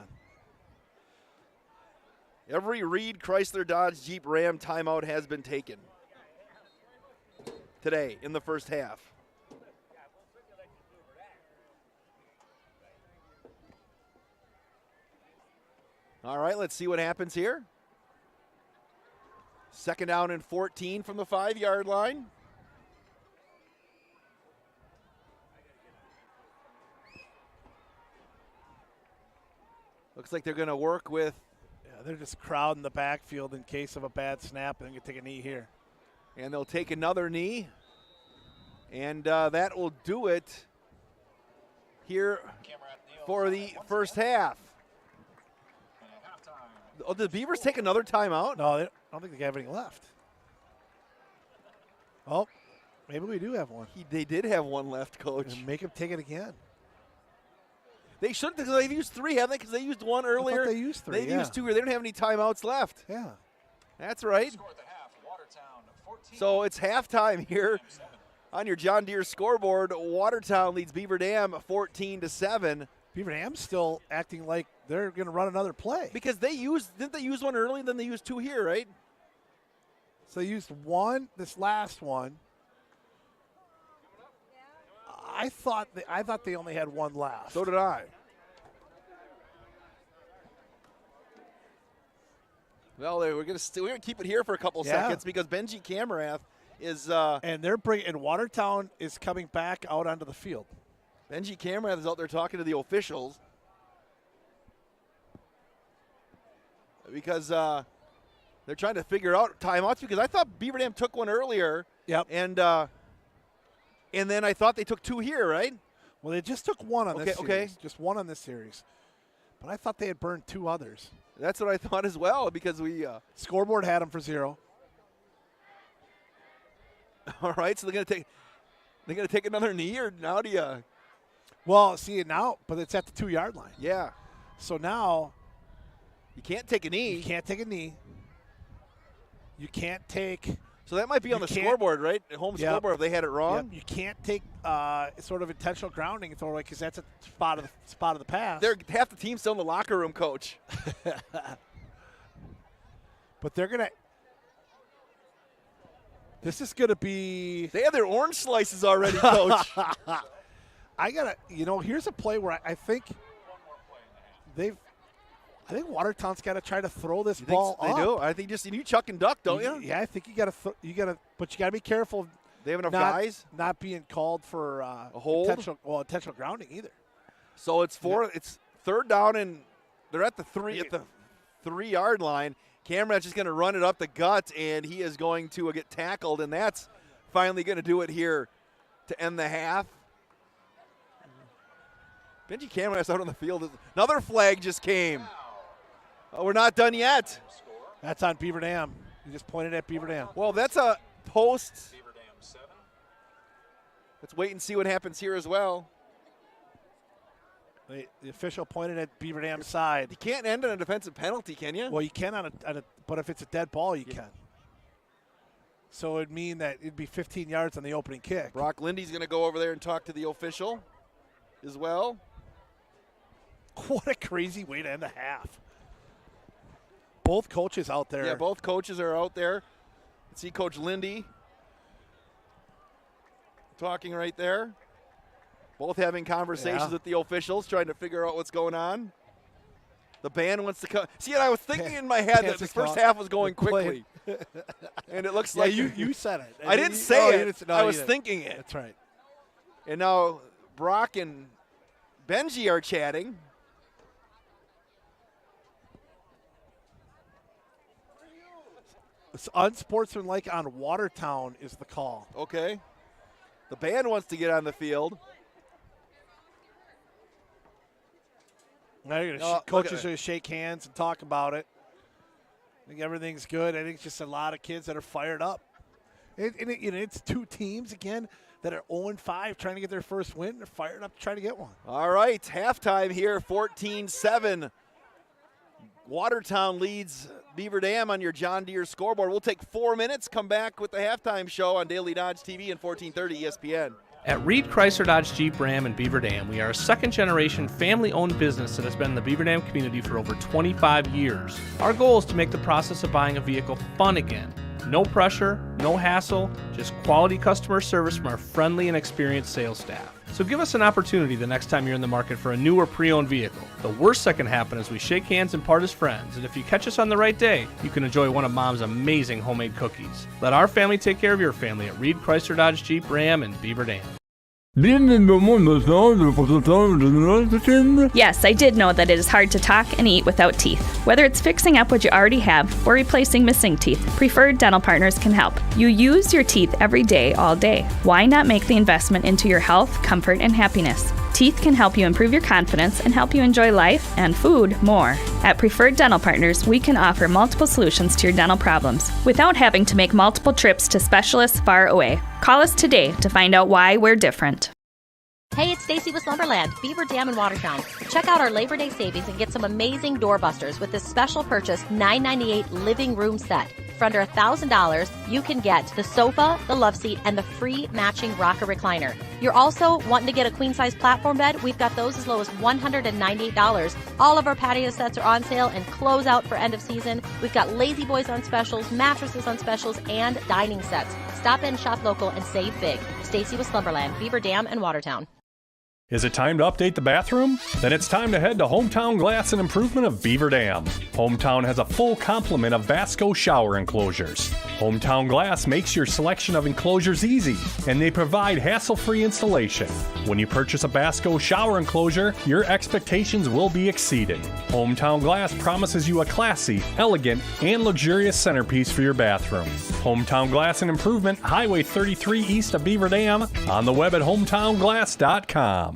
Every Reed Chrysler Dodge Jeep Ram timeout has been taken today in the first half. All right, let's see what happens here. 2nd down and 14 from the 5-yard line. Looks like they're going to work with. Yeah, they're just crowding the backfield in case of a bad snap, and then you take a knee here. And they'll take another knee. And that will do it here for the first half. Oh, did the Beavers take another timeout? No, I don't think they have any left. Oh, maybe we do have one. They did have one left, Coach. And make them take it again. They shouldn't, because they've used 3, haven't they? Because they used 1 earlier. I thought they used 3. They've used 2 here. They don't have any timeouts left. Yeah. That's right. So it's halftime here on your John Deere scoreboard. Watertown leads Beaver Dam 14-7. Beaver Dam's still acting like they're going to run another play. Because didn't they use 1 early, then they used 2 here, right? So they used 1, this last one. I thought they only had 1 left. So did I. Well, we're gonna keep it here for a couple seconds because Benji Camarath is and Watertown is coming back out onto the field. Benji Camarath is out there talking to the officials because they're trying to figure out timeouts, because I thought Beaver Dam took 1 earlier. Yep. And then I thought they took 2 here, right? Well, they just took 1 on this series. Okay. Just 1 on this series. But I thought they had burned 2 others. That's what I thought as well, because we scoreboard had them for 0. All right, so they're gonna take another knee, or now do you? Well, see it now, but it's at the 2-yard line. Yeah. So now you can't take a knee. You can't take a knee. You can't take So that might be on the scoreboard, right? Home scoreboard if they had it wrong. Yep. You can't take sort of intentional grounding and throw away because that's a spot of the pass. Half the team's still in the locker room, Coach. But they're gonna. This is gonna be. They have their orange slices already, Coach. Here's a play where I think Watertown's got to try to throw this ball up. They do. I think just you chuck and duck, don't you? Yeah, I think you got to, but you got to be careful. They have enough guys not being called for a hold, intentional grounding either. So it's third down, and they're at the 3-yard line. Cameron's just going to run it up the gut, and he is going to get tackled, and that's finally going to do it here to end the half. Benji Cameron's out on the field. Another flag just came. Oh, we're not done yet. That's on Beaver Dam. You just pointed at Beaver Dam. Well, that's a post. Beaver Dam 7. Let's wait and see what happens here as well. The official pointed at Beaver Dam's side. You can't end on a defensive penalty, can you? Well, you can but if it's a dead ball, you can. So it would mean that it'd be 15 yards on the opening kick. Brock Lindy's going to go over there and talk to the official as well. What a crazy way to end the half. Both coaches out there. Yeah, both coaches are out there. Let's see Coach Lindy talking right there. Both having conversations with the officials, trying to figure out what's going on. The band wants to come. See, I was thinking in my head that the first half was going quickly. And it looks like you said it. I didn't say it. I was thinking it. That's right. And now Brock and Benji are chatting. It's unsportsmanlike on Watertown is the call. Okay. The band wants to get on the field. Now coaches are going to shake hands and talk about it. I think everything's good. I think it's just a lot of kids that are fired up. It's two teams, again, that are 0-5 trying to get their first win. They're fired up trying to get one. All right, halftime here, 14-7. Watertown leads Beaver Dam on your John Deere scoreboard. We'll take 4 minutes, come back with the halftime show on Daily Dodge TV and 1430 ESPN. At Reed Chrysler Dodge Jeep Ram in Beaver Dam, we are a second-generation family-owned business that has been in the Beaver Dam community for over 25 years. Our goal is to make the process of buying a vehicle fun again. No pressure, no hassle, just quality customer service from our friendly and experienced sales staff. So give us an opportunity the next time you're in the market for a new or pre-owned vehicle. The worst that can happen is we shake hands and part as friends, and if you catch us on the right day, you can enjoy one of Mom's amazing homemade cookies. Let our family take care of your family at Reed Chrysler Dodge Jeep Ram in Beaver Dam. Yes, I did know that it is hard to talk and eat without teeth. Whether it's fixing up what you already have or replacing missing teeth, Preferred Dental Partners can help. You use your teeth every day, all day. Why not make the investment into your health, comfort, and happiness? Teeth can help you improve your confidence and help you enjoy life and food more. At Preferred Dental Partners, we can offer multiple solutions to your dental problems without having to make multiple trips to specialists far away. Call us today to find out why we're different. Hey, it's Stacy with Slumberland, Beaver Dam in Watertown. Check out our Labor Day savings and get some amazing doorbusters with this special purchase $9.98 living room set. For under $1,000, you can get the sofa, the love seat, and the free matching rocker recliner. You're also wanting to get a queen-size platform bed? We've got those as low as $198. All of our patio sets are on sale and close out for end of season. We've got lazy boys on specials, mattresses on specials, and dining sets. Stop in, shop local, and save big. Stacy with Slumberland, Beaver Dam, and Watertown. Is it time to update the bathroom? Then it's time to head to Hometown Glass and Improvement of Beaver Dam. Hometown has a full complement of Vasco shower enclosures. Hometown Glass makes your selection of enclosures easy, and they provide hassle-free installation. When you purchase a Vasco shower enclosure, your expectations will be exceeded. Hometown Glass promises you a classy, elegant, and luxurious centerpiece for your bathroom. Hometown Glass and Improvement, Highway 33 east of Beaver Dam, on the web at hometownglass.com.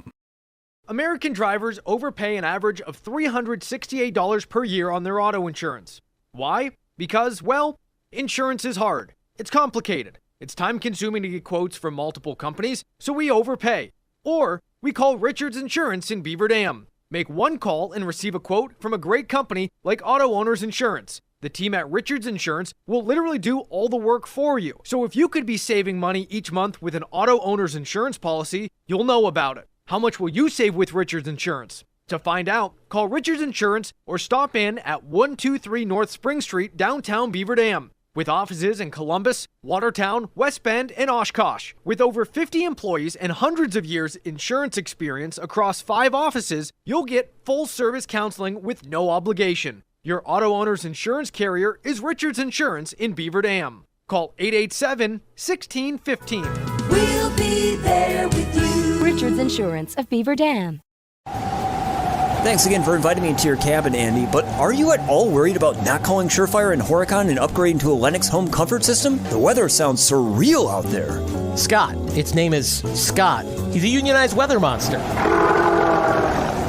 American drivers overpay an average of $368 per year on their auto insurance. Why? Because, well, insurance is hard. It's complicated. It's time-consuming to get quotes from multiple companies, so we overpay. Or we call Richards Insurance in Beaver Dam. Make one call and receive a quote from a great company like Auto Owners Insurance. The team at Richards Insurance will literally do all the work for you. So if you could be saving money each month with an auto owner's insurance policy, you'll know about it. How much will you save with Richards Insurance? To find out, call Richards Insurance or stop in at 123 North Spring Street, downtown Beaver Dam. With offices in Columbus, Watertown, West Bend, and Oshkosh. With over 50 employees and hundreds of years insurance experience across 5 offices, you'll get full-service counseling with no obligation. Your auto owner's insurance carrier is Richards Insurance in Beaver Dam. Call 887-1615. We'll be there with you. Richards Insurance of Beaver Dam. Thanks again for inviting me into your cabin, Andy, but are you at all worried about not calling Surefire and Horicon and upgrading to a Lennox home comfort system? The weather sounds surreal out there. Scott. Its name is Scott. He's a unionized weather monster.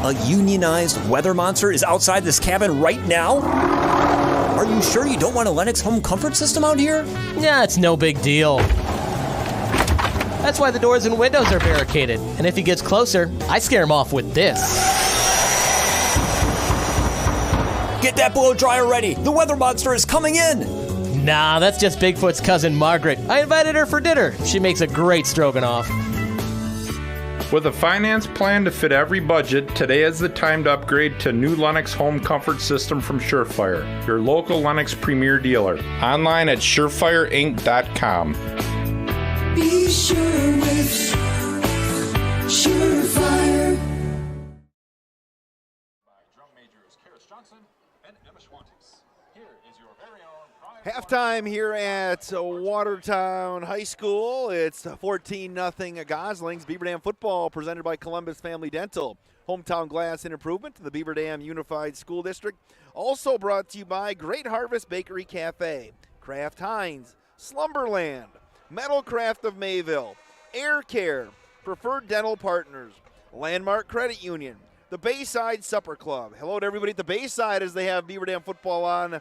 A unionized weather monster is outside this cabin right now? Are you sure you don't want a Lennox home comfort system out here? Nah, it's no big deal. That's why the doors and windows are barricaded. And if he gets closer, I scare him off with this. Get that blow dryer ready. The weather monster is coming in. Nah, that's just Bigfoot's cousin Margaret. I invited her for dinner. She makes a great stroganoff. With a finance plan to fit every budget, today is the time to upgrade to new Lennox home comfort system from Surefire, your local Lennox premier dealer. Online at surefireinc.com. Be sure with Surefire. Halftime here at Watertown High School. It's 14-0 Goslings. Beaver Dam football presented by Columbus Family Dental. Hometown Glass and Improvement to the Beaver Dam Unified School District. Also brought to you by Great Harvest Bakery Cafe, Kraft Heinz, Slumberland, Metal Craft of Mayville, Air Care, Preferred Dental Partners, Landmark Credit Union, the Bayside Supper Club. Hello to everybody at the Bayside as they have Beaver Dam football on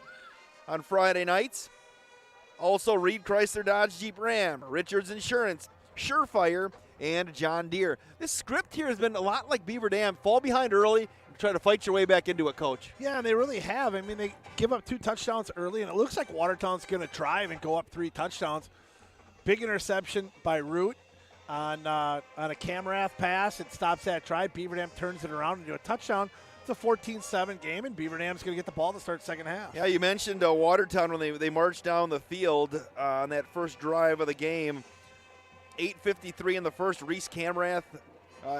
Friday nights. Also, Reed Chrysler Dodge Jeep Ram, Richards Insurance, Surefire, and John Deere. This script here has been a lot like Beaver Dam. Fall behind early and try to fight your way back into it, Coach. Yeah, and they really have. I mean, they give up 2 touchdowns early, and it looks like Watertown's going to drive and go up 3 touchdowns. Big interception by Root on a Camrath pass. It stops that drive. Beaver Dam turns it around into a touchdown. It's a 14-7 game, and Beaver Dam's going to get the ball to start second half. Yeah, you mentioned Watertown when they marched down the field on that first drive of the game. 8:53 in the first. Reese Camrath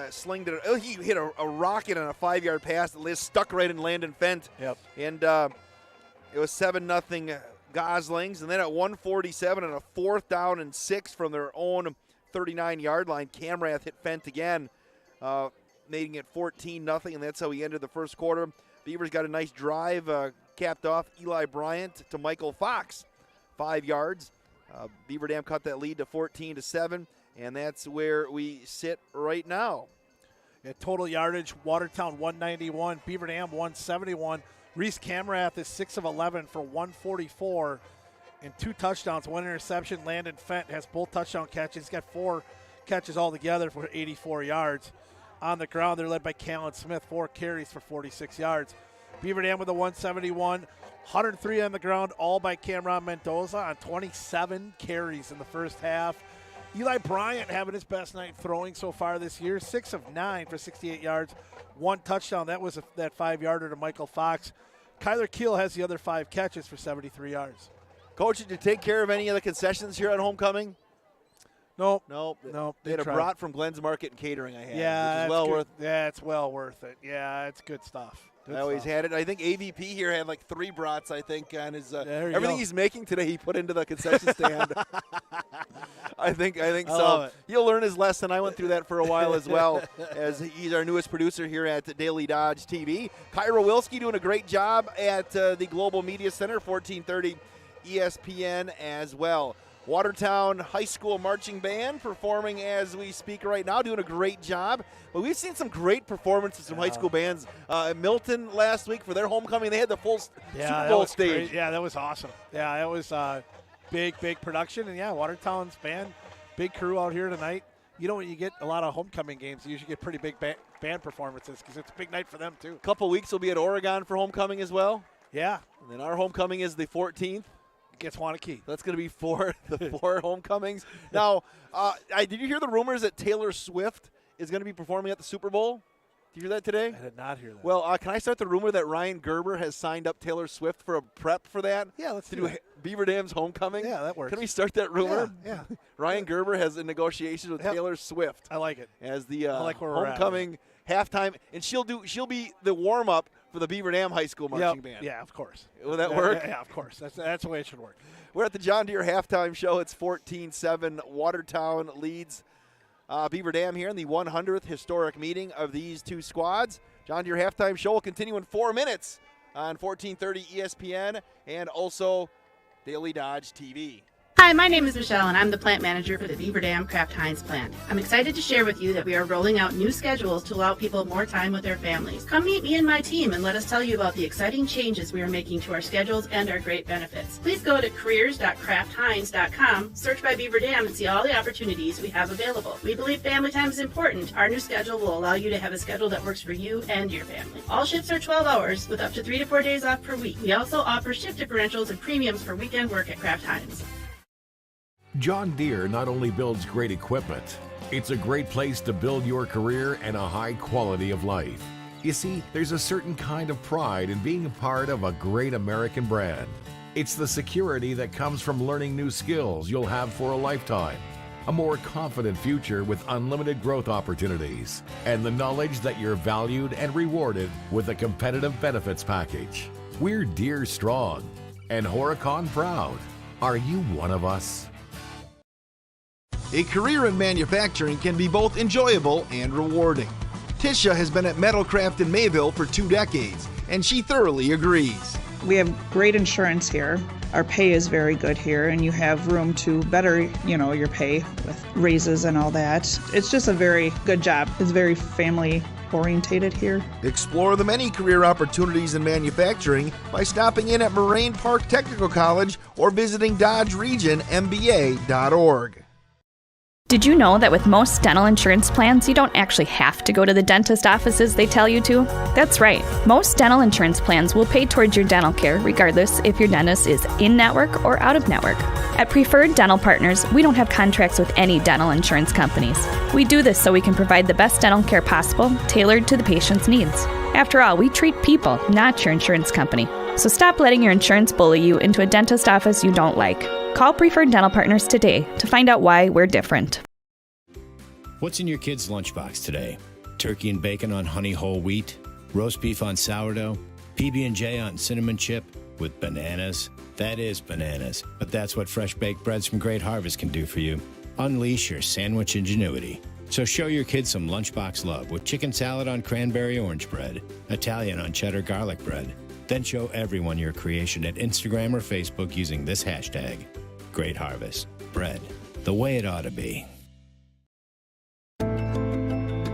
slinged it. Oh, he hit a rocket on a 5-yard pass that stuck right in Landon Fent. Yep. And it was 7-0 Goslings. And then at 1:47 on a 4th down and 6 from their own 39-yard line, Camrath hit Fent again, making it 14-0, and that's how he ended the first quarter. Beavers got a nice drive, capped off Eli Bryant to Michael Fox, 5 yards. Beaver Dam cut that lead to 14-7, and that's where we sit right now. At total yardage, Watertown 191, Beaver Dam 171. Reese Camrath is 6 of 11 for 144 and 2 touchdowns, 1 interception. Landon Fent has both touchdown catches. He's got 4 catches altogether for 84 yards. On the ground, they're led by Callan Smith, 4 carries for 46 yards. Beaver Dam with a 171, 103 on the ground, all by Cameron Mendoza on 27 carries in the first half. Eli Bryant having his best night throwing so far this year, 6 of 9 for 68 yards, 1 touchdown. That was that 5-yarder to Michael Fox. Kyler Keel has the other 5 catches for 73 yards. Coach, did you take care of any of the concessions here at homecoming? Nope. They had a brat from Glenn's Market and Catering I had. Yeah, which is well worth. Yeah, it's well worth it. Yeah, it's good stuff. I always had it. I think AVP here had like 3 brats, I think, on his everything go. he's making today he put into the concession stand. I think I so. love it. He'll learn his lesson. I went through that for a while as well, as he's our newest producer here at Daily Dodge TV. Kyra Wilski doing a great job at the Global Media Center, 1430 ESPN as well. Watertown High School Marching Band performing as we speak right now, doing a great job. But we've seen some great performances from high school bands. Milton last week for their homecoming, they had the full Super Bowl stage. Great. Yeah, that was awesome. Yeah, that was big production. And, yeah, Watertown's band, big crew out here tonight. You know, when you get a lot of homecoming games, you usually get pretty big band performances because it's a big night for them, too. A couple weeks we'll be at Oregon for homecoming as well. Yeah, And then our homecoming is the 14th. Gets Wanakee. That's going to be the four homecomings. Now, did you hear the rumors that Taylor Swift is going to be performing at the Super Bowl? Did you hear that today? I did not hear that. Well, can I start the rumor that Ryan Gerber has signed up Taylor Swift for a prep for that? Yeah, let's do Beaver Dam's homecoming. Yeah, that works. Can we start that rumor? Yeah. Ryan Gerber has a negotiation with Taylor Swift. I like it. As the I like where we're homecoming halftime, and she'll be the warm up for the Beaver Dam High School marching band. Yeah, of course. Will that work? Yeah, of course. That's the way it should work. We're at the John Deere halftime show. It's 14-7. Watertown leads Beaver Dam here in the 100th historic meeting of these two squads. John Deere halftime show will continue in 4 minutes on 1430 ESPN and also Daily Dodge TV. Hi, my name is Michelle, and I'm the plant manager for the Beaver Dam Kraft Heinz plant. I'm excited to share with you that we are rolling out new schedules to allow people more time with their families. Come meet me and my team and let us tell you about the exciting changes we are making to our schedules and our great benefits. Please go to careers.kraftheinz.com, search by Beaver Dam, and see all the opportunities we have available. We believe family time is important. Our new schedule will allow you to have a schedule that works for you and your family. All shifts are 12 hours with up to 3 to 4 days off per week. We also offer shift differentials and premiums for weekend work at Kraft Heinz. John Deere not only builds great equipment, it's a great place to build your career and a high quality of life. You see, there's a certain kind of pride in being a part of a great American brand. It's the security that comes from learning new skills you'll have for a lifetime, a more confident future with unlimited growth opportunities, and the knowledge that you're valued and rewarded with a competitive benefits package. We're Deere strong and Horicon proud. Are you one of us? A career in manufacturing can be both enjoyable and rewarding. Tisha has been at Metalcraft in Mayville for 2 decades, and she thoroughly agrees. We have great insurance here. Our pay is very good here, and you have room to better, your pay with raises and all that. It's just a very good job. It's very family orientated here. Explore the many career opportunities in manufacturing by stopping in at Moraine Park Technical College or visiting DodgeRegionMBA.org. Did you know that with most dental insurance plans, you don't actually have to go to the dentist offices they tell you to? That's right. Most dental insurance plans will pay towards your dental care regardless if your dentist is in-network or out-of-network. At Preferred Dental Partners, we don't have contracts with any dental insurance companies. We do this so we can provide the best dental care possible, tailored to the patient's needs. After all, we treat people, not your insurance company. So stop letting your insurance bully you into a dentist office you don't like. Call Preferred Dental Partners today to find out why we're different. What's in your kids' lunchbox today? Turkey and bacon on honey whole wheat? Roast beef on sourdough? PB&J on cinnamon chip? With bananas? That is bananas, but that's what fresh baked breads from Great Harvest can do for you. Unleash your sandwich ingenuity. So show your kids some lunchbox love with chicken salad on cranberry orange bread, Italian on cheddar garlic bread. Then show everyone your creation at Instagram or Facebook using this hashtag. Great Harvest. Bread. The way it ought to be.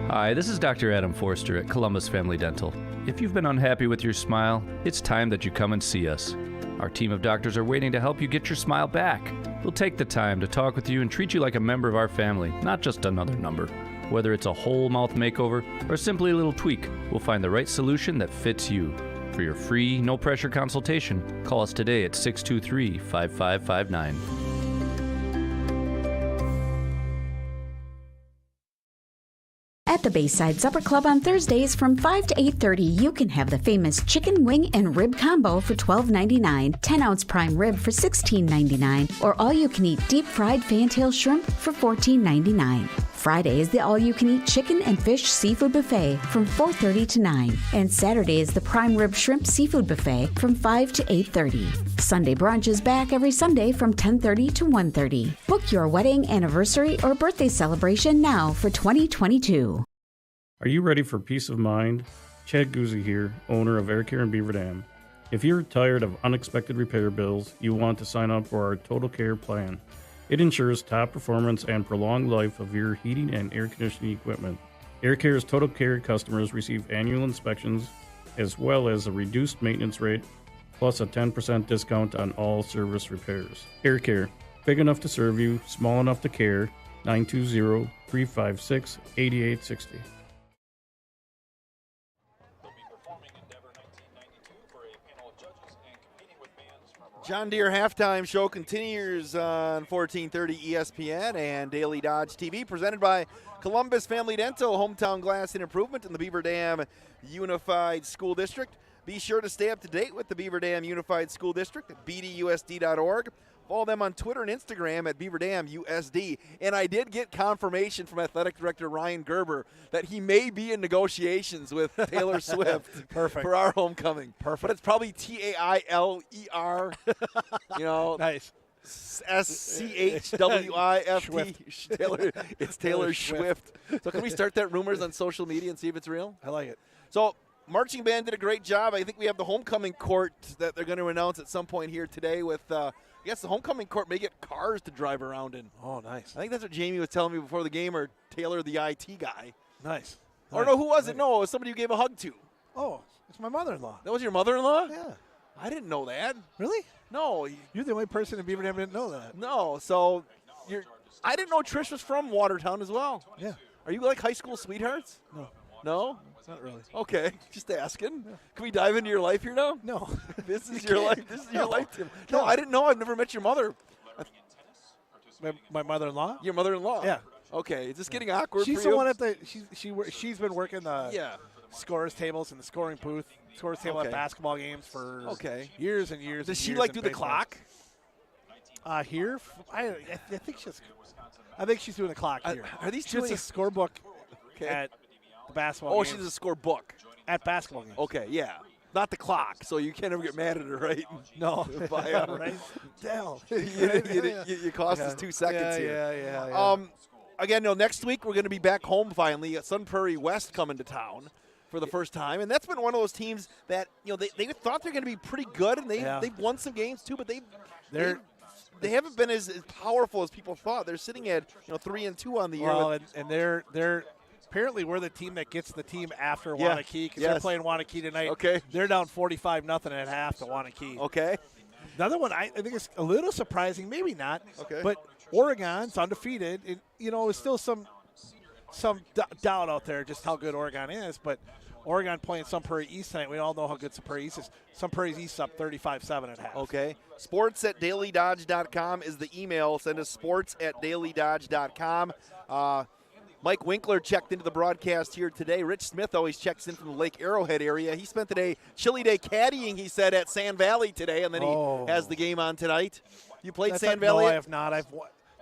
Hi, this is Dr. Adam Forster at Columbus Family Dental. If you've been unhappy with your smile, it's time that you come and see us. Our team of doctors are waiting to help you get your smile back. We'll take the time to talk with you and treat you like a member of our family, not just another number. Whether it's a whole mouth makeover or simply a little tweak, we'll find the right solution that fits you. For your free, no-pressure consultation, call us today at 623-5559. At the Bayside Supper Club on Thursdays from 5 to 8:30, you can have the famous chicken wing and rib combo for $12.99, 10-ounce prime rib for $16.99, or all-you-can-eat deep-fried fantail shrimp for $14.99. Friday is the all-you-can-eat chicken and fish seafood buffet from 4:30 to 9, and Saturday is the prime rib shrimp seafood buffet from 5 to 8:30. Sunday brunch is back every Sunday from 10:30 to 1:30. Book your wedding, anniversary, or birthday celebration now for 2022. Are you ready for peace of mind? Chad Guzzi here, owner of Air Care in Beaver Dam. If you're tired of unexpected repair bills, you want to sign up for our Total Care plan. It ensures top performance and prolonged life of your heating and air conditioning equipment. Air Care's Total Care customers receive annual inspections as well as a reduced maintenance rate plus a 10% discount on all service repairs. Air Care, big enough to serve you, small enough to care. 920-356-8860. They'll be performing Endeavor 1992 for a panel of judges and competing John Deere halftime show continues on 1430 ESPN and Daily Dodge TV, presented by Columbus Family Dental, Hometown Glass and Improvement in the Beaver Dam Unified School District. Be sure to stay up to date with the Beaver Dam Unified School District at bdusd.org. Follow them on Twitter and Instagram at Beaver Dam USD. And I did get confirmation from Athletic Director Ryan Gerber that he may be in negotiations with Taylor Swift for our homecoming. Perfect. But it's probably Tailer, Nice. SCHWIFT. Taylor, it's Taylor Swift. So can we start that rumors on social media and see if it's real? I like it. So marching band did a great job. I think we have the homecoming court that they're going to announce at some point here today with I guess the homecoming court may get cars to drive around in. Oh, nice. I think that's what Jamie was telling me before the game, or Taylor, the IT guy. Nice. Or no, who was it? No, it was somebody you gave a hug to. Oh, it's my mother-in-law. That was your mother-in-law? Yeah. I didn't know that. Really? No. You're the only person in Beaver Dam didn't know that. No, so I didn't know Trish was from Watertown as well. Yeah. Are you like high school sweethearts? No. No? Not really. Okay, just asking. Yeah. Can we dive into your life here now? No. This is your life. This is your life, Tim. No, I didn't know. I've never met your mother. My mother-in-law? Your mother-in-law? Yeah. Okay, is this getting awkward She's for you? the one at the she's been working the scorers tables and the scoring booth, scorers table at basketball games for years and years. Does and she years like do the baseball. clock? Here, I think she's doing the clock here. Are these she's a scorebook at the basketball games. Oh, she's a score book at basketball games. Okay, yeah. Not the clock, so you can't ever get mad at her, right? No. Right? Dell. you cost us 2 seconds here. Yeah. Again, next week we're going to be back home finally. Sun Prairie West coming to town for the first time, and that's been one of those teams that they thought they're going to be pretty good, and they've won some games too, but they haven't been as powerful as people thought. They're sitting at 3-2 on the year. Well, and they're apparently we're the team that gets the team after Wanakee because they're playing Wanakee tonight. Okay, they're down 45-0 at half to Wanakee. Okay, another one I think is a little surprising, maybe not. Okay, but Oregon's undefeated. And, there's still some doubt out there just how good Oregon is, but Oregon playing Sun Prairie East tonight. We all know how good Sun Prairie East is. Sun Prairie East up 35-7 at half. Okay. Sports@dailydodge.com is the email. Send us sports@dailydodge.com. Mike Winkler checked into the broadcast here today. Rich Smith always checks in from the Lake Arrowhead area. He spent today, chilly day caddying, he said, at Sand Valley today, and then he has the game on tonight. You played Sand Valley? No, I have not. It's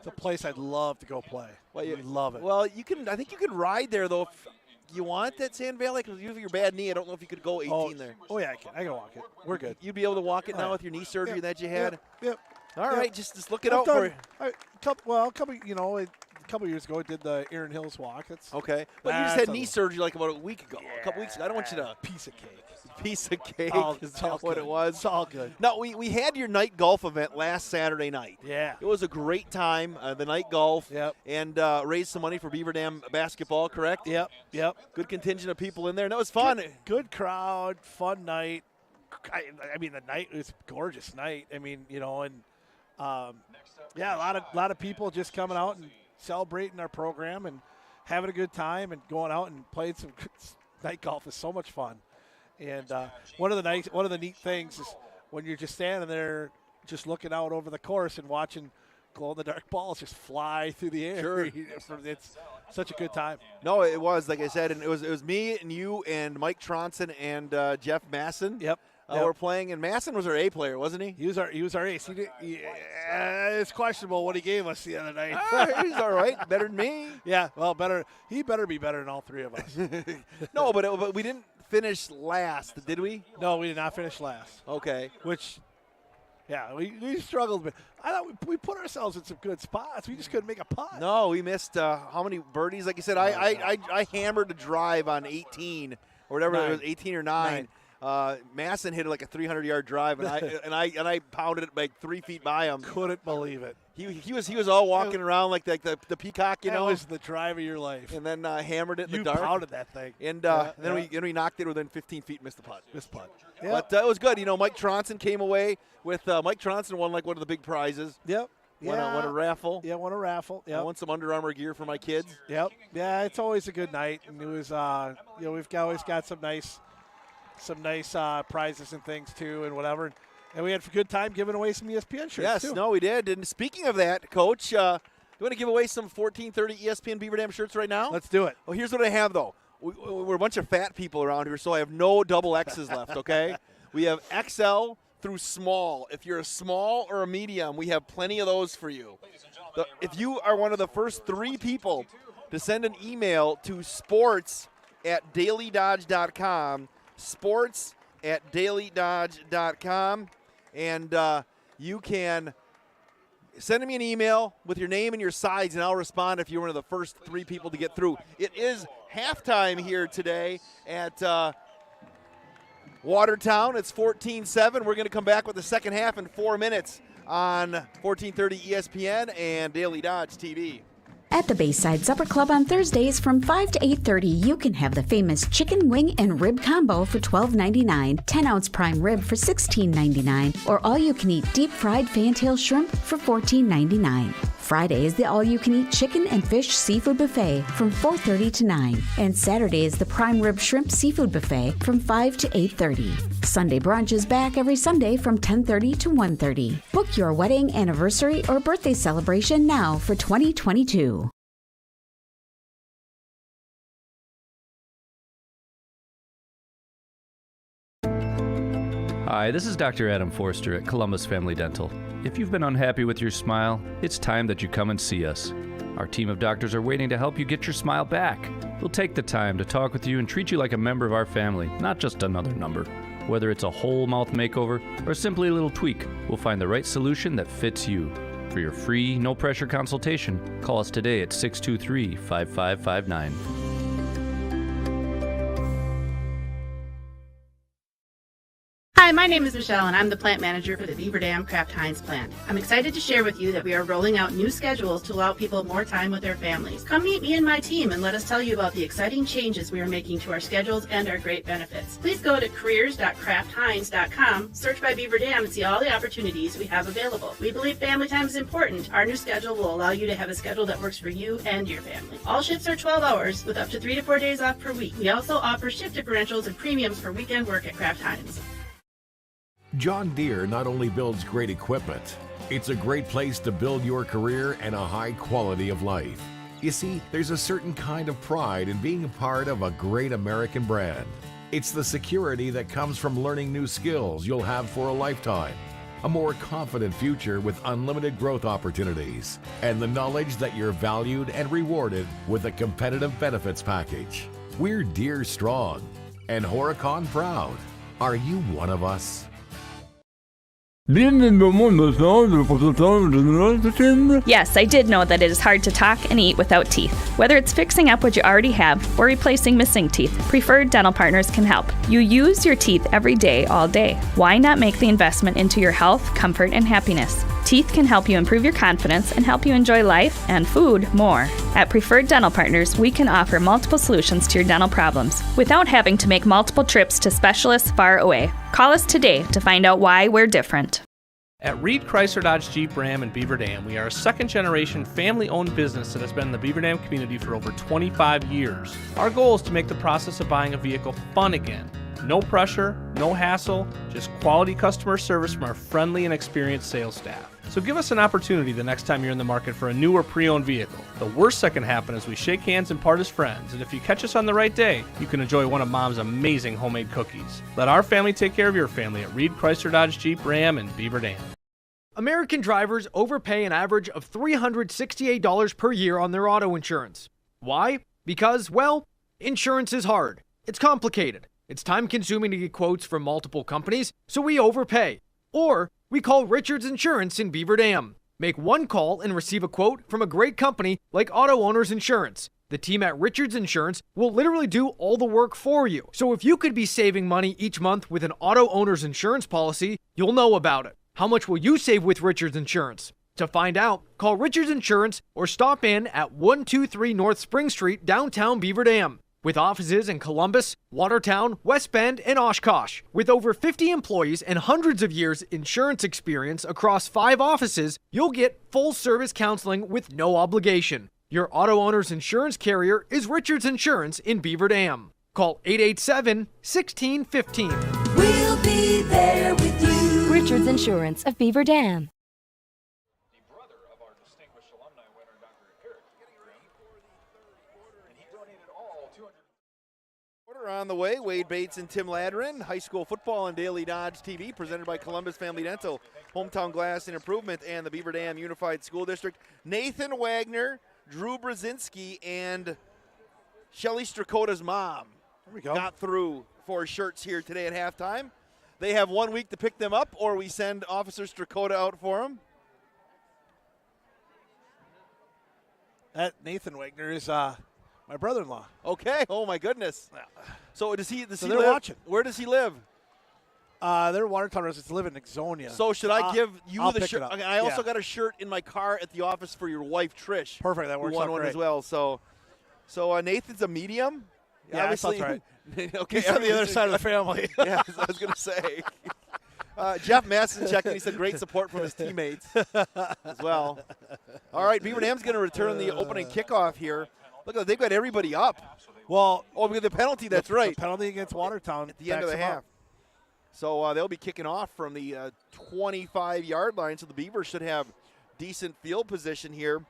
a place I'd love to go play. Well, I love it. Well, I think you can ride there, though. If you want that Sand Valley? Because you have your bad knee. I don't know if you could go 18 there. Oh, yeah, I can. I can walk it. We're good. You'd be able to walk it now with your knee surgery that you had? Yep. All right, just look it out for you. A couple years ago, I did the Erin Hills walk. That's okay. But you just had knee surgery like about a week ago, a couple weeks ago. I don't want you to piece of cake. Piece of cake It's all what good. it was. It's all good. No, we had your night golf event last Saturday night. Yeah. It was a great time, the night golf. Yep. And raised some money for Beaver Dam basketball, correct? Yep. Good contingent of people in there. And that was fun. Good crowd, fun night. I mean, the night was a gorgeous night. I mean, a lot of people just coming out and celebrating our program and having a good time and going out and playing some night golf is so much fun. And one of the neat things is when you're just standing there, just looking out over the course and watching glow-in-the-dark balls just fly through the air. Sure. It's such a good time. No, it was, like I said, and it was me and you and Mike Tronson and Jeff Masson. Yep. We're playing, and Masson was our A player, wasn't he? He was our ace. It's questionable what he gave us the other night. He's all right, better than me. Yeah, well, better. He better be better than all three of us. No, but we didn't finish last, did we? No, we did not finish last. Okay. Which, yeah, we struggled, but I thought we put ourselves in some good spots. We just couldn't make a putt. No, we missed how many birdies? Like you said, I hammered a drive on 18 or whatever it was, 18 or 9. Masson hit it like a 300-yard drive, and I pounded it like 3 feet by him. Couldn't believe it. He was all walking around like the peacock, That was the drive of your life. And then hammered it in the dark. You pounded that thing. And then we knocked it within 15 feet, missed the putt. Yep. But it was good. Mike Tronson came away with Mike Tronson won like one of the big prizes. Yep. Won a raffle. Yeah, won a raffle. Yep. I won some Under Armour gear for my kids. Yep. Yeah, it's always a good night, and it was we've always got some nice prizes and things too, and whatever. And we had a good time giving away some ESPN shirts, Yes, too. no, we did. And speaking of that, Coach, you want to give away some 1430 ESPN Beaver Dam shirts right now? Let's do it. Well, here's what I have, though. We're a bunch of fat people around here, so I have no double X's left, okay? We have XL through small. If you're a small or a medium, we have plenty of those for you. If you are one of the first 3 people to send an email to sports@dailydodge.com, sports@dailydodge.com, and you can send me an email with your name and your size, and I'll respond if you're one of the first 3 people to get through. It is halftime here today at Watertown. It's 14-7. We're going to come back with the second half in 4 minutes on 1430 ESPN and Daily Dodge TV. At the Bayside Supper Club on Thursdays from 5 to 8:30, you can have the famous chicken wing and rib combo for $12.99, 10-ounce prime rib for $16.99, or all-you-can-eat deep-fried fantail shrimp for $14.99. Friday is the all-you-can-eat chicken and fish seafood buffet from 4:30 to 9, and Saturday is the prime rib shrimp seafood buffet from 5 to 8:30. Sunday brunch is back every Sunday from 10:30 to 1:30. Book your wedding, anniversary, or birthday celebration now for 2022. Hi, this is Dr. Adam Forster at Columbus Family Dental. If you've been unhappy with your smile, it's time that you come and see us. Our team of doctors are waiting to help you get your smile back. We'll take the time to talk with you and treat you like a member of our family, not just another number. Whether it's a whole mouth makeover or simply a little tweak, we'll find the right solution that fits you. For your free, no-pressure consultation, call us today at 623-5559. Hi, my name is Michelle, and I'm the plant manager for the Beaver Dam Kraft Heinz plant. I'm excited to share with you that we are rolling out new schedules to allow people more time with their families. Come meet me and my team and let us tell you about the exciting changes we are making to our schedules and our great benefits. Please go to careers.kraftheinz.com, search by Beaver Dam, and see all the opportunities we have available. We believe family time is important. Our new schedule will allow you to have a schedule that works for you and your family. All shifts are 12 hours with up to 3 to 4 days off per week. We also offer shift differentials and premiums for weekend work at Kraft Heinz. John Deere not only builds great equipment, it's a great place to build your career and a high quality of life. You see, there's a certain kind of pride in being a part of a great American brand. It's the security that comes from learning new skills you'll have for a lifetime, a more confident future with unlimited growth opportunities, and the knowledge that you're valued and rewarded with a competitive benefits package. We're Deere strong and Horicon proud. Are you one of us? Yes, I did know that it is hard to talk and eat without teeth. Whether it's fixing up what you already have or replacing missing teeth, Preferred Dental Partners can help. You use your teeth every day, all day. Why not make the investment into your health, comfort, and happiness? Teeth can help you improve your confidence and help you enjoy life and food more. At Preferred Dental Partners, we can offer multiple solutions to your dental problems without having to make multiple trips to specialists far away. Call us today to find out why we're different. At Reed Chrysler Dodge Jeep Ram in Beaver Dam, we are a second-generation family-owned business that has been in the Beaver Dam community for over 25 years. Our goal is to make the process of buying a vehicle fun again. No pressure, no hassle, just quality customer service from our friendly and experienced sales staff. So give us an opportunity the next time you're in the market for a new or pre-owned vehicle. The worst that can happen is we shake hands and part as friends, and if you catch us on the right day, you can enjoy one of Mom's amazing homemade cookies. Let our family take care of your family at Reed Chrysler Dodge Jeep Ram in Beaver Dam. American drivers overpay an average of $368 per year on their auto insurance. Why? Because, well, insurance is hard. It's complicated. It's time-consuming to get quotes from multiple companies, so we overpay. Or we call Richards Insurance in Beaver Dam. Make one call and receive a quote from a great company like Auto Owners Insurance. The team at Richards Insurance will literally do all the work for you. So if you could be saving money each month with an Auto Owners Insurance policy, you'll know about it. How much will you save with Richards Insurance? To find out, call Richards Insurance or stop in at 123 North Spring Street, downtown Beaver Dam. With offices in Columbus, Watertown, West Bend, and Oshkosh. With over 50 employees and hundreds of years insurance experience across 5 offices, you'll get full-service counseling with no obligation. Your auto owner's insurance carrier is Richards Insurance in Beaver Dam. Call 887-1615. We'll be there with you. Richards Insurance of Beaver Dam. Quarter on the way. Wade Bates and Tim Ladrin. High school football on Daily Dodge TV, presented by Columbus Family Dental, Hometown Glass and Improvement, and the Beaver Dam Unified School District. Nathan Wagner, Drew Brzezinski, and Shelly Strakota's mom got through 4 shirts here today at halftime. They have 1 week to pick them up, or we send Officer Strakota out for them. That Nathan Wagner is my brother-in-law. Okay. Oh my goodness. So does he they're live? watching. Where does he live? They're Watertown residents, live in Exonia. So should I give you I'll the pick shirt? it up. Okay, I also Yeah. got a shirt in my car at the office for your wife Trish. Perfect. That who works won out one great. as well. So Nathan's a medium. Yeah, that obviously. sounds right. Okay, He's on the other side of the family. Yeah, I was going to say. Jeff Masson checking. He said great support from his teammates as well. All right, Beaver Dam's going to return the opening kickoff here. Look, they've got everybody up. Well, we have the penalty. That's right. The penalty against Watertown at the end of the half. So they'll be kicking off from the 25-yard line. So the Beavers should have decent field position here.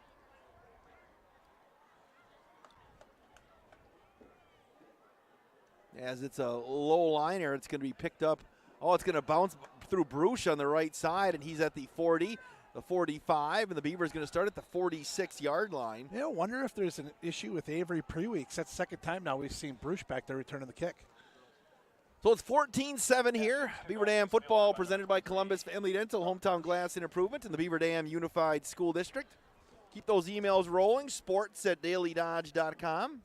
As it's a low liner, it's going to be picked up. Oh, it's going to bounce through Bruce on the right side, and he's at the 40, the 45, and the Beaver's going to start at the 46-yard line. Yeah, I wonder if there's an issue with Avery Preweeks. That's the second time now we've seen Bruce back there returning the kick. So it's 14-7 here. Beaver Dam football presented by Columbus Family Dental, Hometown Glass and Improvement, and the Beaver Dam Unified School District. Keep those emails rolling, sports@dailydodge.com.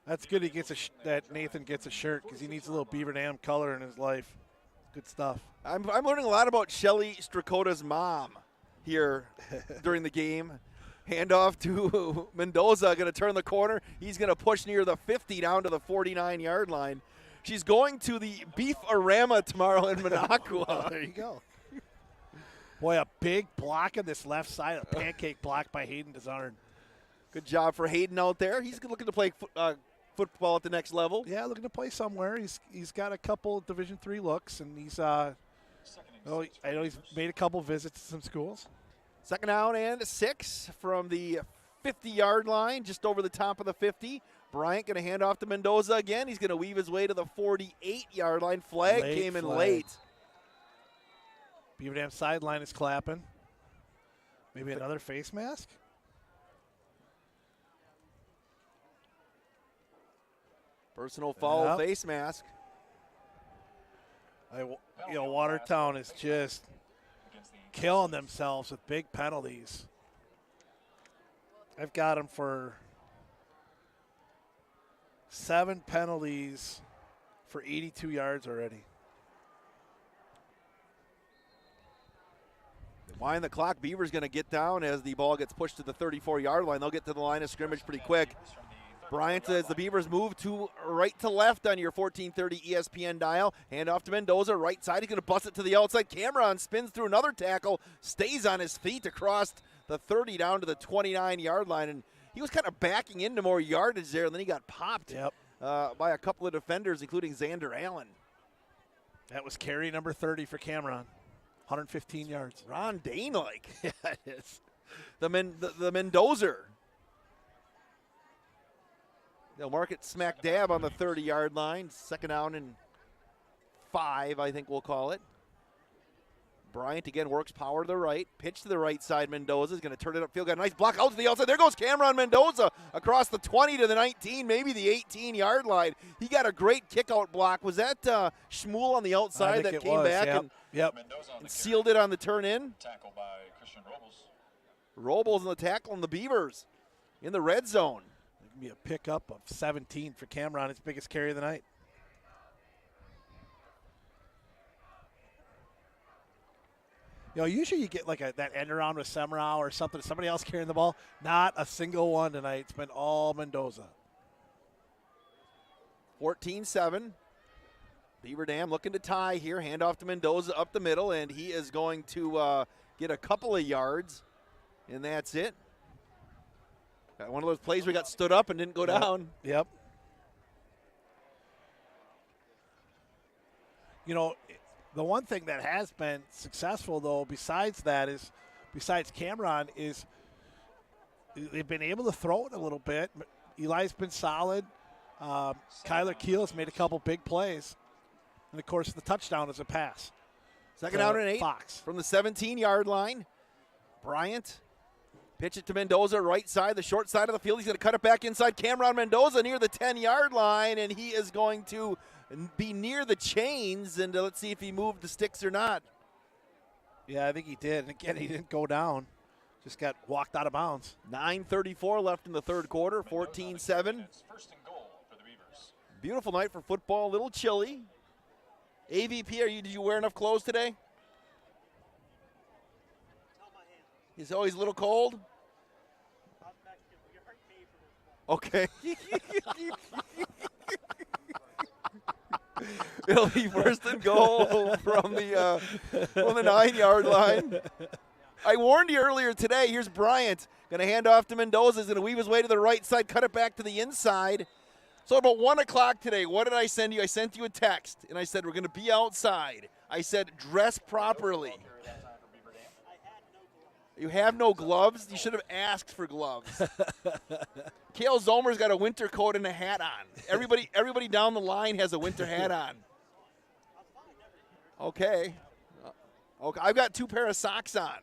That's good. He gets that Nathan gets a shirt because he needs a little Beaver Dam color in his life. Good stuff. I'm learning a lot about Shelly Strakota's mom here during the game. Handoff to Mendoza, going to turn the corner. He's going to push near the 50 down to the 49-yard line. She's going to the Beef-A-Rama tomorrow in Minocqua. There you go. Boy, a big block on this left side, a pancake block by Hayden Desarn. Good job for Hayden out there. He's looking to play football at the next level. Yeah, looking to play somewhere. He's got a couple Division III looks, and he's I know he's made a couple visits to some schools. Second down and 6 from the 50-yard line, just over the top of the 50. Bryant going to hand off to Mendoza again. He's going to weave his way to the 48-yard line. Flag came in late. Beaver Dam sideline is clapping. Maybe another face mask? Personal foul, face mask. Watertown is just killing themselves with big penalties. I've got them for 7 penalties for 82 yards already. Wind the clock. Beaver's going to get down as the ball gets pushed to the 34-yard line. They'll get to the line of scrimmage pretty quick. Bryant, as the Beavers move to right to left on your 1430 ESPN dial. Hand off to Mendoza, right side. He's going to bust it to the outside. Cameron spins through another tackle, stays on his feet across the 30 down to the 29-yard line. And he was kind of backing into more yardage there, and then he got popped by a couple of defenders, including Xander Allen. That was carry number 30 for Cameron. 115 yards. Ron Dane-like. Yeah, it is. The Mendoza. They'll mark it smack dab on the 30-yard line. Second down and 5, I think we'll call it. Bryant again works power to the right. Pitch to the right side. Mendoza is going to turn it upfield. Got a nice block out to the outside. There goes Cameron Mendoza across the 20 to the 19, maybe the 18-yard line. He got a great kick-out block. Was that Shmuel on the outside that came back and sealed it on the turn-in? Tackle by Christian Robles. Robles in the tackle on the Beavers in the red zone. Be a pickup of 17 for Cameron, his biggest carry of the night. Usually you get like that end around with Semrau or something, somebody else carrying the ball. Not a single one tonight. It's been all Mendoza. 14-7. Beaver Dam looking to tie here. Hand off to Mendoza up the middle, and he is going to get a couple of yards, and that's it. One of those plays where he got stood up and didn't go down. Yep. You know, the one thing that has been successful, though, besides Cameron, is they've been able to throw it a little bit. Eli's been solid. Kyler Keel's made a couple big plays. And, of course, the touchdown is a pass. Second down and 8. Fox. From the 17-yard line. Bryant. Pitch it to Mendoza, right side, the short side of the field. He's going to cut it back inside. Cameron Mendoza near the 10-yard line, and he is going to be near the chains. And let's see if he moved the sticks or not. Yeah, I think he did. And, again, he didn't go down. Just got walked out of bounds. 9:34 left in the third quarter, 14-7. First and goal for the Beavers. Beautiful night for football, a little chilly. AVP, did you wear enough clothes today? He's always a little cold? Okay. It'll be first and goal from the 9-yard line. I warned you earlier today. Here's Bryant. Going to hand off to Mendoza. He's going to weave his way to the right side, cut it back to the inside. So about 1 o'clock today, what did I send you? I sent you a text, and I said we're going to be outside. I said dress properly. You have no gloves? You should have asked for gloves. Kale Zomer's got a winter coat and a hat on. Everybody down the line has a winter hat on. Okay. I've got 2 pair of socks on.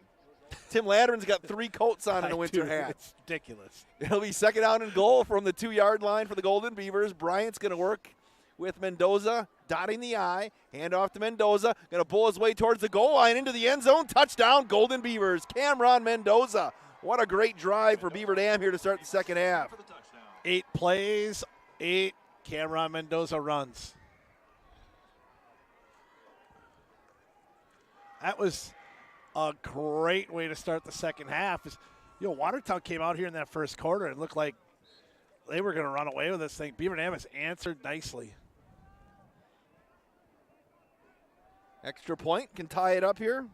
Tim Ladrin's got 3 coats on and a winter hat. It's ridiculous. It'll be second down and goal from the 2-yard line for the Golden Beavers. Bryant's going to work with Mendoza, dotting the I. Hand off to Mendoza. Going to pull his way towards the goal line into the end zone. Touchdown, Golden Beavers. Cameron Mendoza. What a great drive for Beaver Dam here to start the second half. 8 plays, 8 Cameron Mendoza runs. That was a great way to start the second half. Watertown came out here in that first quarter and looked like they were going to run away with this thing. Beaver Dam has answered nicely. Extra point can tie it up here.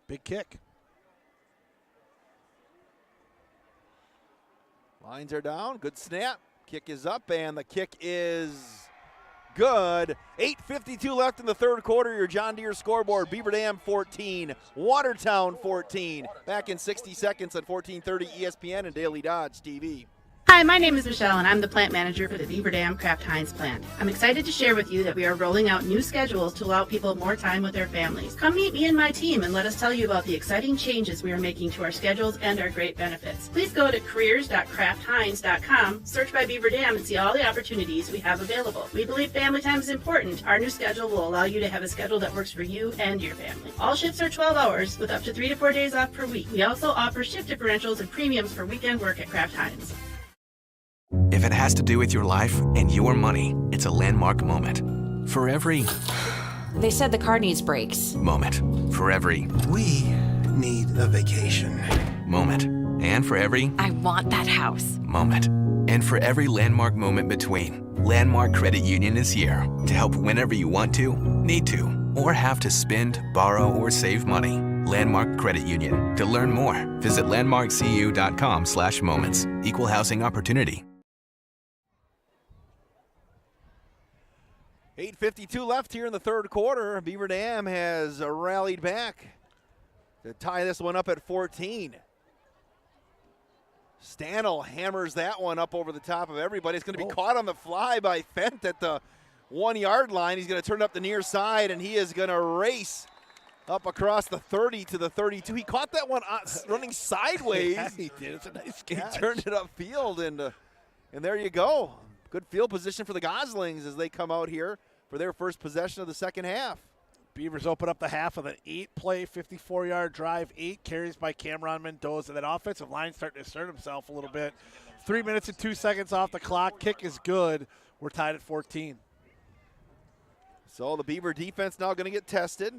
Big kick. Lines are down. Good snap. Kick is up, and the kick is good. 8:52 left in the third quarter. Your John Deere scoreboard. Beaver Dam 14, Watertown 14. Back in 60 seconds at 14:30 ESPN and Daily Dodge TV. Hi, my name is Michelle, and I'm the plant manager for the Beaver Dam Kraft Heinz plant. I'm excited to share with you that we are rolling out new schedules to allow people more time with their families. Come meet me and my team and let us tell you about the exciting changes we are making to our schedules and our great benefits. Please go to careers.kraftheinz.com, search by Beaver Dam, and see all the opportunities we have available. We believe family time is important. Our new schedule will allow you to have a schedule that works for you and your family. All shifts are 12 hours with up to 3 to 4 days off per week. We also offer shift differentials and premiums for weekend work at Kraft Heinz. If it has to do with your life and your money, it's a landmark moment. For every... They said the car needs brakes. Moment. For every... We need a vacation. Moment. And for every... I want that house. Moment. And for every landmark moment between, Landmark Credit Union is here to help whenever you want to, need to, or have to spend, borrow, or save money. Landmark Credit Union. To learn more, visit landmarkcu.com/moments. Equal housing opportunity. 8:52 left here in the third quarter. Beaver Dam has rallied back to tie this one up at 14. Stanel hammers that one up over the top of everybody. It's going to be caught on the fly by Fent at the 1-yard line. He's going to turn up the near side, and he is going to race up across the 30 to the 32. He caught that one running sideways. Yeah, he did. It's a nice catch. He turned it upfield, and there you go. Good field position for the Goslings as they come out here for their first possession of the second half. Beavers open up the half of an 8-play, 54-yard drive, 8 carries by Cameron Mendoza. That offensive line starting to assert himself a little bit. 3 minutes and 2 seconds off the clock. Kick is good. We're tied at 14. So the Beaver defense now going to get tested.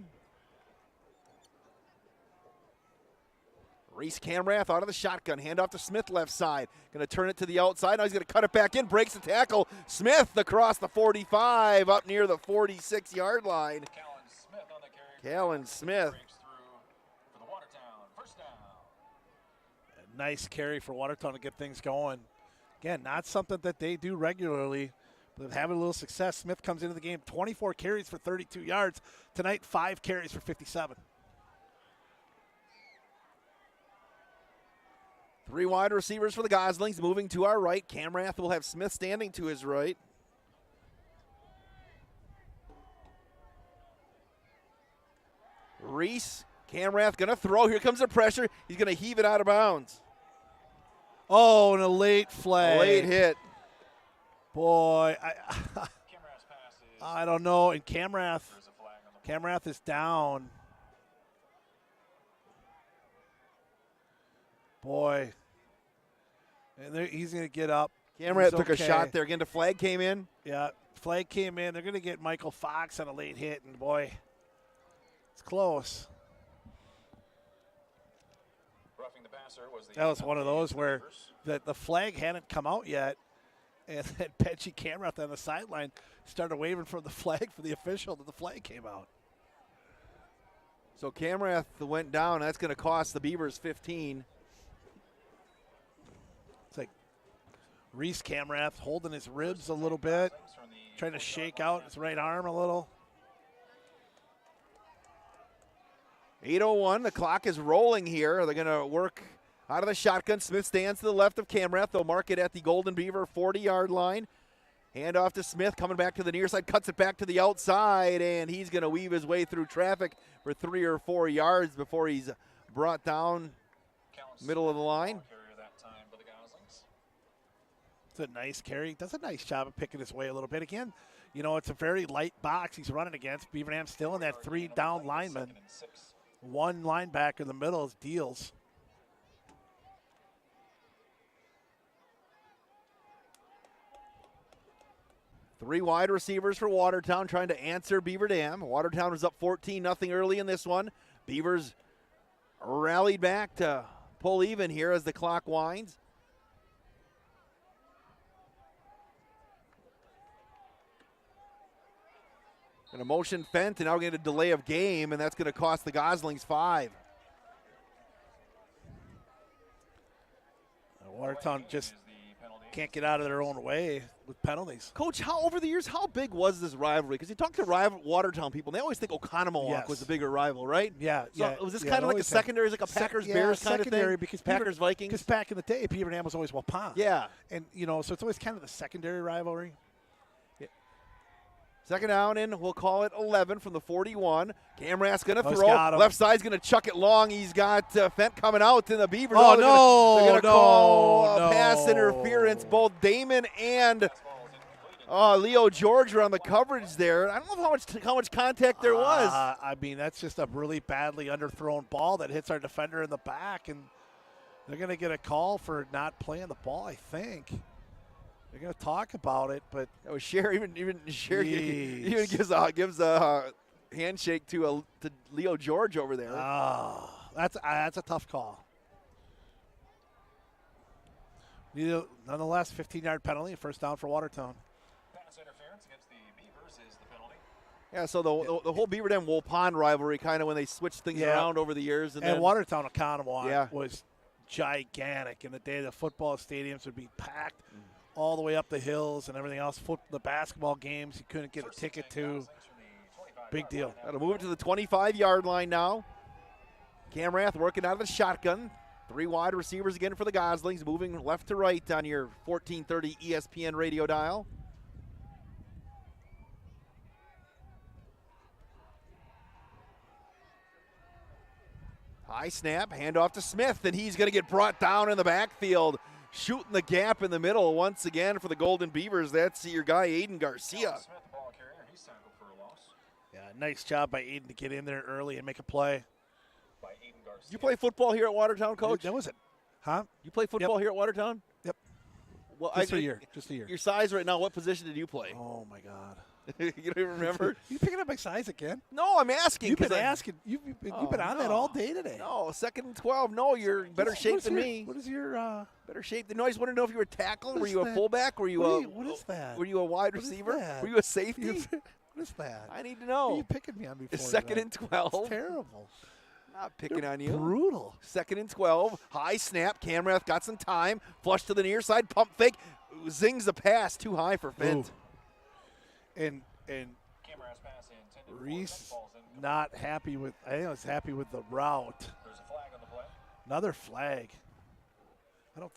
Reese Camrath out of the shotgun. Hand off to Smith left side. Going to turn it to the outside. Now he's going to cut it back in. Breaks the tackle. Smith across the 45 up near the 46-yard line. Callan Smith. A nice carry for Watertown to get things going. Again, not something that they do regularly, but having a little success. Smith comes into the game, 24 carries for 32 yards. Tonight, 5 carries for 57. 3 wide receivers for the Goslings. Moving to our right. Camrath will have Smith standing to his right. Reese, Camrath going to throw. Here comes the pressure. He's going to heave it out of bounds. Oh, and a late flag. A late hit. Boy, I don't know. And Camrath is down. Boy. And he's going to get up. Camrath took a shot there. Again, the flag came in. Yeah, flag came in. They're going to get Michael Fox on a late hit, and boy, it's close. That was one of those where the flag hadn't come out yet, and then Petchy Camrath on the sideline started waving for the flag for the official that the flag came out. So Camrath went down. That's going to cost the Beavers 15. It's like Reese Camrath holding his ribs a little bit, trying to shake out his right arm a little. 8:01, the clock is rolling here. They're going to work out of the shotgun. Smith stands to the left of Camrath. They'll mark it at the Golden Beaver 40-yard line. Hand off to Smith, coming back to the near side, cuts it back to the outside, and he's going to weave his way through traffic for 3 or 4 yards before he's brought down middle of the line. It's a nice carry. Does a nice job of picking his way a little bit. Again, you know, it's a very light box he's running against. Beaver Dam still in that 3 down lineman. 1 linebacker in the middle is Deals. Three wide receivers for Watertown trying to answer Beaver Dam. Watertown was up 14-0 early in this one. Beavers rallied back to pull even here as the clock winds. And a motion Fent, and now we get a delay of game, and that's going to cost the Goslings 5. Watertown just can't get out of their own way with penalties. Coach, over the years, how big was this rivalry? Because you talk to Watertown people, and they always think Oconomowoc was the bigger rival, right? Yeah, so was this kind of like a secondary, like a Packers-Bears kind of thing? Because Packers-Vikings? Because back in the day, Beaver Dam was always Waupun. Yeah. And, you know, so it's always kind of the secondary rivalry. Second down and we'll call it 11 from the 41. Camrath's going to throw. Left side's going to chuck it long. He's got Fent coming out in the Beavers. Oh, they're going to call pass interference. Both Damon and Leo George were on the coverage there. I don't know how much contact there was. I mean, that's just a really badly underthrown ball that hits our defender in the back, and they're going to get a call for not playing the ball, I think. They're going to talk about it, but Sher gives a handshake to Leo George over there. That's a tough call. Nonetheless, 15-yard penalty, first down for Watertown. Pass interference against the Beavers is the penalty. Yeah, so the whole Beaver Dam Waupun rivalry, kind of when they switched things around over the years, and then Watertown Oconomowoc was gigantic. In the day, the football stadiums would be packed all the way up the hills and everything else. The basketball games you couldn't get a ticket to. Big deal. That'll move it to the 25-yard line now. Camrath working out of the shotgun. 3 wide receivers again for the Goslings, moving left to right on your 1430 ESPN radio dial. High snap, handoff to Smith, and he's going to get brought down in the backfield. Shooting the gap in the middle once again for the Golden Beavers. That's your guy, Aiden Garcia. Yeah, nice job by Aiden to get in there early and make a play. You play football here at Watertown, Coach? That was it. Huh? You play football here at Watertown? Yep. Well, Just a year. Your size right now, what position did you play? Oh, my God. You don't even remember? You picking up my size again? No, I'm asking. You've been asking. You've been on that all day today. No, 2nd and 12. No, you're in better shape than me. What is your better shape than? No, I just want to know if you were a tackle. Were you a fullback? Were you what is that? Were you a wide receiver? Were you a safety? What is that? I need to know. What are you picking me on before? 2nd and 12. It's terrible. Not picking on you. Brutal. 2nd and 12. High snap. Camrath got some time. Flush to the near side. Pump fake. Zings the pass. Too high for Fent. And Reese not happy with, I think I was happy with the route. There's a flag on the play. Another flag.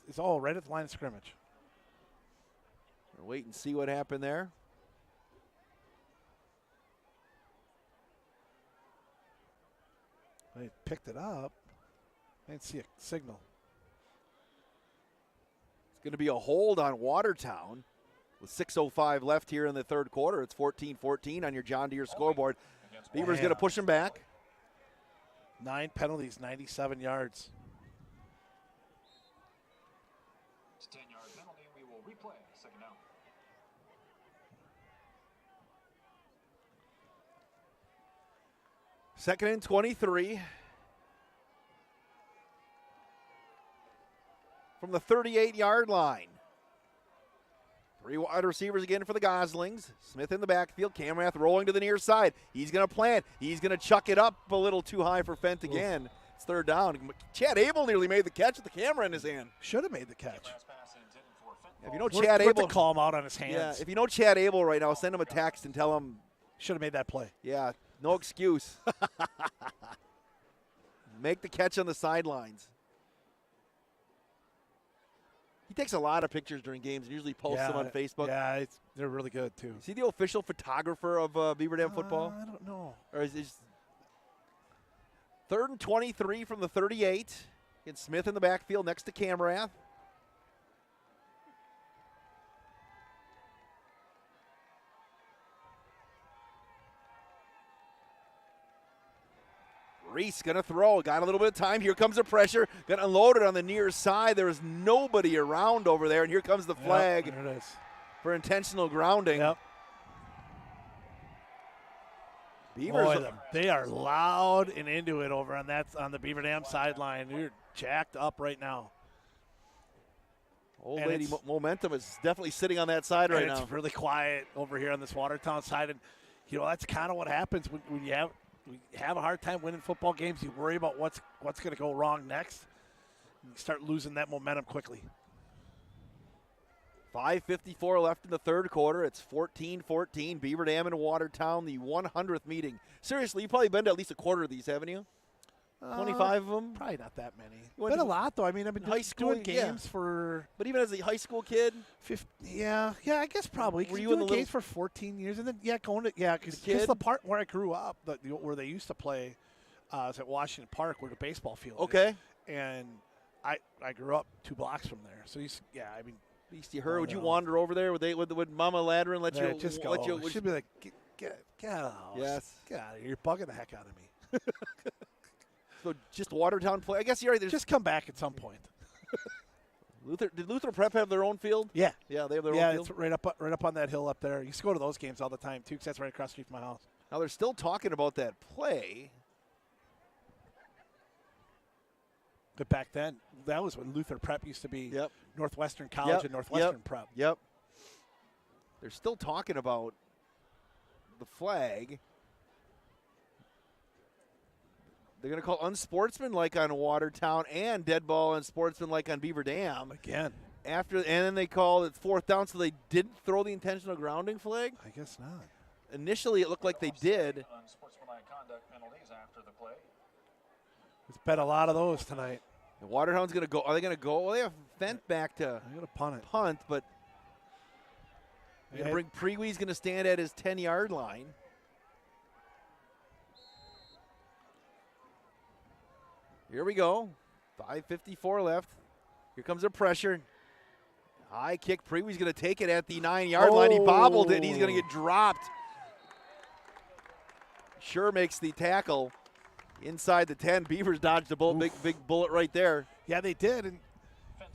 It's all right at the line of scrimmage. We'll wait and see what happened there. They picked it up. I didn't see a signal. It's going to be a hold on Watertown with 6:05 left here in the third quarter. It's 14-14 on your John Deere scoreboard. Beaver's going to push him back. 9 penalties, 97 yards. It's a 10-yard penalty. We will replay. 2nd down. Second and 23. From the 38-yard line. 3 wide receivers again for the Goslings. Smith in the backfield. Camrath rolling to the near side. He's going to plant. He's going to chuck it up a little too high for Fent again. Oof. It's 3rd down. Chad Abel nearly made the catch with the camera in his hand. Should have made the catch. If you know Chad Abel, call him out on his hands. Yeah, if you know Chad Abel right now, send him a text and tell him. Should have made that play. Yeah, no excuse. Make the catch on the sidelines. He takes a lot of pictures during games and usually posts them on Facebook. Yeah, they're really good, too. Is he the official photographer of Beaver Dam football? I don't know. Or is it 3rd and 23 from the 38. Get Smith in the backfield next to Camrath. Reese going to throw. Got a little bit of time. Here comes the pressure. Going to unload it on the near side. There is nobody around over there. And here comes the flag there it is. For intentional grounding. Yep. Beavers, Boy, they are loud and into it over on the Beaver Dam sideline. They're jacked up right now. Old lady momentum is definitely sitting on that side right now. It's really quiet over here on this Watertown side. And, that's kind of what happens when you have a hard time winning football games. You worry about what's going to go wrong next. You start losing that momentum quickly. 5:54 left in the third quarter. It's 14-14. Beaver Dam and Watertown, the 100th meeting. Seriously, you've probably been to at least a quarter of these, haven't you? 25 of them? Probably not that many. Been a lot, though. I mean, I've been doing games for... But even as a high school kid? 50, yeah, I guess probably. Were you doing in the games for 14 years? And then, because the part where I grew up, where they used to play, was at Washington Park, where the baseball field is. And I grew up 2 blocks from there. So, you heard, would you wander over there? Would Mama Ladrin let you? Just go. She'd be like, get out. Yes. Get out of here. You're bugging the heck out of me. So just Watertown play. I guess you're right. Just come back at some point. Did Luther Prep have their own field? Yeah. Yeah, they have their own field. Yeah, it's right up on that hill up there. You used to go to those games all the time, too, because that's right across the street from my house. Now they're still talking about that play. But back then, that was when Luther Prep used to be Northwestern College and Northwestern Prep. Yep. They're still talking about the flag. They're going to call unsportsmanlike on Watertown and dead ball unsportsmanlike on Beaver Dam. Again. And then they call it 4th down, so they didn't throw the intentional grounding flag? I guess not. Initially, it looked like they did. Unsportsmanlike conduct penalties after the play. It's been a lot of those tonight. And Watertown's going to go. Are they going to go? Well, they have Fent back to I'm going to punt but Prewee's going to stand at his 10-yard line. Here we go. 5:54 left. Here comes the pressure. High kick. Prewee's going to take it at the 9-yard line. He bobbled it. He's going to get dropped. Sure makes the tackle inside the 10. Beavers dodged the bullet. Big bullet right there. Yeah, they did. And,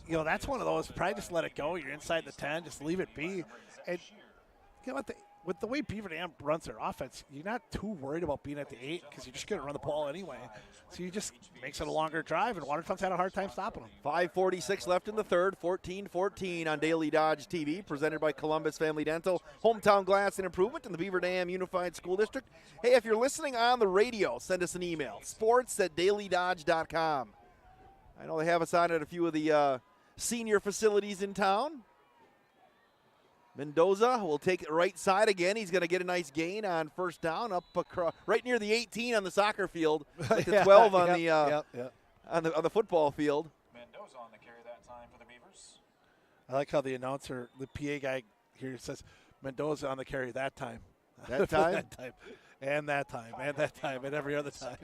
that's one of those. Probably just let it go. You're inside the 10. Just leave it be. And you know what? with the way Beaver Dam runs their offense, you're not too worried about being at the 8 because you're just going to run the ball anyway. So you just makes it a longer drive, and Watertown's had a hard time stopping them. 5:46 left in the third, 14-14 on Daily Dodge TV, presented by Columbus Family Dental, Hometown Glass and Improvement in the Beaver Dam Unified School District. Hey, if you're listening on the radio, send us an email, sports@dailydodge.com. I know they have us on at a few of the senior facilities in town. Mendoza will take it right side again. He's going to get a nice gain on first down up across, right near the 18 on the soccer field, with the 12 on the football field. Mendoza on the carry that time for the Beavers. I like how the announcer, the PA guy here says, Mendoza on the carry that time. That time? That time. And that time. And that time. And every other time.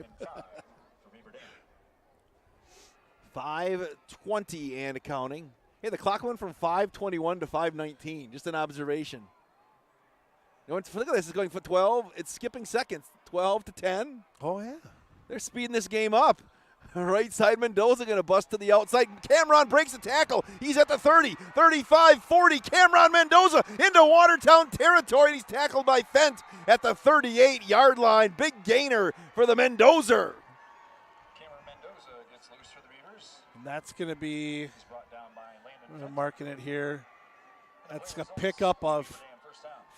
5:20 and counting. Hey, the clock went from 5:21 to 5:19. Just an observation. You know, look at this. It's going for 12. It's skipping seconds. 12 to 10. Oh, yeah. They're speeding this game up. Right side, Mendoza going to bust to the outside. Cameron breaks the tackle. He's at the 30, 35, 40. Cameron Mendoza into Watertown territory. He's tackled by Fent at the 38-yard line. Big gainer for the Mendoza. Cameron Mendoza gets loose for the Beavers. And that's going to be, He's brought down by Landon. marking it here, that's a pickup of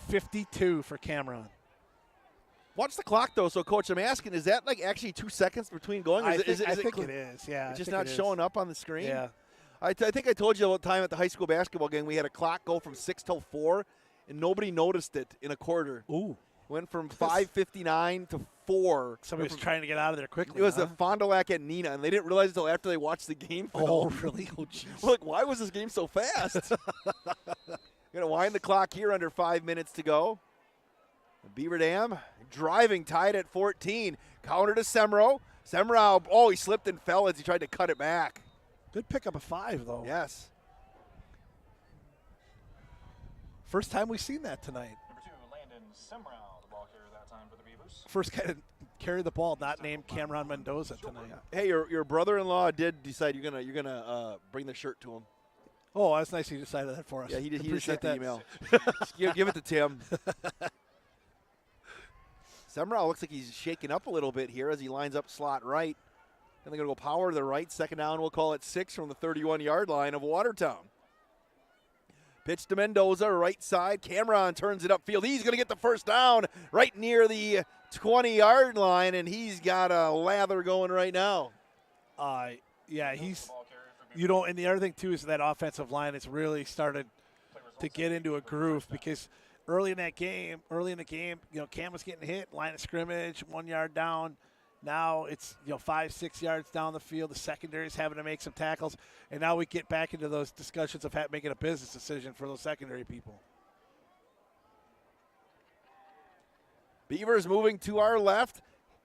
52 for Cameron. Watch the clock, though. So, Coach, I'm asking, is that like actually 2 seconds between going? I think it is, yeah. It's just not showing up on the screen? Yeah. I think I told you about the time at the high school basketball game, we had a clock go from 6 till 4, and nobody noticed it in a quarter. Ooh. Went from 5:59 to 4. Somebody was trying to get out of there quickly. It was a Fond du Lac at Neenah, and they didn't realize until after they watched the game. Oh, really? Oh, jeez. Look, why was this game so fast? Going to wind the clock here under 5 minutes to go. Beaver Dam driving, tied at 14. Counter to Semro. Semro, he slipped and fell as he tried to cut it back. Good pickup of 5, though. Yes. First time we've seen that tonight. Number 2, Landon Semrau, the ball carrier that time for the Beavers. First guy to carry the ball, not named Cameron Mendoza tonight. Hey, your brother-in-law did decide you're gonna bring the shirt to him. Oh, that's nice he decided that for us. Yeah, he just Appreciate sent the that. email. give it to Tim. Semrau looks like he's shaking up a little bit here as he lines up slot right. And they're going to go power to the right. Second down, we'll call it 6 from the 31-yard line of Watertown. Pitch to Mendoza, right side. Cameron turns it upfield. He's going to get the first down right near the 20-yard line, and he's got a lather going right now. Yeah, he's – and the other thing, too, is that offensive line has really started to get into a groove because – early in the game, Cam was getting hit, line of scrimmage, 1 yard down. Now it's 5-6 yards down the field. The secondary is having to make some tackles, and now we get back into those discussions of making a business decision for those secondary people. Beavers moving to our left.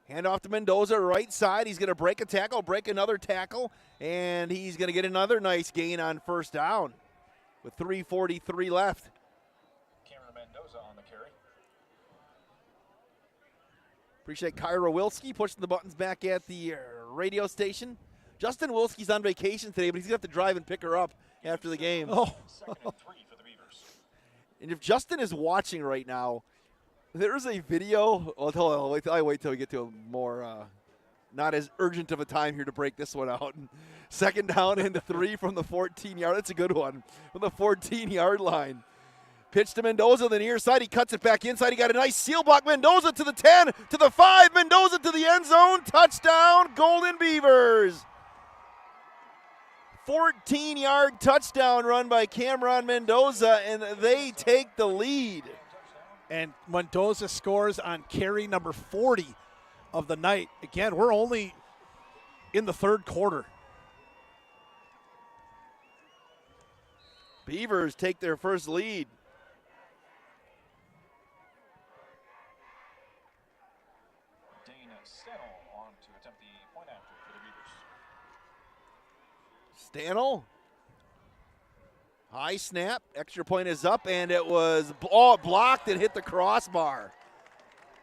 Hand off to Mendoza, right side. He's going to break a tackle, break another tackle, and he's going to get another nice gain on first down with 3:43 left. Mendoza on the carry. Appreciate Kyra Wilski pushing the buttons back at the radio station. Justin Wilski's on vacation today, but he's going to have to drive and pick her up after the game. Second and 3 for the Beavers. And if Justin is watching right now, there's a video. I'll wait till we get to a more not as urgent of a time here to break this one out. Second down and 3 from the 14-yard. That's a good one. From the 14-yard line. Pitch to Mendoza on the near side. He cuts it back inside. He got a nice seal block. Mendoza to the 10, to the 5. Mendoza to the end zone. Touchdown, Golden Beavers. 14-yard touchdown run by Cameron Mendoza, and they take the lead. And Mendoza scores on carry number 40 of the night. Again, we're only in the third quarter. Beavers take their first lead. On to attempt the point after for the Beavers. Stanel. High snap. Extra point is up, and it was blocked and hit the crossbar.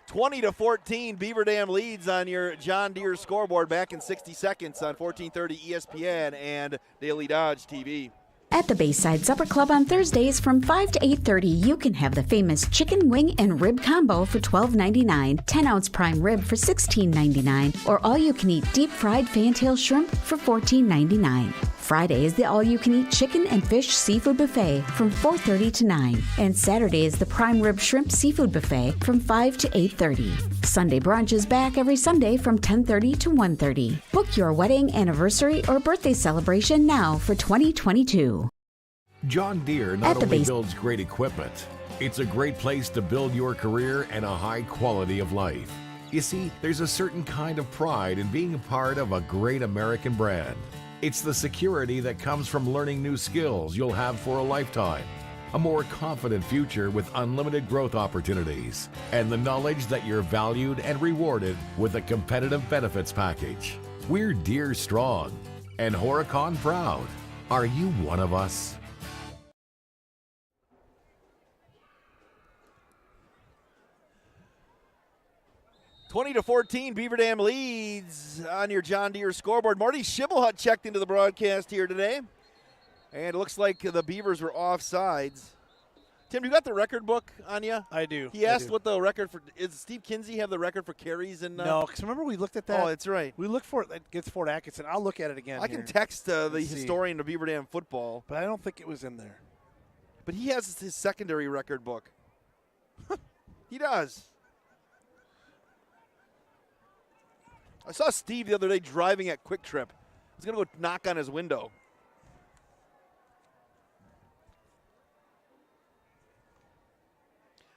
20-14, Beaver Dam leads on your John Deere scoreboard back in 60 seconds on 1430 ESPN and Daily Dodge TV. At the Bayside Supper Club on Thursdays from 5 to 8:30, you can have the famous chicken wing and rib combo for $12.99, 10-ounce prime rib for $16.99, or all-you-can-eat deep-fried fantail shrimp for $14.99. Friday is the all-you-can-eat chicken and fish seafood buffet from 4:30 to 9, and Saturday is the prime rib shrimp seafood buffet from 5 to 8:30. Sunday brunch is back every Sunday from 10:30 to 1:30. Book your wedding, anniversary, or birthday celebration now for 2022. John Deere not only builds great equipment, it's a great place to build your career and a high quality of life. You see, there's a certain kind of pride in being a part of a great American brand. It's the security that comes from learning new skills you'll have for a lifetime, a more confident future with unlimited growth opportunities, and the knowledge that you're valued and rewarded with a competitive benefits package. We're Deere strong and Horicon proud. Are you one of us? (20-14), Beaver Dam leads on your John Deere scoreboard. Marty Schimmelhut checked into the broadcast here today, and it looks like the Beavers were offsides. Tim, you got the record book on you? I do. He asked what the record for – is Steve Kinsey have the record for carries? And no, because remember we looked at that? Oh, that's right. We looked for it against Fort Atkinson. I'll look at it again. I can text the historian of Beaver Dam football. But I don't think it was in there. But he has his secondary record book. He does. I saw Steve the other day driving at Quick Trip. I was going to go knock on his window.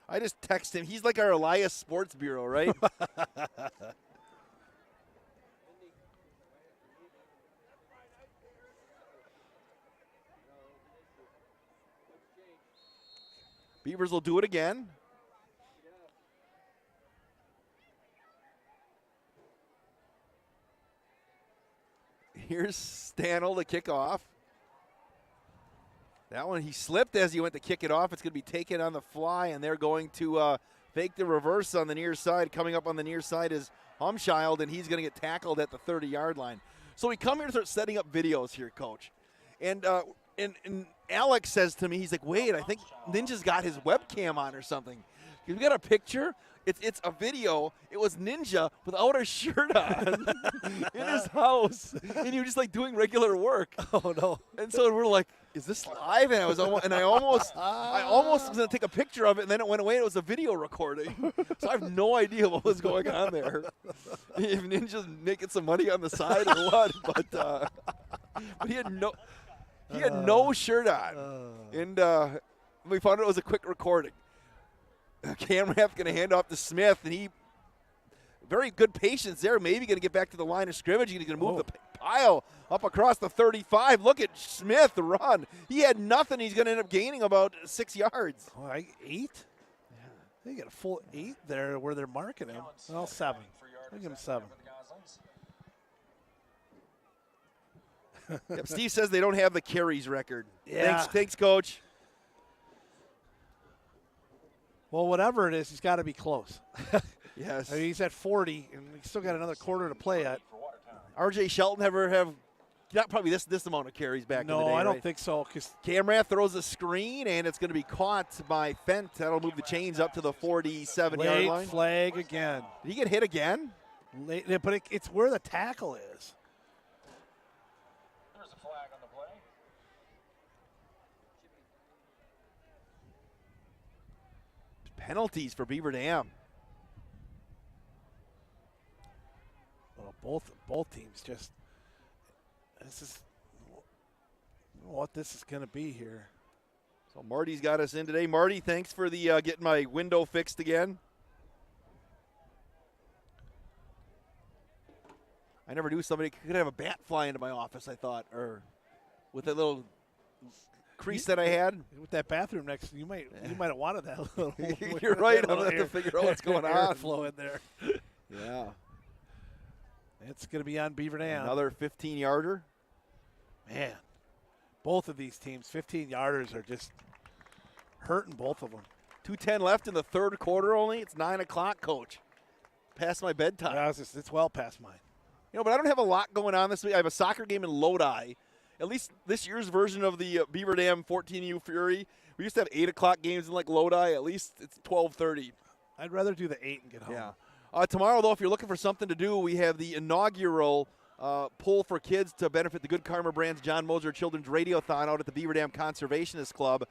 I just text him. He's like our Elias Sports Bureau, right? Beavers will do it again. Here's Stanel to kick off. That one, he slipped as he went to kick it off. It's going to be taken on the fly, and they're going to fake the reverse on the near side. Coming up on the near side is Humschild, and he's going to get tackled at the 30-yard line. So we come here to start setting up videos here, Coach. And Alex says to me, he's like, wait, I think Ninja's got his webcam on or something. We got a picture. It's a video. It was Ninja without a shirt on in his house, and he was just like doing regular work. Oh no! And so we're like, "Is this live?" And I almost was gonna take a picture of it, and then it went away. And it was a video recording, so I have no idea what was going on there. If Ninja's making some money on the side or what, but he had no shirt on, and we found out it was a quick recording. Camrath going to hand off to Smith, and he very good patience there. Maybe going to get back to the line of scrimmage. He's going to move the pile up across the 35. Look at Smith run. He had nothing. He's going to end up gaining about 6 yards. Oh, 8? Yeah. They get a full 8 there where they're marking him. Well, 7. I'll give him 7. Yep, Steve says they don't have the carries record. Yeah. Thanks, Coach. Well, whatever it is, he's got to be close. Yes. I mean, he's at 40, and he's still got another quarter to play at. R.J. Shelton have not probably this amount of carries back in the day, No, I don't right? think so. Cause Camrath throws a screen, and it's going to be caught by Fent. That'll move the chains up to the 47-yard line. Late flag again. Did he get hit again? Late, but it's where the tackle is. There's a flag on the play. Penalties for Beaver Dam. Well, both teams just this is what this is going to be here. So Marty's got us in today. Marty, thanks for the getting my window fixed again. I never knew somebody could have a bat fly into my office, I thought, or with that little crease that I had. With that bathroom next, you might have wanted that little. You're right. I'm going to have to figure out what's going on. Flow in there. Yeah. It's going to be on Beaver Dam. Another 15-yarder. Man, both of these teams, 15-yarders are just hurting both of them. 2:10 left in the third quarter only. It's 9 o'clock, Coach. Past my bedtime. Yeah, it's well past mine. You know, but I don't have a lot going on this week. I have a soccer game in Lodi, at least this year's version of the Beaver Dam 14U Fury, we used to have 8 o'clock games in like Lodi. At least it's 12:30. I'd rather do the 8 and get home. Yeah. Tomorrow, though, if you're looking for something to do, we have the inaugural pull for kids to benefit the Good Karma Brand's John Moser Children's Radiothon out at the Beaver Dam Conservationist Club.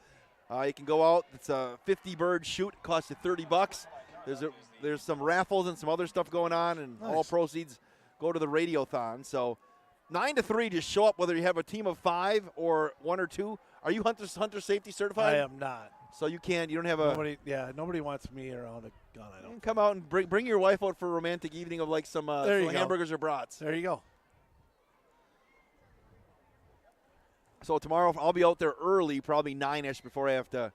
You can go out. It's a 50-bird shoot. It costs you $30. There's some raffles and some other stuff going on, and all proceeds go to the Radiothon. So 9 to 3, just show up whether you have a team of 5 or 1 or 2. Are you hunter safety certified? I am not. So you don't have a nobody wants me around a gun. I don't. Come out and bring your wife out for a romantic evening of like some hamburgers or brats. There you go. So tomorrow I'll be out there early, probably 9-ish, before I have to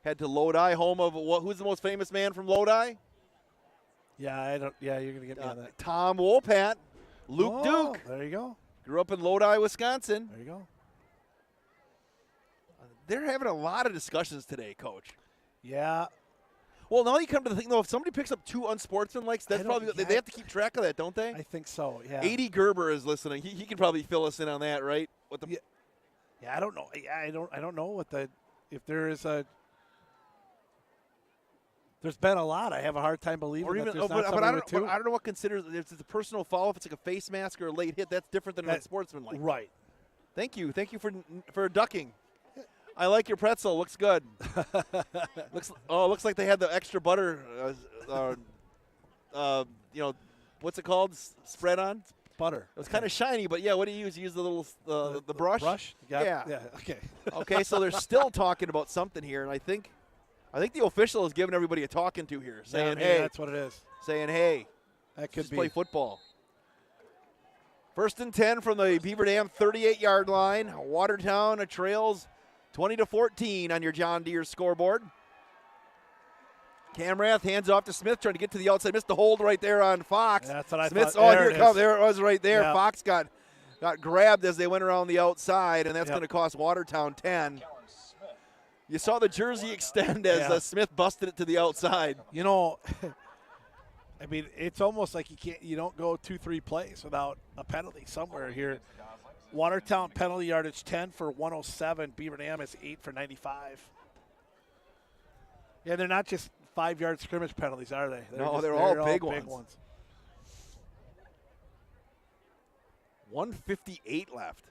head to Lodi, home of who's the most famous man from Lodi? Yeah, you're gonna get me on that. Tom Wopat, Luke Duke. There you go. Grew up in Lodi, Wisconsin. There you go. They're having a lot of discussions today, Coach. Yeah. Well, now you come to the thing, though, if somebody picks up 2 unsportsmanlikes, that's probably they have to keep track of that, don't they? I think so. Yeah. 80 Gerber is listening. He can probably fill us in on that, right? Yeah, I don't know. Yeah, I don't know if there is a. There's been a lot. I have a hard time believing that there's not somebody with 2. I don't know what considers if it's a personal foul, if it's like a face mask or a late hit. That's different than a sportsmanlike. Right. Thank you for ducking. I like your pretzel. Looks good. Looks like they had the extra butter. What's it called? Spread on. Butter. It was kind of shiny, but yeah. What do you use? You use the little the brush. Brush. Yeah. Okay. Okay. So they're still talking about something here, and I think the official is giving everybody a talking to here, saying, "Hey, that's what it is." Saying, "Hey, that could just play football." 1st and 10 from the Beaver Dam 38-yard line. Watertown trails 20-14 on your John Deere scoreboard. Camrath hands off to Smith, trying to get to the outside. Missed the hold right there on Fox. Yeah, that's what I Smith's, thought. here it comes. There it was right there. Yeah. Fox got grabbed as they went around the outside, and that's going to cost Watertown 10. You saw the jersey extend as Smith busted it to the outside. You know, I mean, it's almost like you don't go 2-3 plays without a penalty somewhere here. Watertown penalty yardage 10 for 107. Beaver Dam is 8 for 95. Yeah, they're not just 5-yard scrimmage penalties, are they? They're all big ones. 1:58 left.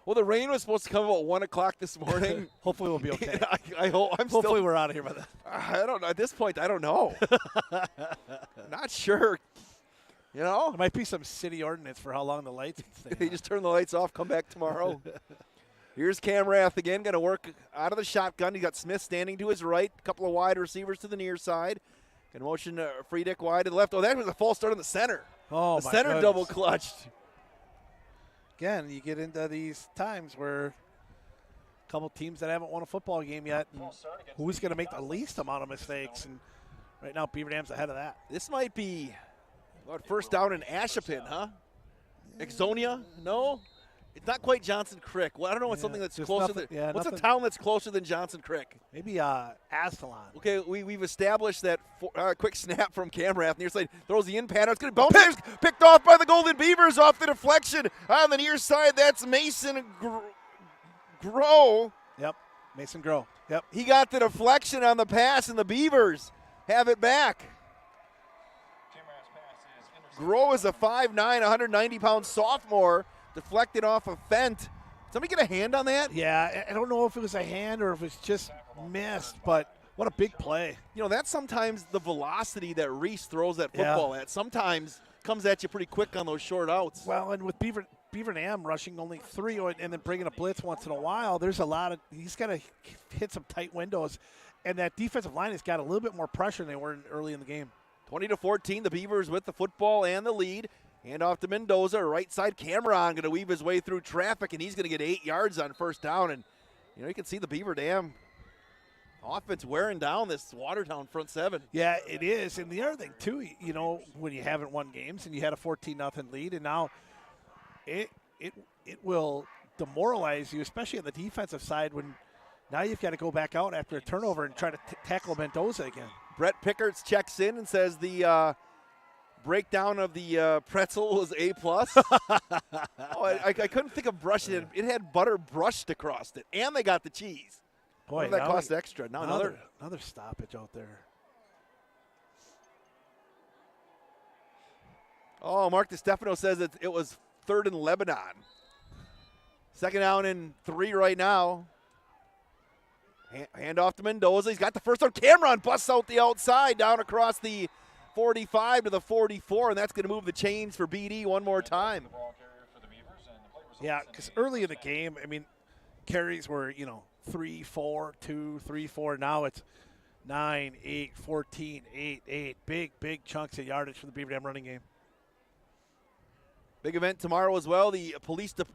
Well, the rain was supposed to come about 1 o'clock this morning. Hopefully we'll be okay. I hope. Hopefully we're out of here by then. I don't know. At this point, I don't know. Not sure. You know? There might be some city ordinance for how long the lights can stay They on. just turn the lights off, come back tomorrow. Here's Camrath again, going to work out of the shotgun. He got Smith standing to his right, a couple of wide receivers to the near side. Can motion Friedek wide to the left. Oh, that was a false start in the center. Oh, the center double clutched. Again, you get into these times where a couple teams that haven't won a football game yet, and who's going to make the least amount of mistakes? And right now, Beaver Dam's ahead of that. This might be first down in Ashapin, huh? Exonia? No? It's not quite Johnson Creek. Well, I don't know what's something that's closer than what's a town that's closer than Johnson Creek? Maybe Ascalon. Okay, we've established that quick snap from Camrath near side, throws the in pattern. It's going to bounce. Picked off by the Golden Beavers off the deflection on the near side. That's Mason Grow. Yep, Mason Grow. Yep, he got the deflection on the pass, and the Beavers have it back. Grow is a 5'9", 190-pound sophomore. Deflected off of Fent. Somebody get a hand on that? Yeah, I don't know if it was a hand or if it's just missed, but what a big play. You know, that's sometimes the velocity that Reese throws that football at. Sometimes comes at you pretty quick on those short outs. Well, and with Beaver Dam rushing only 3 and then bringing a blitz once in a while, there's a lot of – he's got to hit some tight windows. And that defensive line has got a little bit more pressure than they were early in the game. 20-14, the Beavers with the football and the lead. Hand off to Mendoza, right side. Cameron going to weave his way through traffic, and he's going to get 8 yards on first down. And, you know, you can see the Beaver Dam offense wearing down this Watertown front seven. Yeah, it is. And the other thing, too, you know, when you haven't won games and you had a 14-0 lead, and now it will demoralize you, especially on the defensive side, when now you've got to go back out after a turnover and try to tackle Mendoza again. Brett Pickards checks in and says the breakdown of the pretzel was A+. I couldn't think of brushing it. It had butter brushed across it, and they got the cheese. Boy, that cost extra. Now another stoppage out there. Oh, Mark DiStefano says it was 3rd and Lebanon. 2nd down and 3 right now. Hand off to Mendoza. He's got the first one. Cameron busts out the outside down across the 45 to the 44, and that's going to move the chains for BD one more time. Yeah, because early in the game, I mean, carries were, 3, 4, 2, 3, 4. Now it's 9, 8, 14, 8, 8. Big chunks of yardage for the Beaver Dam running game. Big event tomorrow as well. The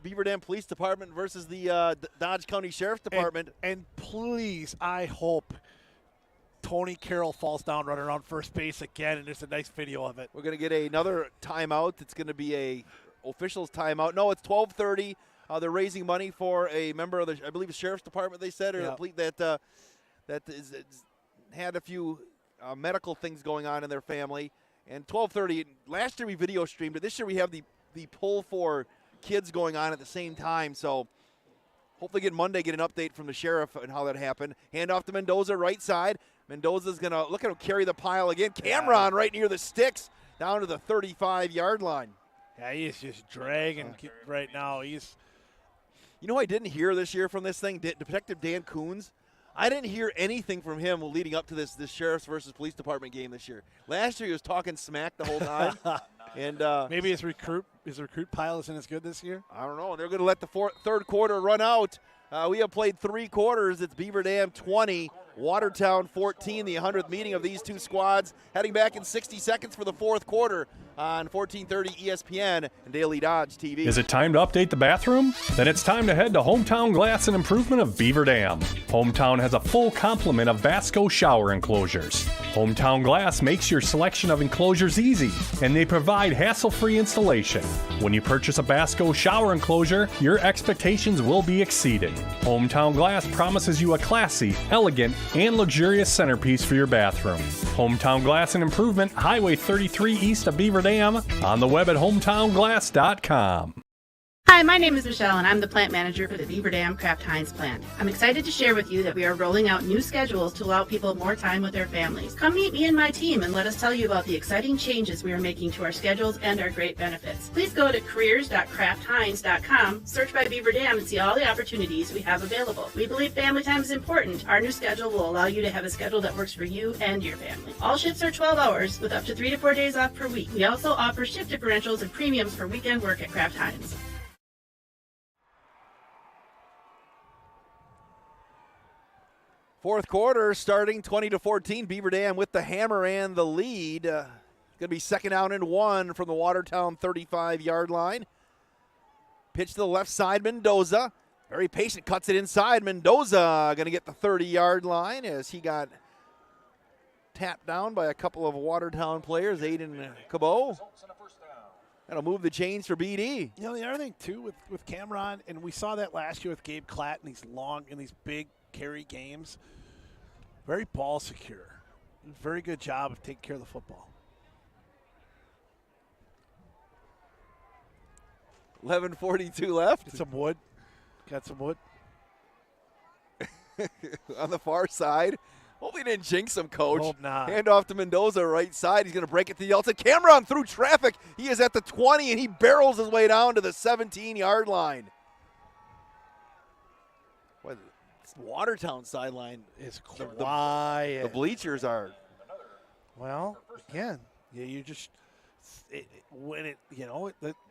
Beaver Dam Police Department versus the Dodge County Sheriff's Department. And please, I hope Tony Carroll falls down running around first base again, and there's a nice video of it. We're going to get another timeout. It's going to be a officials timeout. No, it's 12:30. They're raising money for a member of the, I believe, the Sheriff's Department, they said, or the police that had a few medical things going on in their family. And 12:30, last year we video streamed it. This year we have the pull for kids going on at the same time. So hopefully get an update from the sheriff on how that happened. Hand off to Mendoza, right side. Mendoza's going to look at him carry the pile again. Cameron right near the sticks down to the 35-yard line. Yeah, he is just dragging right now. You know, I didn't hear this year from this thing, Detective Dan Coons. I didn't hear anything from him leading up to this Sheriff's versus Police Department game this year. Last year he was talking smack the whole time. And maybe his recruit pile isn't as good this year. I don't know. They're going to let the third quarter run out. We have played 3 quarters. It's Beaver Dam 20, Watertown 14, the 100th meeting of these two squads. Heading back in 60 seconds for the 4th quarter on 1430 ESPN and Daily Dodge TV. Is it time to update the bathroom? Then it's time to head to Hometown Glass and Improvement of Beaver Dam. Hometown has a full complement of Vasco shower enclosures. Hometown Glass makes your selection of enclosures easy, and they provide hassle-free installation. When you purchase a Vasco shower enclosure, your expectations will be exceeded. Hometown Glass promises you a classy, elegant, and luxurious centerpiece for your bathroom. Hometown Glass and Improvement, Highway 33 east of Beaver Dam, on the web at hometownglass.com. Hi, my name is Michelle, and I'm the plant manager for the Beaver Dam Kraft Heinz plant. I'm excited to share with you that we are rolling out new schedules to allow people more time with their families. Come meet me and my team and let us tell you about the exciting changes we are making to our schedules and our great benefits. Please go to careers.kraftheinz.com, search by Beaver Dam, and see all the opportunities we have available. We believe family time is important. Our new schedule will allow you to have a schedule that works for you and your family. All shifts are 12 hours with up to 3 to 4 days off per week. We also offer shift differentials and premiums for weekend work at Kraft Heinz. Fourth quarter starting 20-14. Beaver Dam with the hammer and the lead. Going to be 2nd down and 1 from the Watertown 35-yard line. Pitch to the left side, Mendoza. Very patient, cuts it inside. Mendoza going to get the 30-yard line as he got tapped down by a couple of Watertown players, Aiden Cabot. That'll move the chains for BD. You know, the other thing, too, with Cameron, and we saw that last year with Gabe Klatt in these big carry games, very ball secure. Very good job of taking care of the football. 11:42 left. Get some wood. Got some wood. On the far side. Hopefully didn't jinx him, Coach. Hope not. Hand off to Mendoza, right side. He's going to break it to the outside. Cameron through traffic. He is at the 20, and he barrels his way down to the 17-yard line. Boy, this Watertown sideline is quiet. The bleachers are. Well, again, you just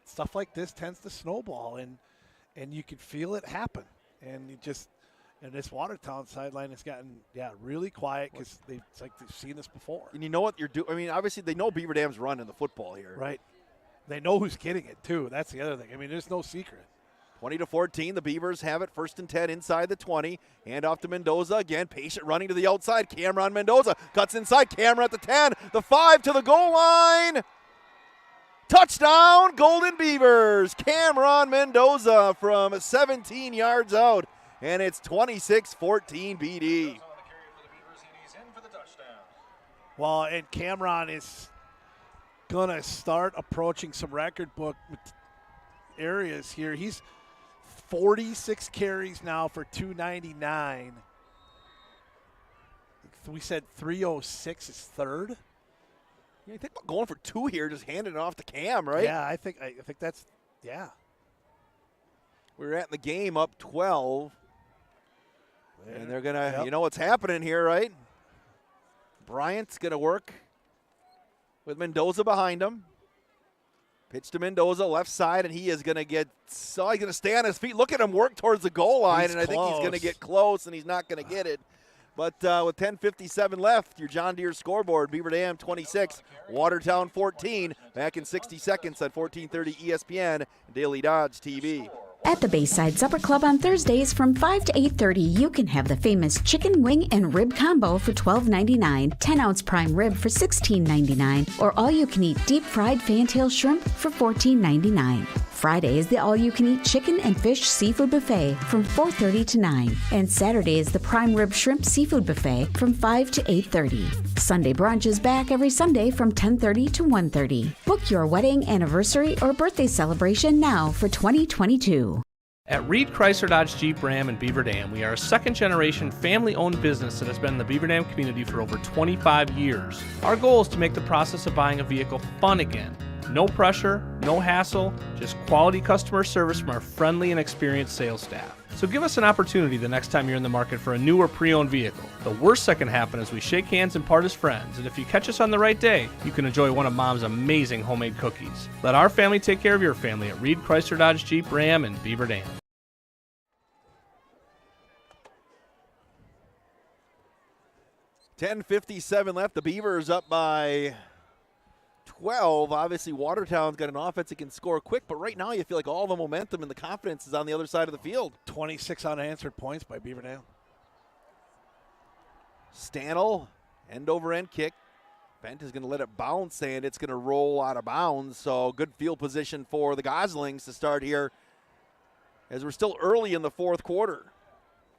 stuff like this tends to snowball, and you can feel it happen, and and this Watertown sideline has gotten really quiet because it's like they've seen this before. And you know what you're doing. I mean, obviously they know Beaver Dam's running the football here, right? They know who's getting it too. That's the other thing. I mean, there's no secret. 20-14, the Beavers have it 1st and 10 inside the 20. Hand off to Mendoza again. Patient running to the outside. Cameron Mendoza cuts inside. Cameron at the 10, the 5 to the goal line. Touchdown, Golden Beavers. Cameron Mendoza from 17 yards out. And it's 26-14 BD. Well, and Cameron is going to start approaching some record book areas here. He's 46 carries now for 299. We said 306 is third. Yeah, I think we're going for 2 here, just handing it off to Cam, right? Yeah, I think that's, yeah. We're at the game up 12. And they're going to, you know what's happening here, right? Bryant's going to work with Mendoza behind him. Pitch to Mendoza, left side, and he is going to get, so he's going to stay on his feet. Look at him work towards the goal line, and I think he's going to get close, and he's not going to get it. But with 10:57 left, your John Deere scoreboard, Beaver Dam 26, Watertown 14, back in 60 seconds at 1430 ESPN and Daily Dodge TV. At the Bayside Supper Club on Thursdays from 5 to 8:30, you can have the famous chicken wing and rib combo for $12.99, 10-ounce prime rib for $16.99, or all-you-can-eat deep-fried fantail shrimp for $14.99. Friday is the all-you-can-eat chicken and fish seafood buffet from 4:30 to 9, and Saturday is the prime rib shrimp seafood buffet from 5 to 8:30. Sunday brunch is back every Sunday from 10:30 to 1:30. Book your wedding, anniversary, or birthday celebration now for 2022. At Reed Chrysler Dodge Jeep Ram in Beaver Dam, we are a second-generation family-owned business that has been in the Beaver Dam community for over 25 years. Our goal is to make the process of buying a vehicle fun again. No pressure, no hassle, just quality customer service from our friendly and experienced sales staff. So give us an opportunity the next time you're in the market for a new or pre-owned vehicle. The worst that can happen is we shake hands and part as friends, and if you catch us on the right day, you can enjoy one of Mom's amazing homemade cookies. Let our family take care of your family at Reed Chrysler Dodge Jeep Ram in Beaver Dam. $10:57 left. The Beavers up by 12. Obviously, Watertown's got an offense that can score quick, but right now you feel like all the momentum and the confidence is on the other side of the field. 26 unanswered points by Beaver Dam. Stanel, end-over-end kick. Bent is going to let it bounce, and it's going to roll out of bounds. So good field position for the Goslings to start here as we're still early in the fourth quarter.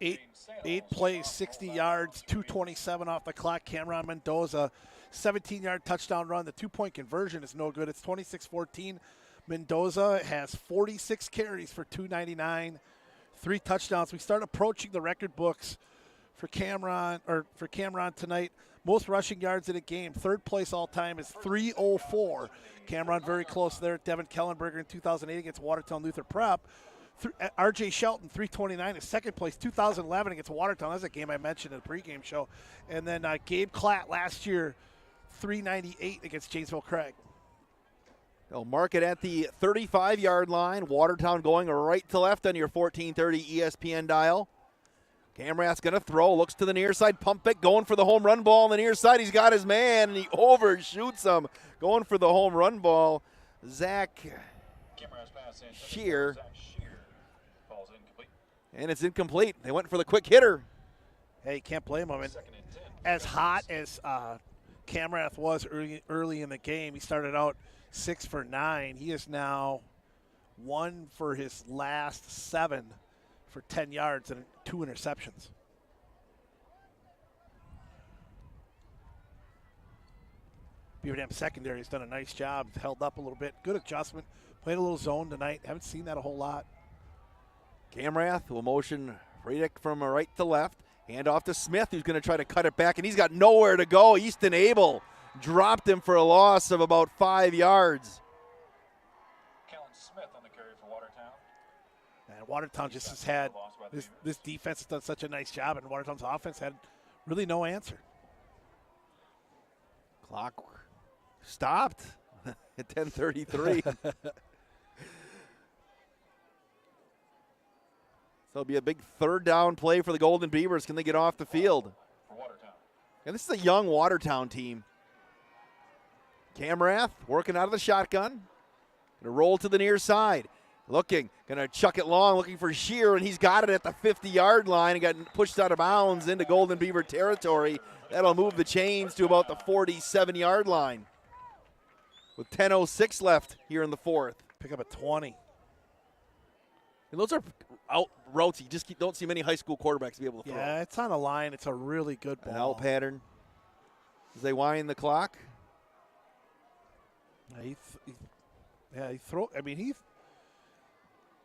Eight plays, 60 yards, 2:27 off the clock. Cameron Mendoza, 17-yard touchdown run. The two-point conversion is no good. It's 26-14. Mendoza has 46 carries for 299, 3 touchdowns. We start approaching the record books for Cameron tonight. Most rushing yards in a game. Third place all time is 304. Cameron very close there. Devin Kellenberger in 2008 against Watertown Luther Prep. R.J. Shelton, 329 is second place. 2011 against Watertown. That's a game I mentioned in the pregame show. And then Gabe Klatt last year, 398 against Janesville Craig. They'll mark it at the 35-yard line. Watertown going right to left on your 1430 ESPN dial. Camrath's going to throw, looks to the near side, pump it, going for the home run ball on the near side. He's got his man, and he overshoots him. Going for the home run ball, Zach Shear. And it's incomplete. They went for the quick hitter. Hey, you can't blame him. And as hot as Camrath was early in the game, he started out 6 for 9. He is now 1 for his last 7 for 10 yards and 2 interceptions. Beaver Dam secondary has done a nice job. Held up a little bit. Good adjustment. Played a little zone tonight. Haven't seen that a whole lot. Camrath will motion Fredick from right to left. Hand off to Smith, who's going to try to cut it back, and he's got nowhere to go. Easton Abel dropped him for a loss of about 5 yards. Kellen Smith on the carry for Watertown. And Watertown just has had, this defense has done such a nice job, and Watertown's offense had really no answer. Clock stopped at 10:33. So it'll be a big third down play for the Golden Beavers. Can they get off the field? And this is a young Watertown team. Camrath working out of the shotgun. Going to roll to the near side. Looking, going to chuck it long, looking for Shear, and he's got it at the 50-yard line and got pushed out of bounds into Golden Beaver territory. That'll move the chains to about the 47-yard line with 10:06 left here in the fourth. Pick up a 20. And those are out routes. You just don't see many high school quarterbacks be able to throw. Yeah, it's on a line. It's a really good ball. An out pattern as they wind the clock.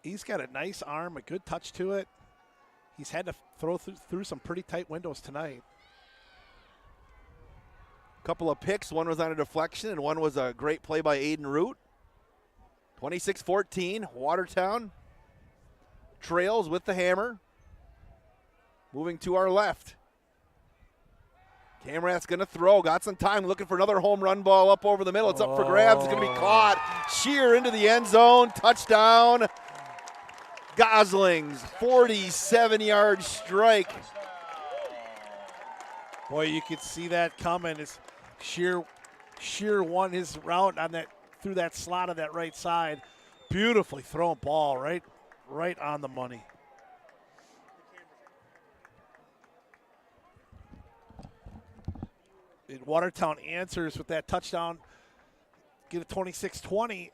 He's got a nice arm, a good touch to it. He's had to throw through some pretty tight windows tonight. Couple of picks. One was on a deflection, and one was a great play by Aiden Root. 26-14, Watertown trails with the hammer. Moving to our left. Camrat's going to throw. Got some time. Looking for another home run ball up over the middle. It's up for grabs. It's going to be caught. Sheer into the end zone. Touchdown. Goslings. 47-yard strike. Boy, you could see that coming. As Sheer won his route on that through that slot of that right side. Beautifully thrown ball right on the money. And Watertown answers with that touchdown. Get a 26-20.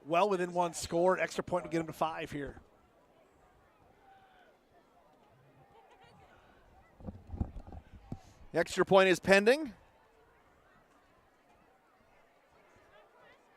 Well within one score. Extra point would get them to 5 here. The extra point is pending.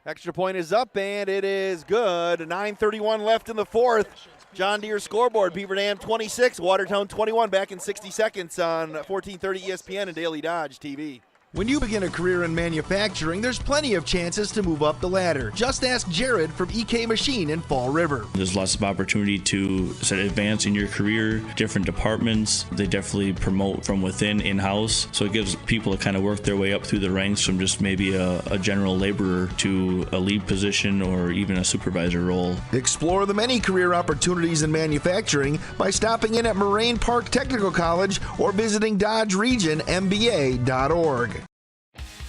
Extra point is up, and it is good. 9:31 left in the fourth. John Deere scoreboard, Beaver Dam 26, Watertown 21, back in 60 seconds on 1430 ESPN and Daily Dodge TV. When you begin a career in manufacturing, there's plenty of chances to move up the ladder. Just ask Jared from EK Machine in Fall River. There's lots of opportunity to advance in your career, different departments. They definitely promote from within, in-house, so it gives people to kind of work their way up through the ranks from just maybe a general laborer to a lead position or even a supervisor role. Explore the many career opportunities in manufacturing by stopping in at Moraine Park Technical College or visiting DodgeRegionMBA.org.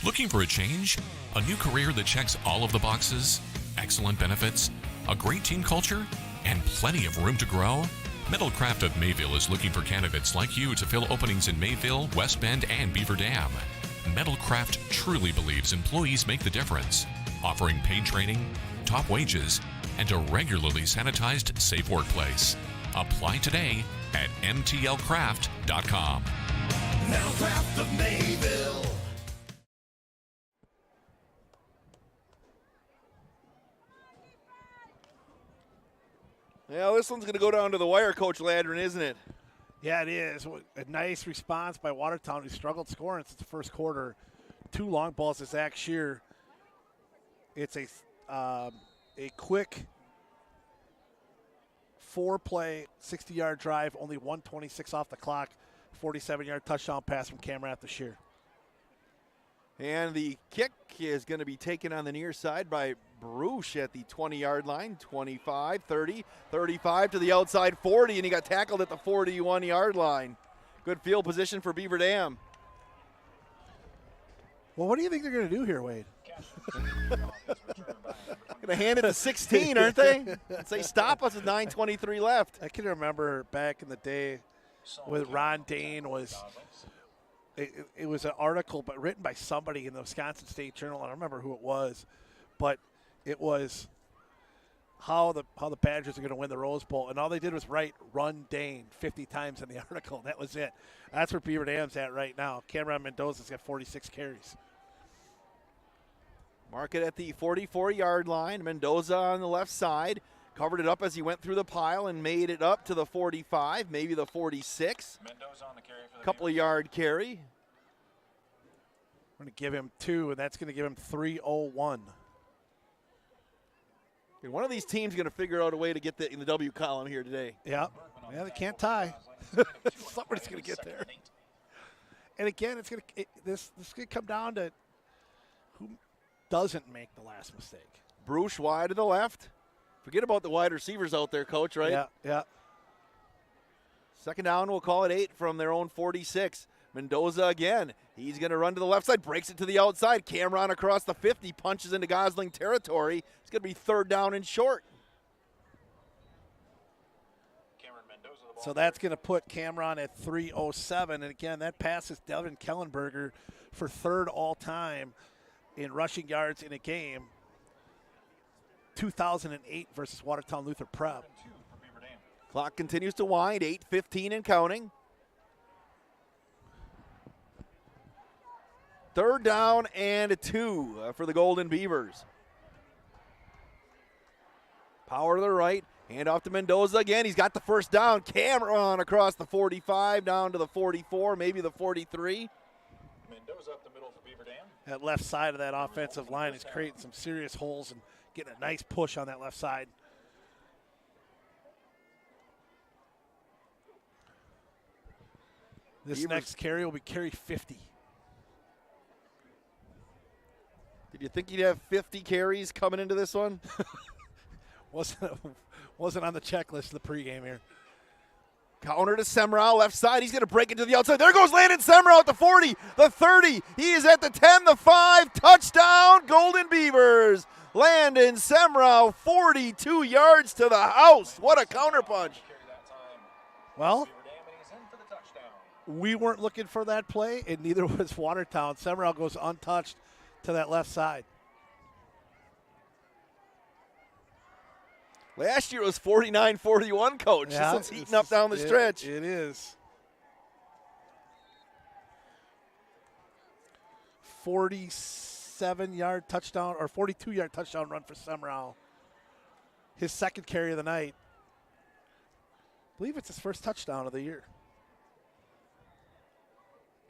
Looking for a change? A new career that checks all of the boxes? Excellent benefits? A great team culture? And plenty of room to grow? Metalcraft of Mayville is looking for candidates like you to fill openings in Mayville, West Bend, and Beaver Dam. Metalcraft truly believes employees make the difference, offering paid training, top wages, and a regularly sanitized, safe workplace. Apply today at mtlcraft.com. Metalcraft of Mayville. Yeah, this one's going to go down to the wire, Coach Ladrin, isn't it? Yeah, it is. A nice response by Watertown, who struggled scoring since the first quarter. 2 long balls to Zach Shear. It's a quick 4-play, 60-yard drive, only 1:26 off the clock, 47-yard touchdown pass from Camrat to Shear. And the kick is going to be taken on the near side by Bruce at the 20-yard line, 25, 30, 35 to the outside 40, and he got tackled at the 41-yard line. Good field position for Beaver Dam. Well, what do you think they're going to do here, Wade? Going to hand it to 16, aren't they? And say stop us with 9:23 left. I can remember back in the day with Ron Dane was – It was an article written by somebody in the Wisconsin State Journal. I don't remember who it was, but it was how the Badgers are going to win the Rose Bowl, and all they did was write "Run Dane" 50 times in the article. That was it. That's where Beaver Dam's at right now. Cameron Mendoza's got 46 carries. Mark it at the 44-yard line. Mendoza on the left side. Covered it up as he went through the pile and made it up to the 45, maybe the 46. Mendoza on the carry for the couple of yard carry. We're going to give him 2, and that's going to give him 3:01. And one of these teams is going to figure out a way to get in the W column here today. Yeah, they can't tie. Somebody's going to get there. And again, this could come down to who doesn't make the last mistake. Bruce wide to the left. Forget about the wide receivers out there, Coach, right? Yeah. Second down, we'll call it 8 from their own 46. Mendoza again. He's going to run to the left side, breaks it to the outside. Cameron across the 50, punches into Gosling territory. It's going to be 3rd down and short. So that's going to put Cameron at 3:07. And again, that passes Devin Kellenberger for 3rd all-time in rushing yards in a game. 2008 versus Watertown Luther Prep. Clock continues to wind, 8:15 and counting. 3rd down and 2 for the Golden Beavers. Power to the right. Hand off to Mendoza again. He's got the 1st down. Cameron across the 45 down to the 44, maybe the 43. Mendoza up the middle for Beaver Dam. That left side of that offensive line is creating some serious holes and getting a nice push on that left side. This Beavers. next carry will be carry 50. Did you think you'd have 50 carries coming into this one? Wasn't on the checklist of the pregame here. Counter to Semrau, left side. He's going to break it to the outside. There goes Landon Semrau at the 40, the 30. He is at the 10, the 5. Touchdown, Golden Beavers. Landon Semrau, 42 yards to the house. What a counterpunch. Well, we weren't looking for that play, and neither was Watertown. Semrau goes untouched to that left side. Last year it was 49-41, Coach. Yeah, this one's heating up down the stretch. It is. 47-yard touchdown, or 42-yard touchdown run for Semrau. His 2nd carry of the night. I believe it's his 1st touchdown of the year.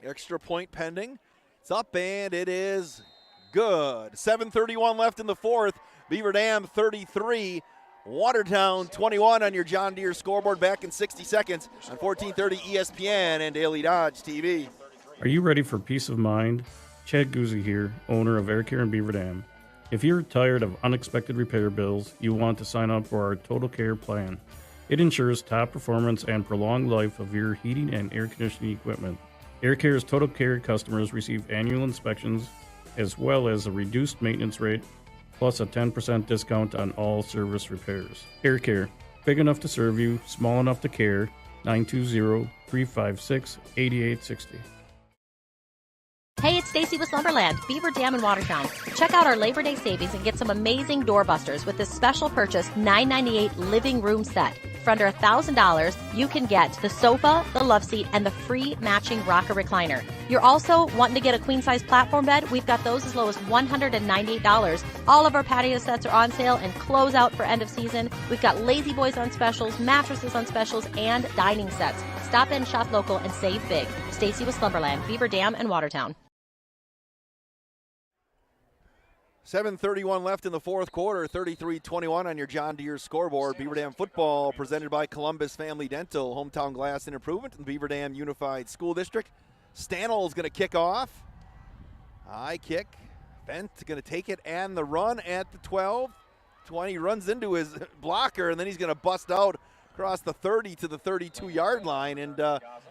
Extra point pending. It's up, and it is good. 7:31 left in the 4th. Beaver Dam 33. Watertown 21 on your John Deere scoreboard. Back in 60 seconds on 1430 ESPN and Daily Dodge TV. Are you ready for peace of mind? Chad Guzzi here, owner of Air Care in Beaver Dam. If you're tired of unexpected repair bills, you want to sign up for our Total Care plan. It ensures top performance and prolonged life of your heating and air conditioning equipment. Air Care's Total Care customers receive annual inspections as well as a reduced maintenance rate plus a 10% discount on all service repairs. Air Care, big enough to serve you, small enough to care. 920-356-8860. Hey, it's Stacy with Slumberland, Beaver Dam in Watertown. Check out our Labor Day savings and get some amazing doorbusters with this special purchase $9.98 living room set. For under $1,000, you can get the sofa, the love seat, and the free matching rocker recliner. You're also wanting to get a queen-size platform bed? We've got those as low as $198. All of our patio sets are on sale and close out for end of season. We've got lazy boys on specials, mattresses on specials, and dining sets. Stop in, shop local, and save big. Stacy with Slumberland, Beaver Dam, and Watertown. 7:31 left in the 4th quarter, 33-21 on your John Deere scoreboard. Beaver Dam football presented by Columbus Family Dental, Hometown Glass and Improvement, and Beaver Dam Unified School District. Stanl's going to kick off. High kick. Bent going to take it and the run at the 12. 20 runs into his blocker, and then he's going to bust out across the 30 to the 32-yard line, and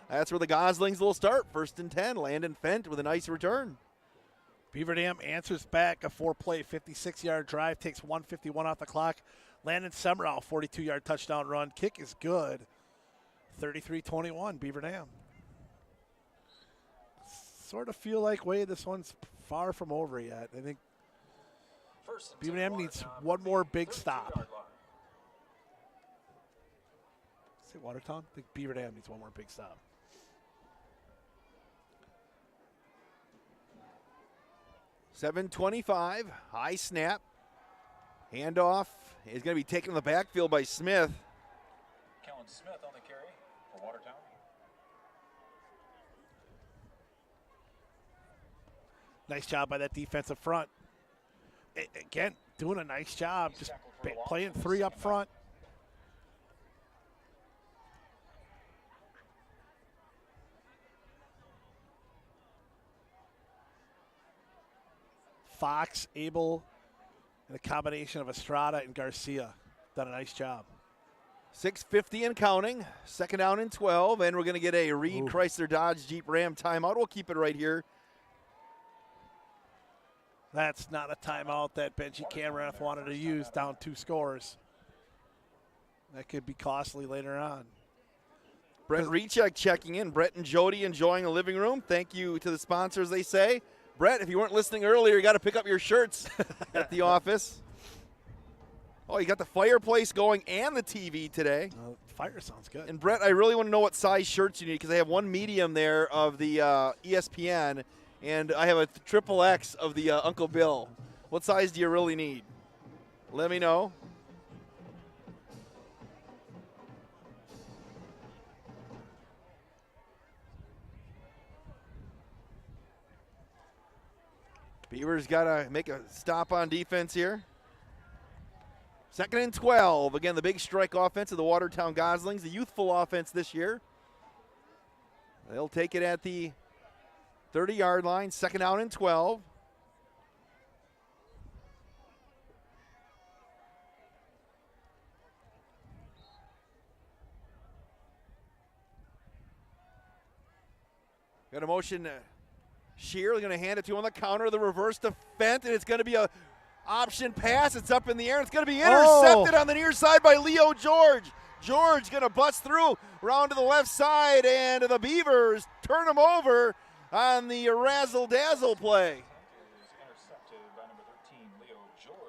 that's where the Goslings will start. 1st and 10. Landon Fent with a nice return. Beaver Dam answers back a 4-play, 56-yard drive, takes 1:51 off the clock. Landon Semrau, 42-yard touchdown run. Kick is good. 33-21, Beaver Dam. Sort of feel like, Wade, this one's far from over yet. I think Beaver Dam needs one more big stop. Say Watertown? I think Beaver Dam needs one more big stop. .25, high snap. Handoff is going to be taken in the backfield by Smith. Kellen Smith on the carry for Watertown. Nice job by that defensive front. Again, doing a nice job, just playing 3 up front. Fox, Abel, and a combination of Estrada and Garcia done a nice job. 6:50 and counting. 2nd down and 12, and we're going to get a Reed Chrysler Dodge Jeep Ram timeout. We'll keep it right here. That's not a timeout that Benji Camrath wanted to use, down 2 scores. That could be costly later on. Brent Recheck checking in. Brett and Jody enjoying a living room. Thank you to the sponsors, they say. Brett, if you weren't listening earlier, you got to pick up your shirts at the office. Oh, you got the fireplace going and the TV today. Fire sounds good. And Brett, I really want to know what size shirts you need because they have one medium there of the ESPN and I have a triple X of the Uncle Bill. What size do you really need? Let me know. Beaver's got to make a stop on defense here. 2nd and 12. Again, the big strike offense of the Watertown Goslings, the youthful offense this year. They'll take it at the 30-yard line, 2nd down and 12. Got a motion. Shear going to hand it to him on the counter, the reverse to Fent, and it's going to be a option pass. It's up in the air. It's going to be intercepted on the near side by Leo George. George going to bust through around to the left side, and the Beavers turn him over on the razzle-dazzle play.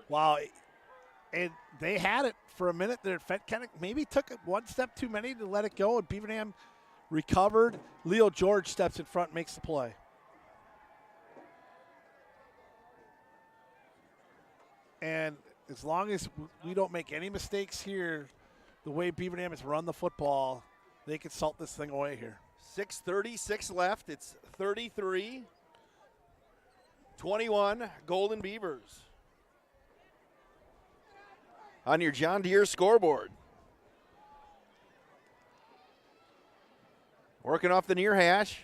Wow, and they had it for a minute there. Fent kind of maybe took it one step too many to let it go, and Beaver Dam recovered. Leo George steps in front, makes the play. And as long as we don't make any mistakes here, the way Beaver Dam has run the football, they can salt this thing away here. 6:36 left. It's 33-21 Golden Beavers. On your John Deere scoreboard. Working off the near hash.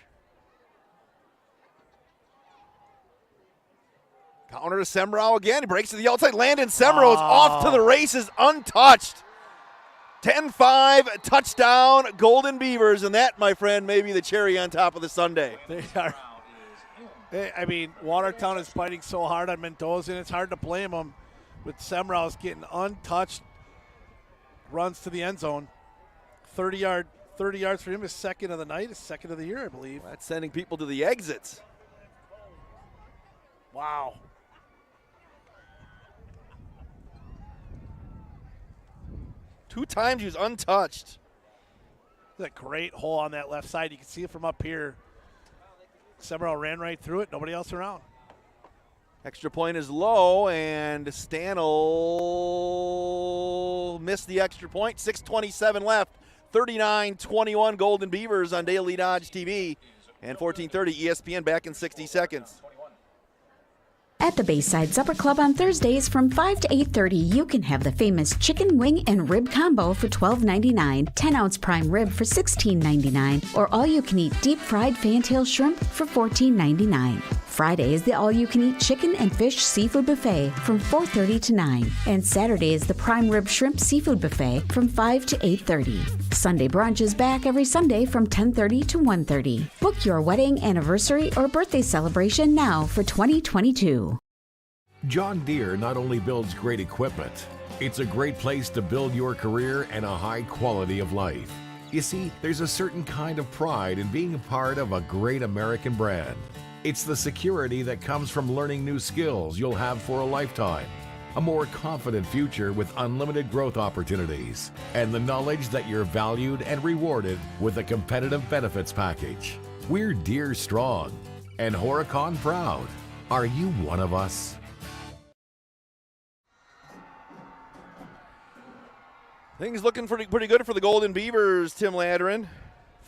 Counter to Semrau again. He breaks to the outside. Landon Semrau is off to the races, untouched. 10-5 touchdown Golden Beavers, and that, my friend, may be the cherry on top of the sundae. They are. I mean, Watertown is fighting so hard on Mendoza, and it's hard to blame them. With Semrau's getting untouched, runs to the end zone. 30 yards for him, his second of the night, his second of the year, I believe. That's sending people to the exits. Wow. Two times he was untouched. That's a great hole on that left side. You can see it from up here. Semrau ran right through it. Nobody else around. Extra point is low, and Stanel missed the extra point. 6:27 left. 39-21 Golden Beavers on Daily Dodge TV. And 14:30 ESPN back in 60 seconds. At the Bayside Supper Club on Thursdays from 5 to 8:30, you can have the famous chicken wing and rib combo for $12.99, 10-ounce prime rib for $16.99, or all-you-can-eat deep-fried fantail shrimp for $14.99. Friday is the all-you-can-eat chicken and fish seafood buffet from 4:30 to 9, and Saturday is the prime rib shrimp seafood buffet from 5 to 8:30. Sunday brunch is back every Sunday from 10:30 to 1:30. Book your wedding, anniversary, or birthday celebration now for 2022. John Deere not only builds great equipment, it's a great place to build your career and a high quality of life. You see, there's a certain kind of pride in being a part of a great American brand. It's the security that comes from learning new skills you'll have for a lifetime, a more confident future with unlimited growth opportunities, and the knowledge that you're valued and rewarded with a competitive benefits package. We're Deere strong and Horicon proud. Are you one of us? Things looking pretty good for the Golden Beavers, Tim Ladderin.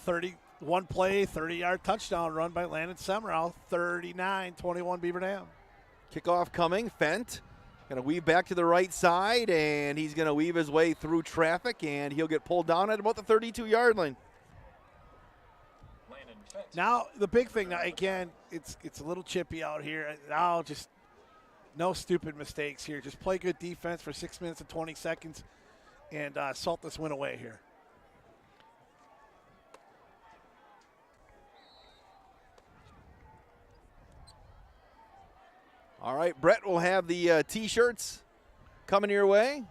31 play, 30-yard touchdown run by Landon Semrau. 39-21 Beaver Dam. Kickoff coming. Fent going to weave back to the right side, and he's going to weave his way through traffic, and he'll get pulled down at about the 32-yard line. Now, the big thing, now, again, it's a little chippy out here. Now, just no stupid mistakes here. Just play good defense for 6 minutes and 20 seconds and salt this win away here. All right, Brett will have the T-shirts coming your way.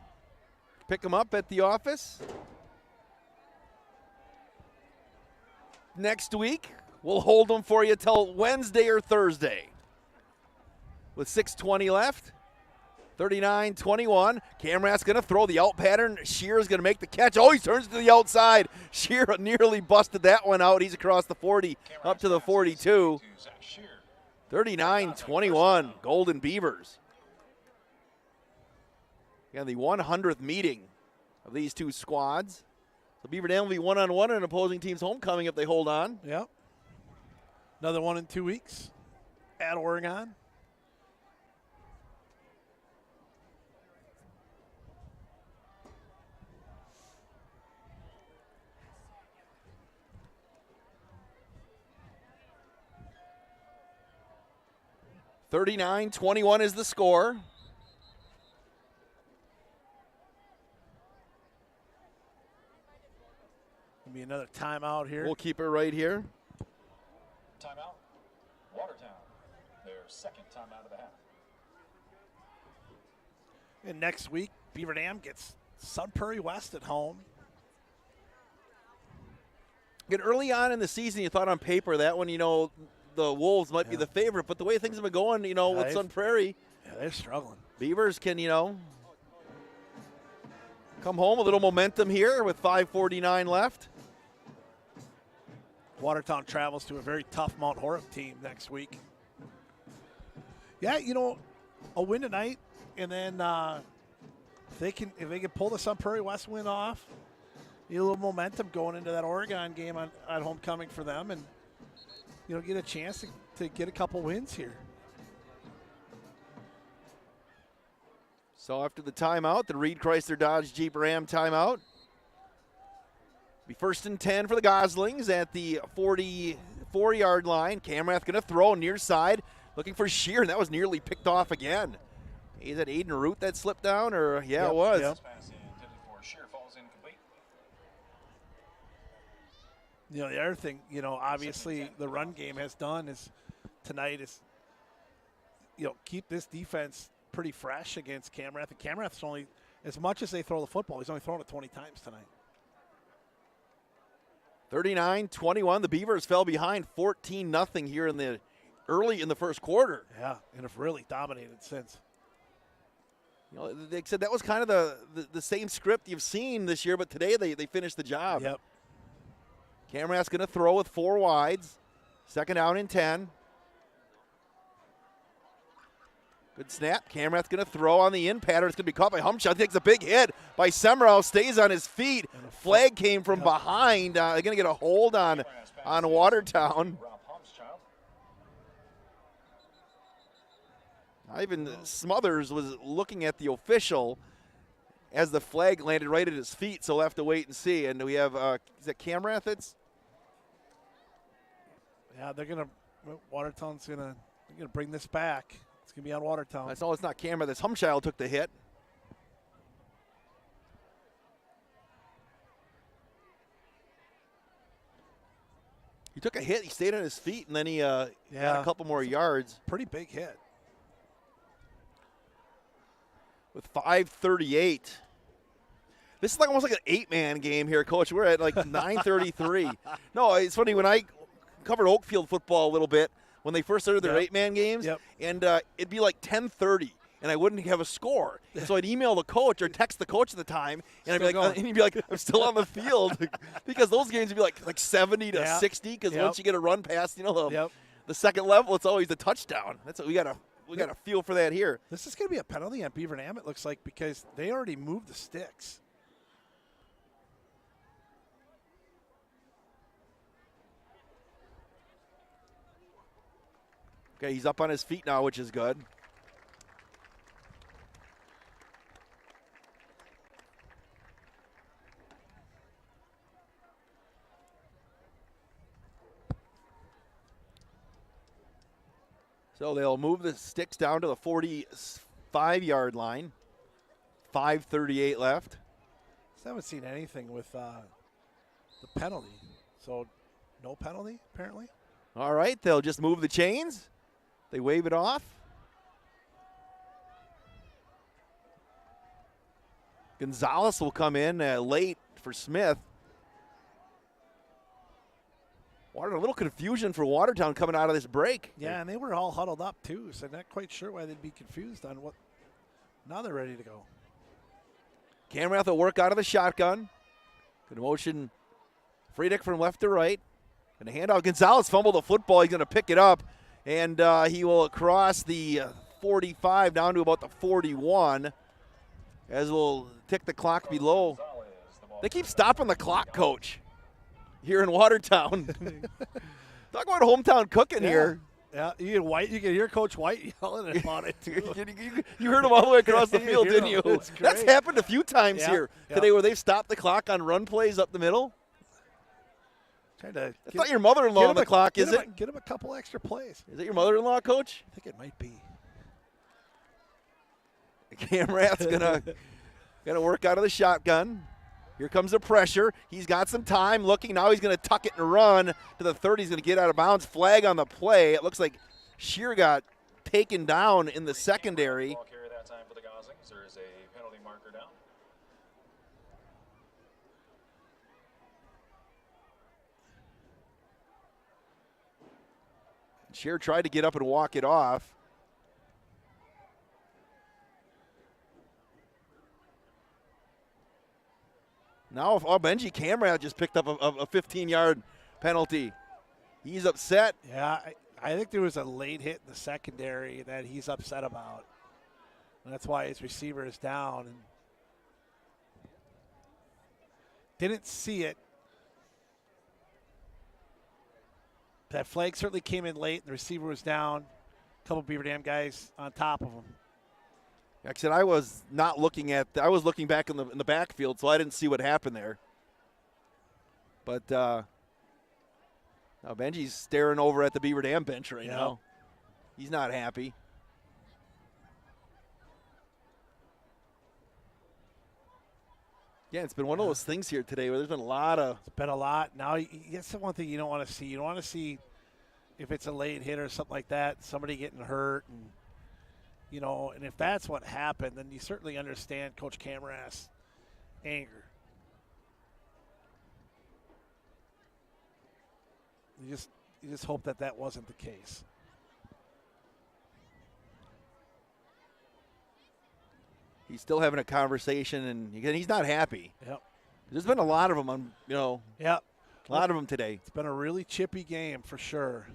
Pick them up at the office. Next week, we'll hold them for you till Wednesday or Thursday. With 6:20 left, 39-21. Camrat's going to throw the out pattern. Shear's going to make the catch. Oh, he turns to the outside. Shear nearly busted that one out. He's across the 40, up to the 42. 39-21, Golden Beavers. Again, the 100th meeting of these two squads. So Beaver Dam will be one-on-one in an opposing team's homecoming if they hold on. Yep. Another one in 2 weeks at Oregon. $39-21 is the score. Be another timeout here. We'll keep it right here. Timeout. Watertown. Their second timeout of the half. And next week, Beaver Dam gets Sun Prairie West at home. Again, early on in the season, you thought on paper that one, the Wolves might be the favorite, but the way things have been going, with Sun Prairie. Yeah, they're struggling. Beavers can, come home, a little momentum here with 5:49 left. Watertown travels to a very tough Mount Horeb team next week. Yeah, a win tonight, and then if they can pull the Sun Prairie West win off, a little momentum going into that Oregon game at homecoming for them, and get a chance to get a couple wins here. So after the timeout, the Reed Chrysler Dodge Jeep Ram timeout. Be 1st and 10 for the Goslings at the 44-yard line. Camrath going to throw near side, looking for Shear, and that was nearly picked off again. Is that Aiden Root that slipped down, or yeah, it was. Yep. The other thing, obviously the run game has done is tonight is, keep this defense pretty fresh against Camrath. And Camrath's only, as much as they throw the football, he's only thrown it 20 times tonight. 39-21. The Beavers fell behind 14-0 here early in the first quarter. Yeah, and have really dominated since. They said that was kind of the same script you've seen this year, but today they finished the job. Yep. Camrath's going to throw with 4 wides. 2nd down and 10. Good snap. Camrath's going to throw on the in pattern. It's going to be caught by Humshot. Takes a big hit by Semrau. Stays on his feet. Flag came from behind. They're going to get a hold on Watertown. Ivan Smothers was looking at the official as the flag landed right at his feet, so we'll have to wait and see. And we have, is that Camrath? Yeah, Watertown's going to bring this back. It's going to be on Watertown. That's all. It's not Camrath. This Humchild took the hit. He took a hit. He stayed on his feet, and then he got a couple more yards. Pretty big hit. With 5:38. This is almost like an 8-man game here, Coach. We're at like 9:33. No, it's funny. When I covered Oakfield football a little bit, when they first started their 8-man games, and it'd be like 10:30, and I wouldn't have a score. And so I'd email the coach or text the coach at the time, and he'd be like, I'm still on the field. Because those games would be like 70 to 60, because once you get a run past, the second level, it's always a touchdown. That's what we got to feel for that here. This is going to be a penalty on Beaver Dam, it looks like, because they already moved the sticks. Okay, he's up on his feet now, which is good. So they'll move the sticks down to the 45-yard line. 5:38 left. I haven't seen anything with the penalty. So no penalty, apparently. All right, they'll just move the chains. They wave it off. Gonzalez will come in late for Smith. A little confusion for Watertown coming out of this break. Yeah, and they were all huddled up too, so I'm not quite sure why they'd be confused on what. Now they're ready to go. Camrath will work out of the shotgun. Good motion. Friedrich from left to right. Going to hand out. Gonzalez fumbled the football. He's going to pick it up. And he will cross the 45 down to about the 41 as we'll tick the clock below. They keep stopping the clock, Coach, here in Watertown. Talk about hometown cooking here. Yeah, you can hear Coach White yelling about it, too. You heard him all the way across the field, didn't you? That's happened a few times here today where they've stopped the clock on run plays up the middle. That's not your mother-in-law on the clock, is it? Get him a couple extra plays. Is it your mother-in-law, Coach? I think it might be. Camrath's gonna work out of the shotgun. Here comes the pressure. He's got some time looking. Now he's going to tuck it and run to the 30. He's going to get out of bounds. Flag on the play. It looks like Shear got taken down in the secondary. Ball carrier that time for the Goslings. There is a penalty marker down. Shear tried to get up and walk it off. Now, Benji Camrath just picked up a 15-yard penalty. He's upset. Yeah, I think there was a late hit in the secondary that he's upset about. And that's why his receiver is down. And didn't see it. That flag certainly came in late. The receiver was down. A couple Beaver Dam guys on top of him. Like I said, I was not looking at. I was looking back in the backfield, so I didn't see what happened there. But now Benji's staring over at the Beaver Dam bench right now. He's not happy. Yeah, it's been one of those things here today where there's been a lot of. It's been a lot. Now, that's the one thing you don't want to see. You don't want to see if it's a late hit or something like that, somebody getting hurt and. You know, and if that's what happened, then you certainly understand Coach Camrath's anger. You just hope that wasn't the case. He's still having a conversation, and again, he's not happy. Yep. There's been a lot of them a lot of them today. It's been a really chippy game for sure.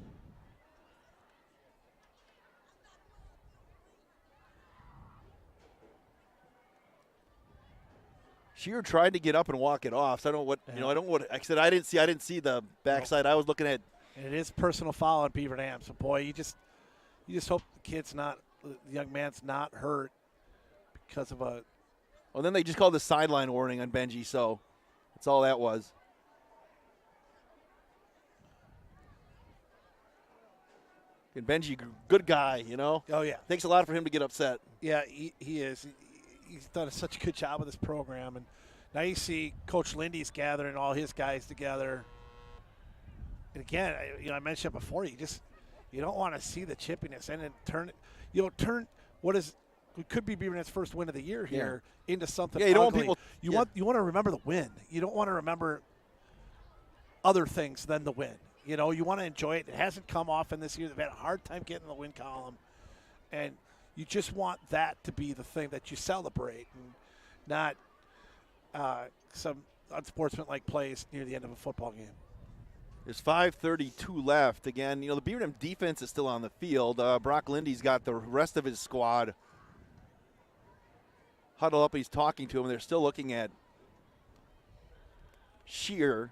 Shear tried to get up and walk it off. So I don't know what I don't know what I said. I didn't see the backside. I was looking at. And it is personal foul on Beaver Dam. So boy, you just hope the young man's not hurt because of a. Well, then they just called the sideline warning on Benji. So that's all that was. And Benji, good guy, Oh yeah, takes a lot for him to get upset. Yeah, he is. He's done such a good job with this program, and now you see Coach Lindy's gathering all his guys together. And again, I mentioned it before. You don't want to see the chippiness and then turn what could be Beaver Dam's first win of the year here into something. Yeah, you don't ugly. want people. You want to remember the win. You don't want to remember other things than the win. You want to enjoy it. It hasn't come often this year. They've had a hard time getting in the win column, and you just want that to be the thing that you celebrate and not some unsportsmanlike plays near the end of a football game. There's 5:32 left. Again, the Beaver Dam defense is still on the field. Brock Lindy's got the rest of his squad huddled up. He's talking to him. They're still looking at Shear.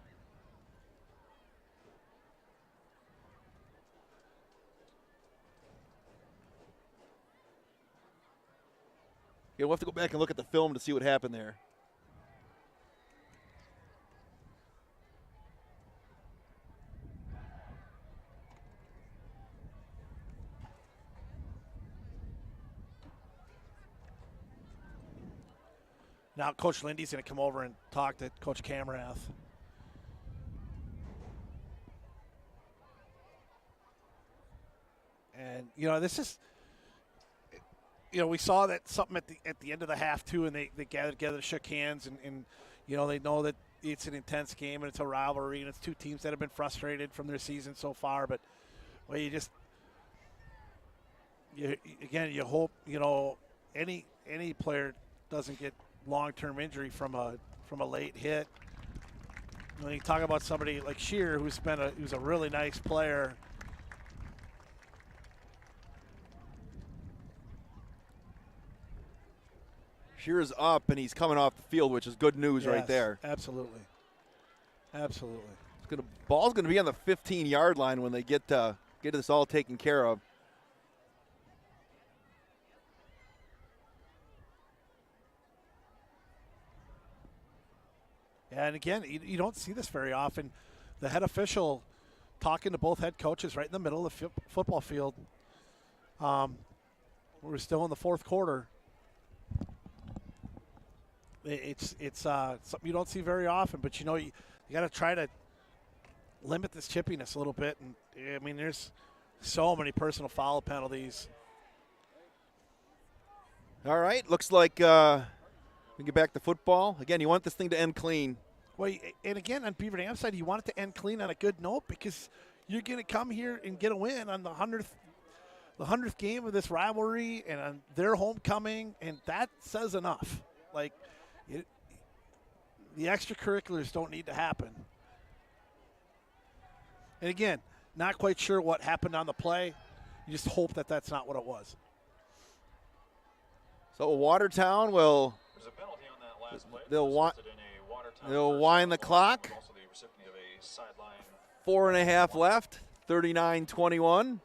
Yeah, we'll have to go back and look at the film to see what happened there. Now Coach Lindy's going to come over and talk to Coach Camrath. And, this is – we saw that something at the end of the half too, and they gathered together, shook hands, and they know that it's an intense game and it's a rivalry and it's two teams that have been frustrated from their season so far. But you hope any player doesn't get long-term injury from a late hit. When you talk about somebody like Shear, who's a really nice player. Shear's up, and he's coming off the field, which is good news right there. Absolutely. Absolutely. Ball's going to be on the 15-yard line when they get this all taken care of. Yeah, and again, you don't see this very often. The head official talking to both head coaches right in the middle of the football field. We're still in the fourth quarter. It's something you don't see very often, but you got to try to limit this chippiness a little bit. And I mean, there's so many personal foul penalties. All right, looks like we get back to football. Again, you want this thing to end clean. Well, and again, on Beaver Dam side, you want it to end clean on a good note because you're going to come here and get a win on the 100th game of this rivalry and on their homecoming, and that says enough. Like, the extracurriculars don't need to happen. And again, not quite sure what happened on the play. You just hope that that's not what it was. So Watertown will There's a penalty on that last play. they'll wind the clock. 4.5 left. 39-21.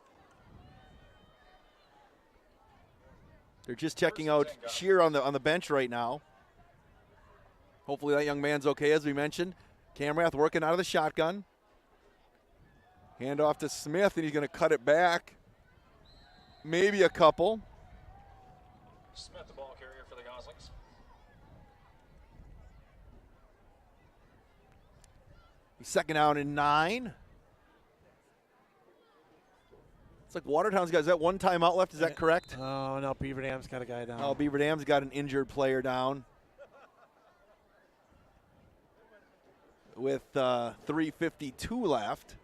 They're just checking out Shear on the bench right now. Hopefully that young man's okay, as we mentioned. Camrath working out of the shotgun. Hand off to Smith, and he's going to cut it back. Maybe a couple. Smith, the ball carrier for the Goslings. Second down and 9. It's like Watertown's got, is that one timeout left? Is that correct? Oh, no, Beaver Dam's got a guy down. Oh, Beaver Dam's got an injured player down. With 3:52 left.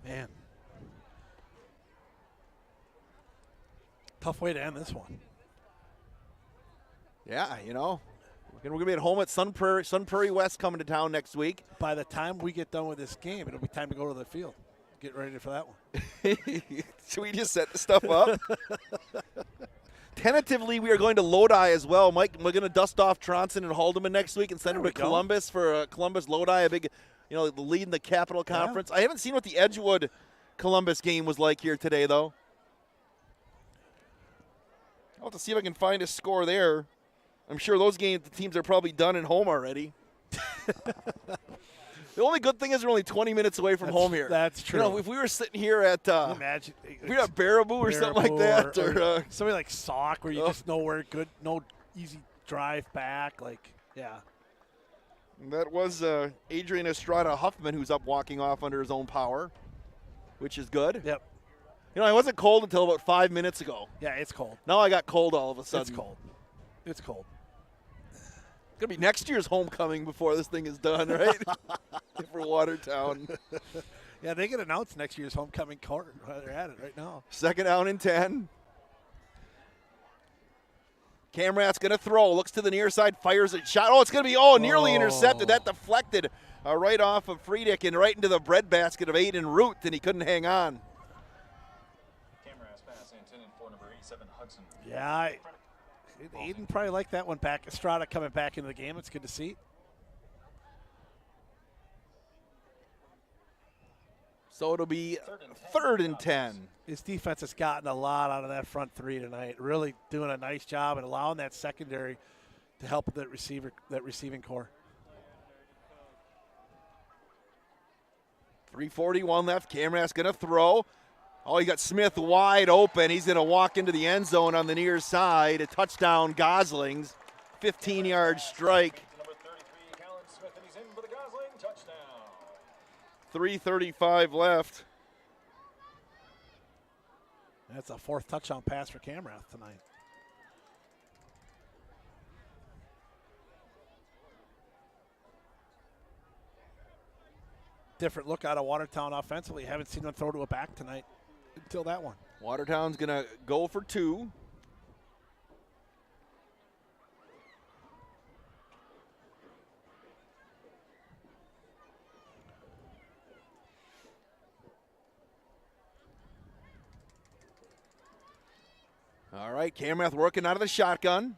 Man. Tough way to end this one. Yeah, we're going to be at home at Sun Prairie West coming to town next week. By the time we get done with this game, it'll be time to go to the field. Get ready for that one. Should we just set the stuff up? Tentatively, we are going to Lodi as well. Mike, we're going to dust off Tronson and Haldeman next week and send them to Columbus for Columbus Lodi, a big, lead in the Capital Conference. I haven't seen what the Edgewood Columbus game was like here today, though. I'll have to see if I can find a score there. I'm sure those games, the teams are probably done at home already. The only good thing is we're only 20 minutes away from home here. That's true. If we were sitting here at imagine if we were at Baraboo or something like that, or something like Sauk, where you just know where good, no easy drive back. Yeah. That was Adrian Estrada Huffman, who's up walking off under his own power, which is good. Yep. I wasn't cold until about 5 minutes ago. Yeah, it's cold. Now I got cold all of a sudden. It's cold. It's cold. It's going to be next year's homecoming before this thing is done, right? For Watertown. Yeah, they can announce next year's homecoming card while they're at it right now. Second down and 10. Camrath's going to throw. Looks to the near side. Fires a shot. Oh, it's going to be, nearly intercepted. That deflected right off of Friedrich and right into the breadbasket of Aiden Root, and he couldn't hang on. Camera's pass intended for number 87, Hudson. Yeah, Aiden probably liked that one back. Estrada coming back into the game. It's good to see. So it'll be third and 10. His defense has gotten a lot out of that front three tonight. Really doing a nice job and allowing that secondary to help that receiving core. 3:41 left. Camrath's going to throw. Oh, you got Smith wide open. He's going to walk into the end zone on the near side. A touchdown, Goslings. 15-yard strike. Number 33, Callan Smith, and he's in for the Gosling touchdown. 3:35 left. That's a fourth touchdown pass for Camrath tonight. Different look out of Watertown offensively. Haven't seen them throw to a back tonight until that one. Watertown's going to go for 2. All right, Camrath working out of the shotgun.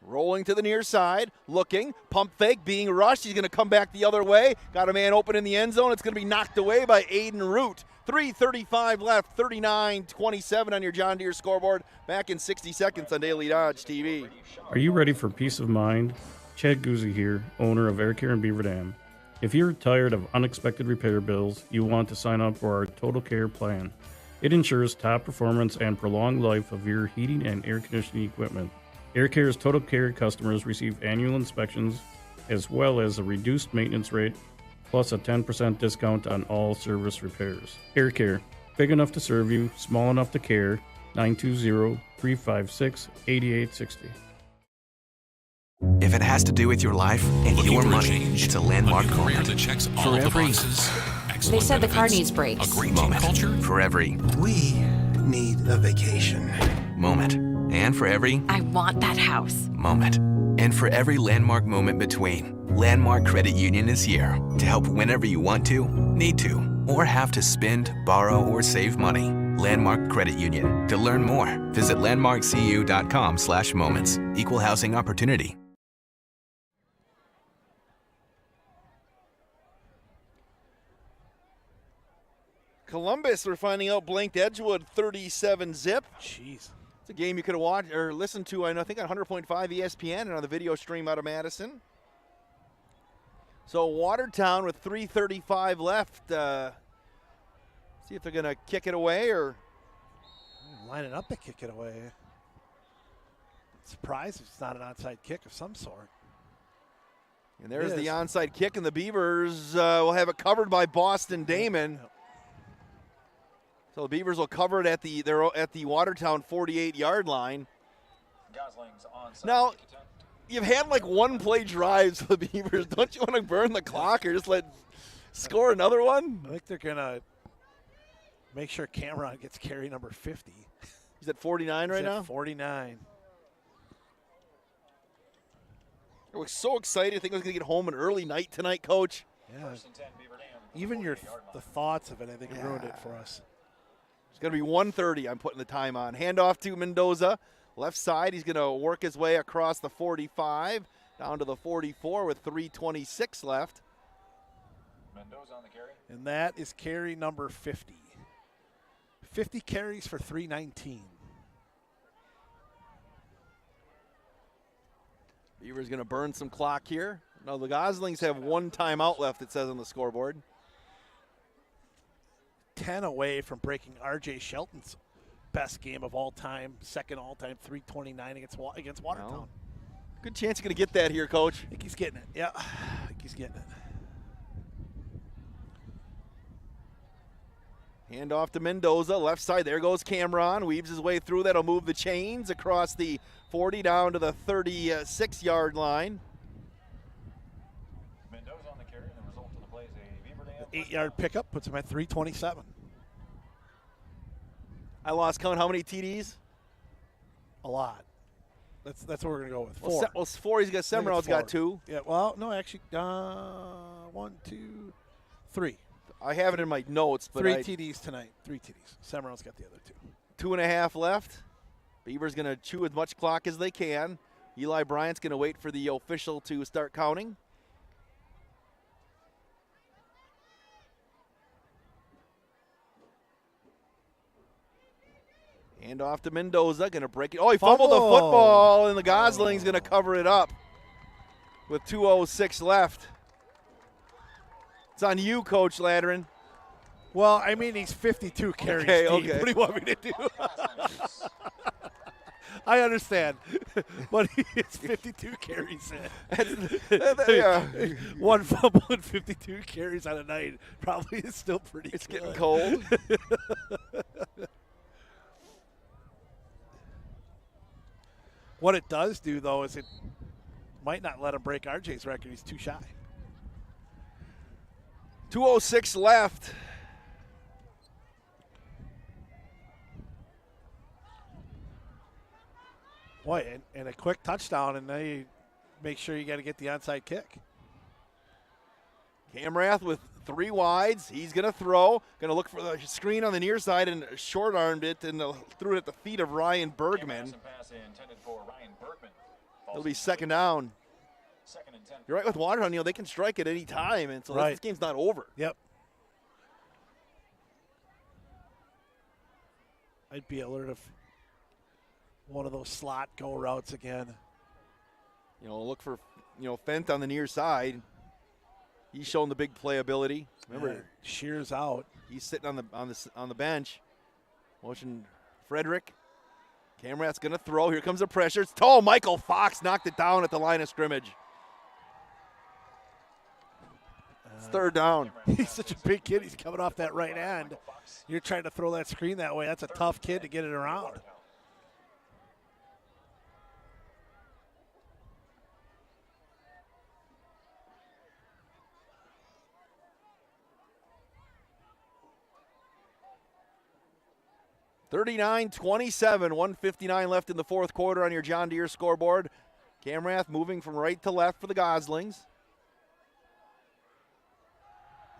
Rolling to the near side, looking, pump fake, being rushed. He's going to come back the other way. Got a man open in the end zone. It's going to be knocked away by Aiden Root. 3:35 left, 39-27 on your John Deere scoreboard. Back in 60 seconds on Daily Dodge TV. Are you ready for peace of mind? Chad Guzzi here, owner of Air Care in Beaver Dam. If you're tired of unexpected repair bills, you want to sign up for our Total Care plan. It ensures top performance and prolonged life of your heating and air conditioning equipment. Air Care's Total Care customers receive annual inspections as well as a reduced maintenance rate plus a 10% discount on all service repairs. Air Care, big enough to serve you, small enough to care. 920-356-8860. If it has to do with your life and Looking your for a money, change? it's a landmark A new career moment. that checks all For of the every boxes. They Excellent said the car benefits, needs brakes. a great team moment. culture. For every We need a vacation. moment. And for every I want that house. moment. And for every landmark moment between, Landmark Credit Union is here to help whenever you want to, need to, or have to spend, borrow, or save money. Landmark Credit Union. To learn more, visit landmarkcu.com/moments. Equal housing opportunity. Columbus, we're finding out, blanked Edgewood 37-zip. Jeez. It's a game you could have watched or listened to, I think, on 100.5 ESPN and on the video stream out of Madison. So Watertown with 3:35 left. See if they're going to kick it away or... Line it up to kick it away. Surprised if it's not an onside kick of some sort. And there's the onside kick, and the Beavers will have it covered by Boston Damon. So the Beavers will cover it at the Watertown 48-yard line. Gosling's onside. Now, you've had like one play drives for the Beavers. Don't you want to burn the clock or just score another one? I think they're going to make sure Cameron gets carry number 50. He's at 49 right now? 49. I was so excited. I think I was going to get home an early night tonight, Coach. Yeah. Even the thoughts of it, I think, ruined it for us. It's going to be 1:30. I'm putting the time on. Handoff to Mendoza. Left side, he's going to work his way across the 45 down to the 44 with 3:26 left. Mendoza on the carry. And that is carry number 50. 50 carries for 319. Beaver's going to burn some clock here. No, the Goslings have one timeout left, it says on the scoreboard. 10 away from breaking R.J. Shelton's best game of all time, second all-time, 329 against Watertown. Well, good chance you're going to get that here, Coach. I think he's getting it. Yeah, I think he's getting it. Hand off to Mendoza, left side. There goes Cameron. Weaves his way through. That'll move the chains across the 40 down to the 36-yard line. Mendoza on the carry, and the result of the play is a Beaver Dam 8-yard pickup puts him at 327. I lost count. How many TDs? A lot. That's what we're gonna go with. 4. Well, 4. He's got Semrau's got 2. Yeah. Well, no, actually, 1, 2, 3. I have it in my notes, but 3 TDs tonight. 3 TDs. Semrau's got the other 2. 2.5 left. Beaver's going to chew as much clock as they can. Eli Bryant's going to wait for the official to start counting. Hand off to Mendoza, going to break it. Oh, he fumbled the football, and the Gosling's going to cover it up with 2:06 left. It's on you, Coach Ladrin. Well, I mean, he's 52 carries Okay, deep. okay. What do you want me to do? I understand, but it's 52 carries in. One fumble and 52 carries on a night probably is still pretty good. It's getting cold. What it does do, though, is it might not let him break RJ's record. He's too shy. 2:06 left. Boy, and a quick touchdown, and they make sure you got to get the onside kick. Camrath with 3 wides. He's going to throw. Going to look for the screen on the near side and short-armed it and threw it at the feet of Ryan Bergman. It'll be second down. You're right with Watertown, they can strike at any time, and so this game's not over. Yep. I'd be alert if one of those slot go routes again. Look for, Fent on the near side. He's shown the big playability. Remember, Shears out. He's sitting on the bench. Motion Frederick. Camrath's going to throw. Here comes the pressure. It's tall. Michael Fox knocked it down at the line of scrimmage. It's third down. He's such a big kid. He's coming off that right end. You're trying to throw that screen that way. That's a tough kid to get it around. (39-27), 1:59 left in the fourth quarter on your John Deere scoreboard. Camrath moving from right to left for the Goslings.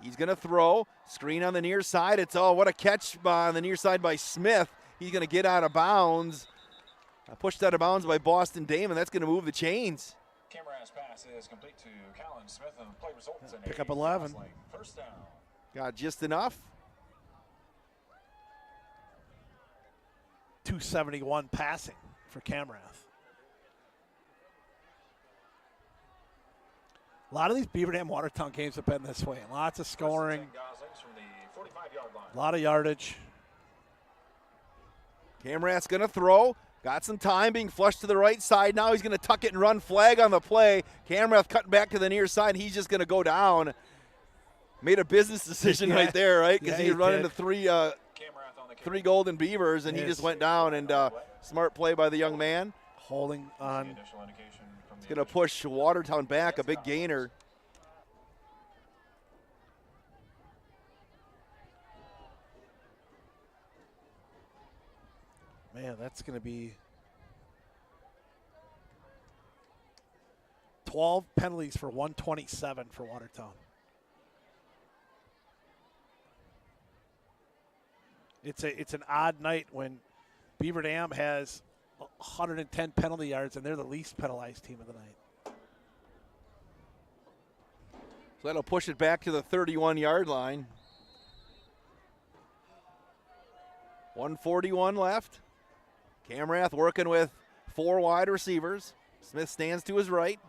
He's going to throw. Screen on the near side. What a catch on the near side by Smith. He's going to get out of bounds. Pushed out of bounds by Boston Damon. That's going to move the chains. Camrath's pass is complete to Callan Smith, and the play results in pick up 11. First down. Got just enough. 271 passing for Camrath. A lot of these Beaver Dam Watertown games have been this way. Lots of scoring, a lot of yardage. Camrath's going to throw. Got some time, being flushed to the right side. Now he's going to tuck it and run. Flag on the play. Camrath cutting back to the near side. He's just going to go down. Made a business decision right there, right? Because he run into three golden beavers, and he just went down. And smart play by the young man. Holding on. It's going to push Watertown back, a big gainer. Man, that's going to be 12 penalties for 127 for Watertown. It's an odd night when Beaver Dam has 110 penalty yards, and they're the least penalized team of the night. So that'll push it back to the 31-yard line. 1:41 left. Camrath working with 4 wide receivers. Smith stands to his right.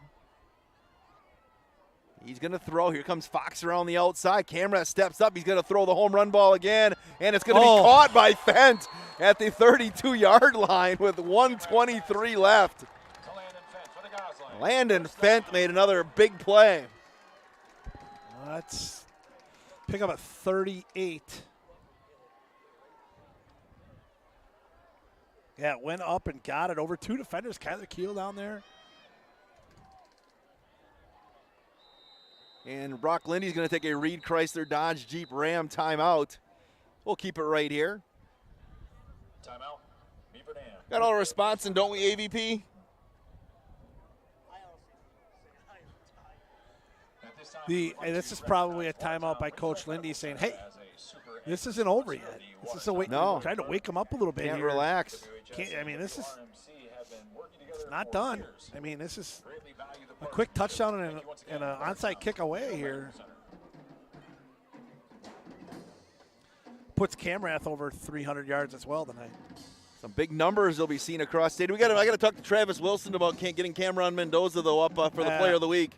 He's going to throw. Here comes Fox around the outside. Camrath steps up. He's going to throw the home run ball again, and it's going to be caught by Fent at the 32-yard line with 1:23 left. Landon Fent made another big play. Let's pick up a 38. Yeah, it went up and got it over 2 defenders. Kyler Keel down there. And Brock Lindy's going to take a Reed Chrysler Dodge Jeep Ram timeout. We'll keep it right here. Timeout. Beaver Dam. Got all our response, and don't we, AVP? This is probably a timeout by Coach Lindy saying, hey, this isn't over yet. This is trying to wake him up a little bit. Can't relax. This is not done. This is a quick touchdown and an onside kick away here. Puts Camrath over 300 yards as well tonight. Some big numbers will be seen across state. I got to talk to Travis Wilson about getting Cameron Mendoza though up for the player of the week.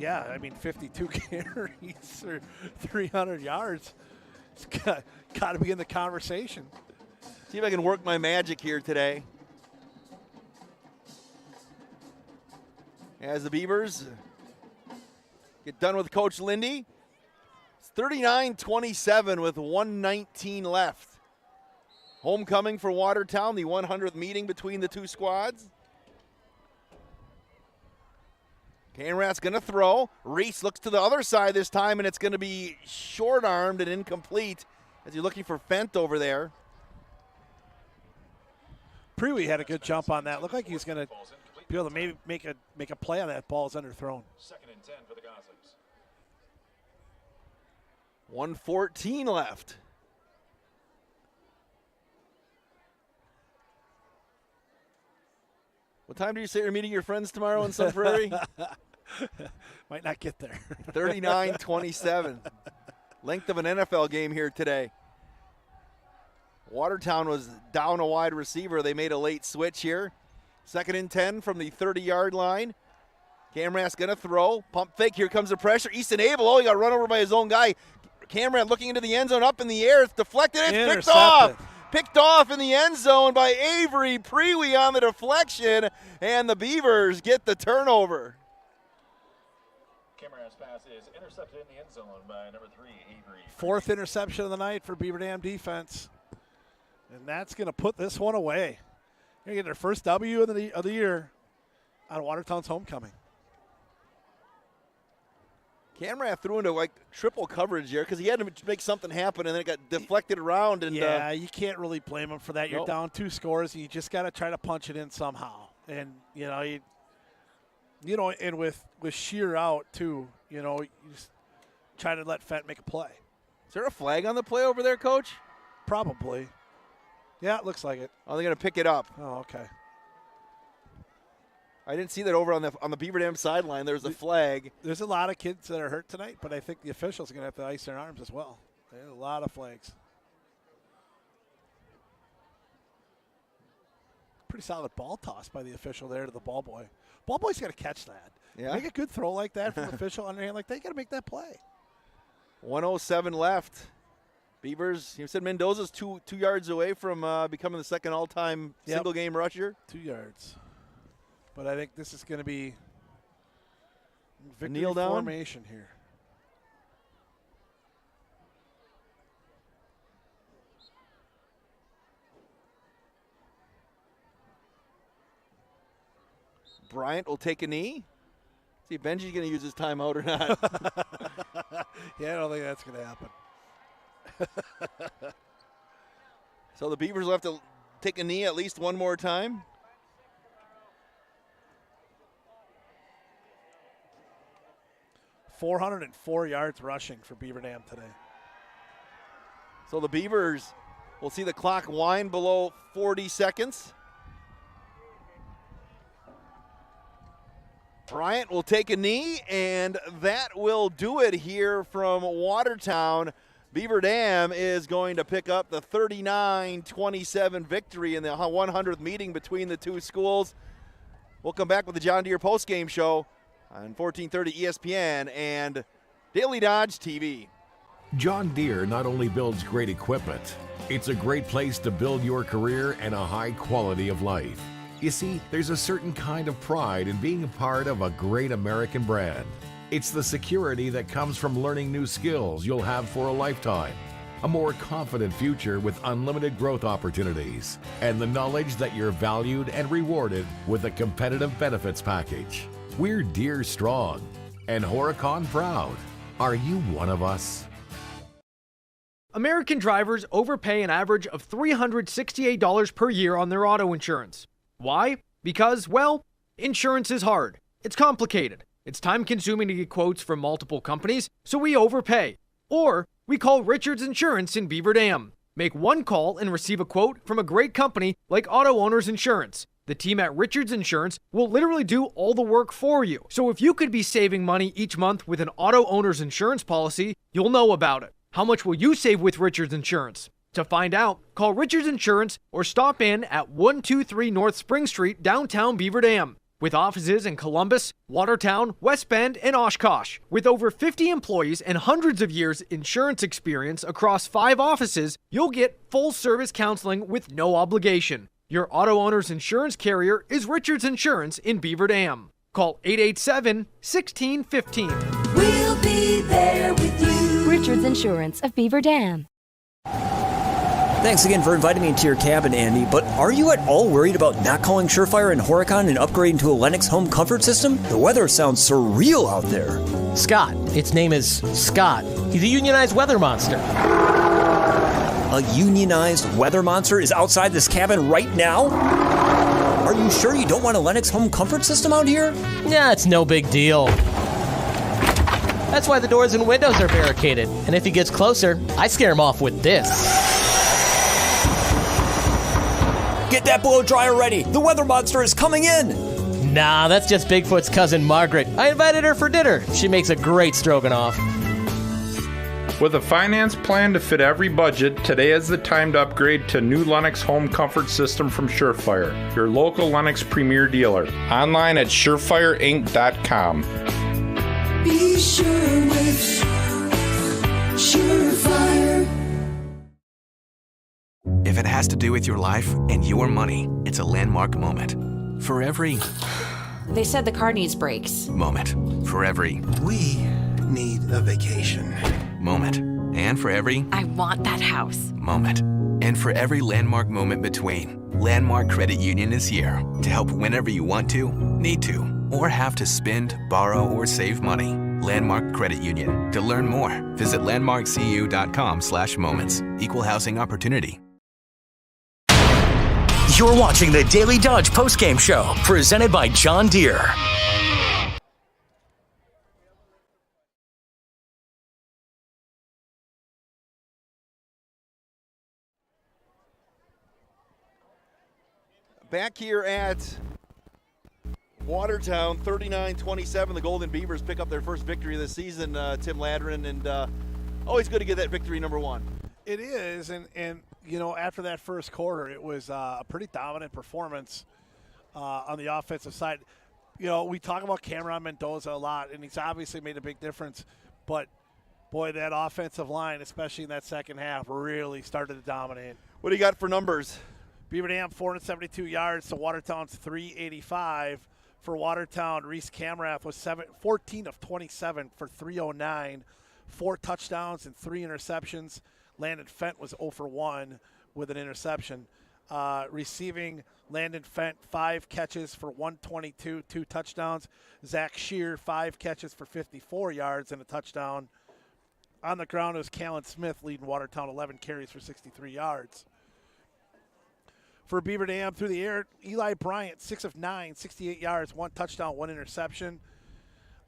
52 carries or 300 yards. It's got to be in the conversation. See if I can work my magic here today. As the Beavers get done with Coach Lindy, it's 39-27 with 1:19 left. Homecoming for Watertown, the 100th meeting between the two squads. Camrath's going to throw. Reese looks to the other side this time, and it's going to be short-armed and incomplete as you're looking for Fent over there. Prewey had a good jump on that. Looked like he was going to be able to maybe make a play on that. Ball's underthrown. 2nd and 10 for the Goslings. 1:14 left. What time do you say you're meeting your friends tomorrow in Sun Prairie? Might not get there. 39-27. Length of an NFL game here today. Watertown was down a wide receiver. They made a late switch here. 2nd and 10 from the 30-yard line. Camrat's going to throw. Pump fake. Here comes the pressure. Easton Abel. Oh, he got run over by his own guy. Camrat looking into the end zone, up in the air. It's deflected. It's picked off. Picked off in the end zone by Avery Preewee on the deflection, and the Beavers get the turnover. Camrat's pass is intercepted in the end zone by number 3, Avery. 4th interception of the night for Beaver Dam defense. And that's going to put this one away. They're going to get their first W of the year on Watertown's homecoming. Camrat threw into like triple coverage here because he had to make something happen, and then it got deflected around. And yeah, you can't really blame him for that. You're down 2 scores, and you just got to try to punch it in somehow. And and with Shear out too, you just try to let Fent make a play. Is there a flag on the play over there, Coach? Probably. Yeah, it looks like it. Oh, they're going to pick it up. Oh, okay. I didn't see that over on the Beaver Dam sideline. There's a flag. There's a lot of kids that are hurt tonight, but I think the officials are going to have to ice their arms as well. There's a lot of flags. Pretty solid ball toss by the official there to the ball boy. Ball boy's got to catch that. Yeah. Make a good throw like that from the official underhand like that. You got to make that play. 1:07 left. Beavers, you said Mendoza's two yards away from becoming the second all-time single-game rusher. 2 yards. But I think this is going to be victory kneel down formation here. Bryant will take a knee. See if Benji's going to use his timeout or not. Yeah, I don't think that's going to happen. So the Beavers will have to take a knee at least one more time. .404 yards rushing for Beaver Dam today. So the Beavers will see the clock wind below 40 seconds. Bryant will take a knee, and that will do it here from Watertown. Beaver Dam is going to pick up the 39-27 victory in the 100th meeting between the two schools. We'll come back with the John Deere postgame show on 1430 ESPN and Daily Dodge TV. John Deere not only builds great equipment, it's a great place to build your career and a high quality of life. You see, there's a certain kind of pride in being a part of a great American brand. It's the security that comes from learning new skills you'll have for a lifetime, a more confident future with unlimited growth opportunities, and the knowledge that you're valued and rewarded with a competitive benefits package. We're Deere strong and Horicon proud. Are you one of us? American drivers overpay an average of $368 per year on their auto insurance. Why? Because, well, insurance is hard. It's complicated. It's time-consuming to get quotes from multiple companies, so we overpay. Or we call Richards Insurance in Beaver Dam. Make one call and receive a quote from a great company like Auto Owners Insurance. The team at Richards Insurance will literally do all the work for you. So if you could be saving money each month with an Auto Owners Insurance policy, you'll know about it. How much will you save with Richards Insurance? To find out, call Richards Insurance or stop in at 123 North Spring Street, downtown Beaver Dam. With offices in Columbus, Watertown, West Bend, and Oshkosh. With over 50 employees and hundreds of years insurance experience across 5 offices, you'll get full-service counseling with no obligation. Your auto owner's insurance carrier is Richards Insurance in Beaver Dam. Call 887-1615. We'll be there with you. Richards Insurance of Beaver Dam. Thanks again for inviting me into your cabin, Andy, but are you at all worried about not calling Surefire and Horicon and upgrading to a Lennox home comfort system? The weather sounds surreal out there. Scott. Its name is Scott. He's a unionized weather monster. A unionized weather monster is outside this cabin right now? Are you sure you don't want a Lennox home comfort system out here? Yeah, it's no big deal. That's why the doors and windows are barricaded. And if he gets closer, I scare him off with this. Get that blow dryer ready. The weather monster is coming in. Nah, that's just Bigfoot's cousin Margaret. I invited her for dinner. She makes a great stroganoff. With a finance plan to fit every budget, today is the time to upgrade to new Lennox home comfort system from Surefire, your local Lennox premier dealer. Online at surefireinc.com. Be sure with Surefire. If it has to do with your life and your money, it's a landmark moment. For every They said the car needs brakes. moment, for every We need a vacation. moment, and for every I want that house. moment, and for every landmark moment between, Landmark Credit Union is here to help whenever you want to, need to, or have to spend, borrow, or save money. Landmark Credit Union. To learn more, visit landmarkcu.com/moments. Equal housing opportunity. You're watching the Daily Dodge postgame show, presented by John Deere. Back here at Watertown, 39-27. The Golden Beavers pick up their first victory of the season, Tim Ladrin, and always good to get that victory number one. It is, and you know, after that first quarter, it was a pretty dominant performance on the offensive side. You know, we talk about Cameron Mendoza a lot, and he's obviously made a big difference, but boy, that offensive line, especially in that second half, really started to dominate. What do you got for numbers? Beaver Dam, 472 yards to Watertown's 385. For Watertown, Reese Camrath was 14 of 27 for 309, 4 touchdowns and 3 interceptions. Landon Fent was 0 for 1 with an interception. Receiving, Landon Fent, 5 catches for 122, 2 touchdowns. Zach Shear, 5 catches for 54 yards and a touchdown. On the ground, it was Callan Smith leading Watertown, 11 carries for 63 yards. For Beaver Dam, through the air, Eli Bryant, 6 of 9, 68 yards, 1 touchdown, 1 interception.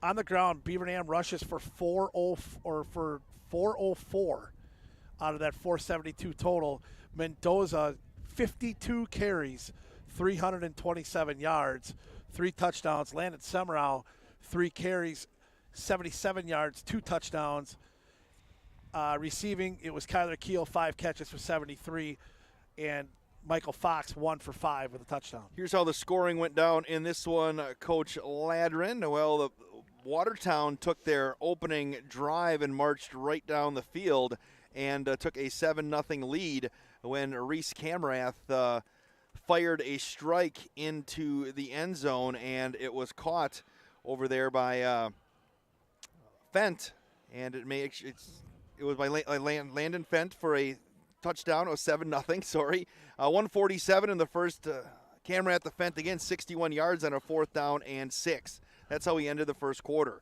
On the ground, Beaver Dam rushes for 404 out of that 472 total. Mendoza, 52 carries, 327 yards, 3 touchdowns. Landon Semrau, 3 carries, 77 yards, 2 touchdowns. Receiving, it was Kyler Keel, 5 catches for 73, and Michael Fox, 1 for 5 with a touchdown. Here's how the scoring went down in this one, Coach Ladrin. Well, the Watertown took their opening drive and marched right down the field and took a 7-0 lead when Reese Camrath fired a strike into the end zone, and it was caught over there by Fent, and it was by Landon Fent for a touchdown. It was 7-0, sorry. 147 in the first. Camrath the Fent again, 61 yards on a 4th down and 6. That's how he ended the first quarter.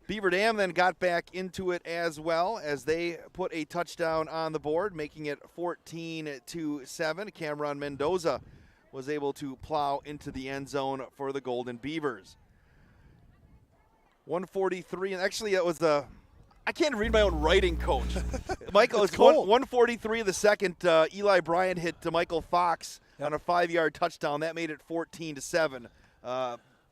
Beaver Dam then got back into it as well as they put a touchdown on the board, making it 14-7. Cameron Mendoza was able to plow into the end zone for the Golden Beavers. 143, and actually that was I can't read my own writing, Coach. Michael, it's 143 of the second. Eli Bryant hit to Michael Fox on a 5-yard touchdown. That made it 14-7,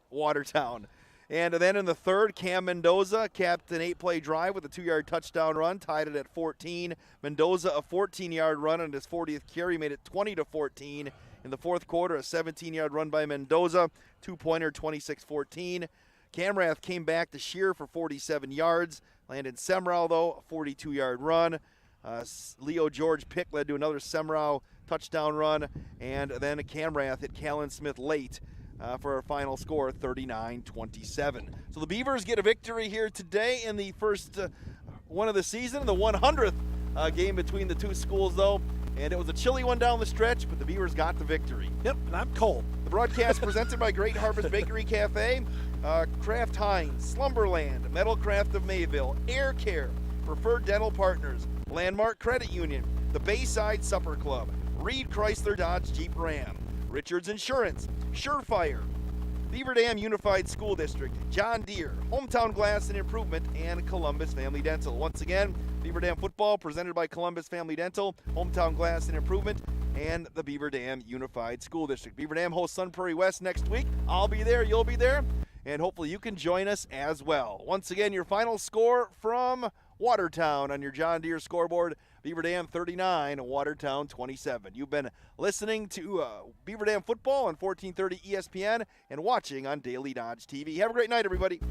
Watertown. And then in the third, Cam Mendoza capped an 8-play drive with a 2-yard touchdown run, tied it at 14. Mendoza, a 14-yard run on his 40th carry, made it 20-14. In the fourth quarter, a 17-yard run by Mendoza, 2-pointer, 26-14. Camrath came back to Shear for 47 yards. Landon Semrau, though, a 42-yard run. Leo George Pick led to another Semrau touchdown run. And then Camrath hit Callan Smith late for a final score, 39-27. So the Beavers get a victory here today in the first one of the season, the 100th game between the two schools, though. And it was a chilly one down the stretch, but the Beavers got the victory. Yep, and I'm cold. The broadcast presented by Great Harvest Bakery Cafe, Kraft Heinz, Slumberland, Metal Craft of Mayville, Air Care, Preferred Dental Partners, Landmark Credit Union, the Bayside Supper Club, Reed Chrysler Dodge Jeep Ram, Richards Insurance, Surefire, Beaver Dam Unified School District, John Deere, Hometown Glass and Improvement, and Columbus Family Dental. Once again, Beaver Dam football presented by Columbus Family Dental, Hometown Glass and Improvement, and the Beaver Dam Unified School District. Beaver Dam hosts Sun Prairie West next week. I'll be there, you'll be there, and hopefully you can join us as well. Once again, your final score from Watertown on your John Deere scoreboard: Beaver Dam 39, Watertown 27. You've been listening to Beaver Dam football on 1430 ESPN and watching on Daily Dodge TV. Have a great night, everybody.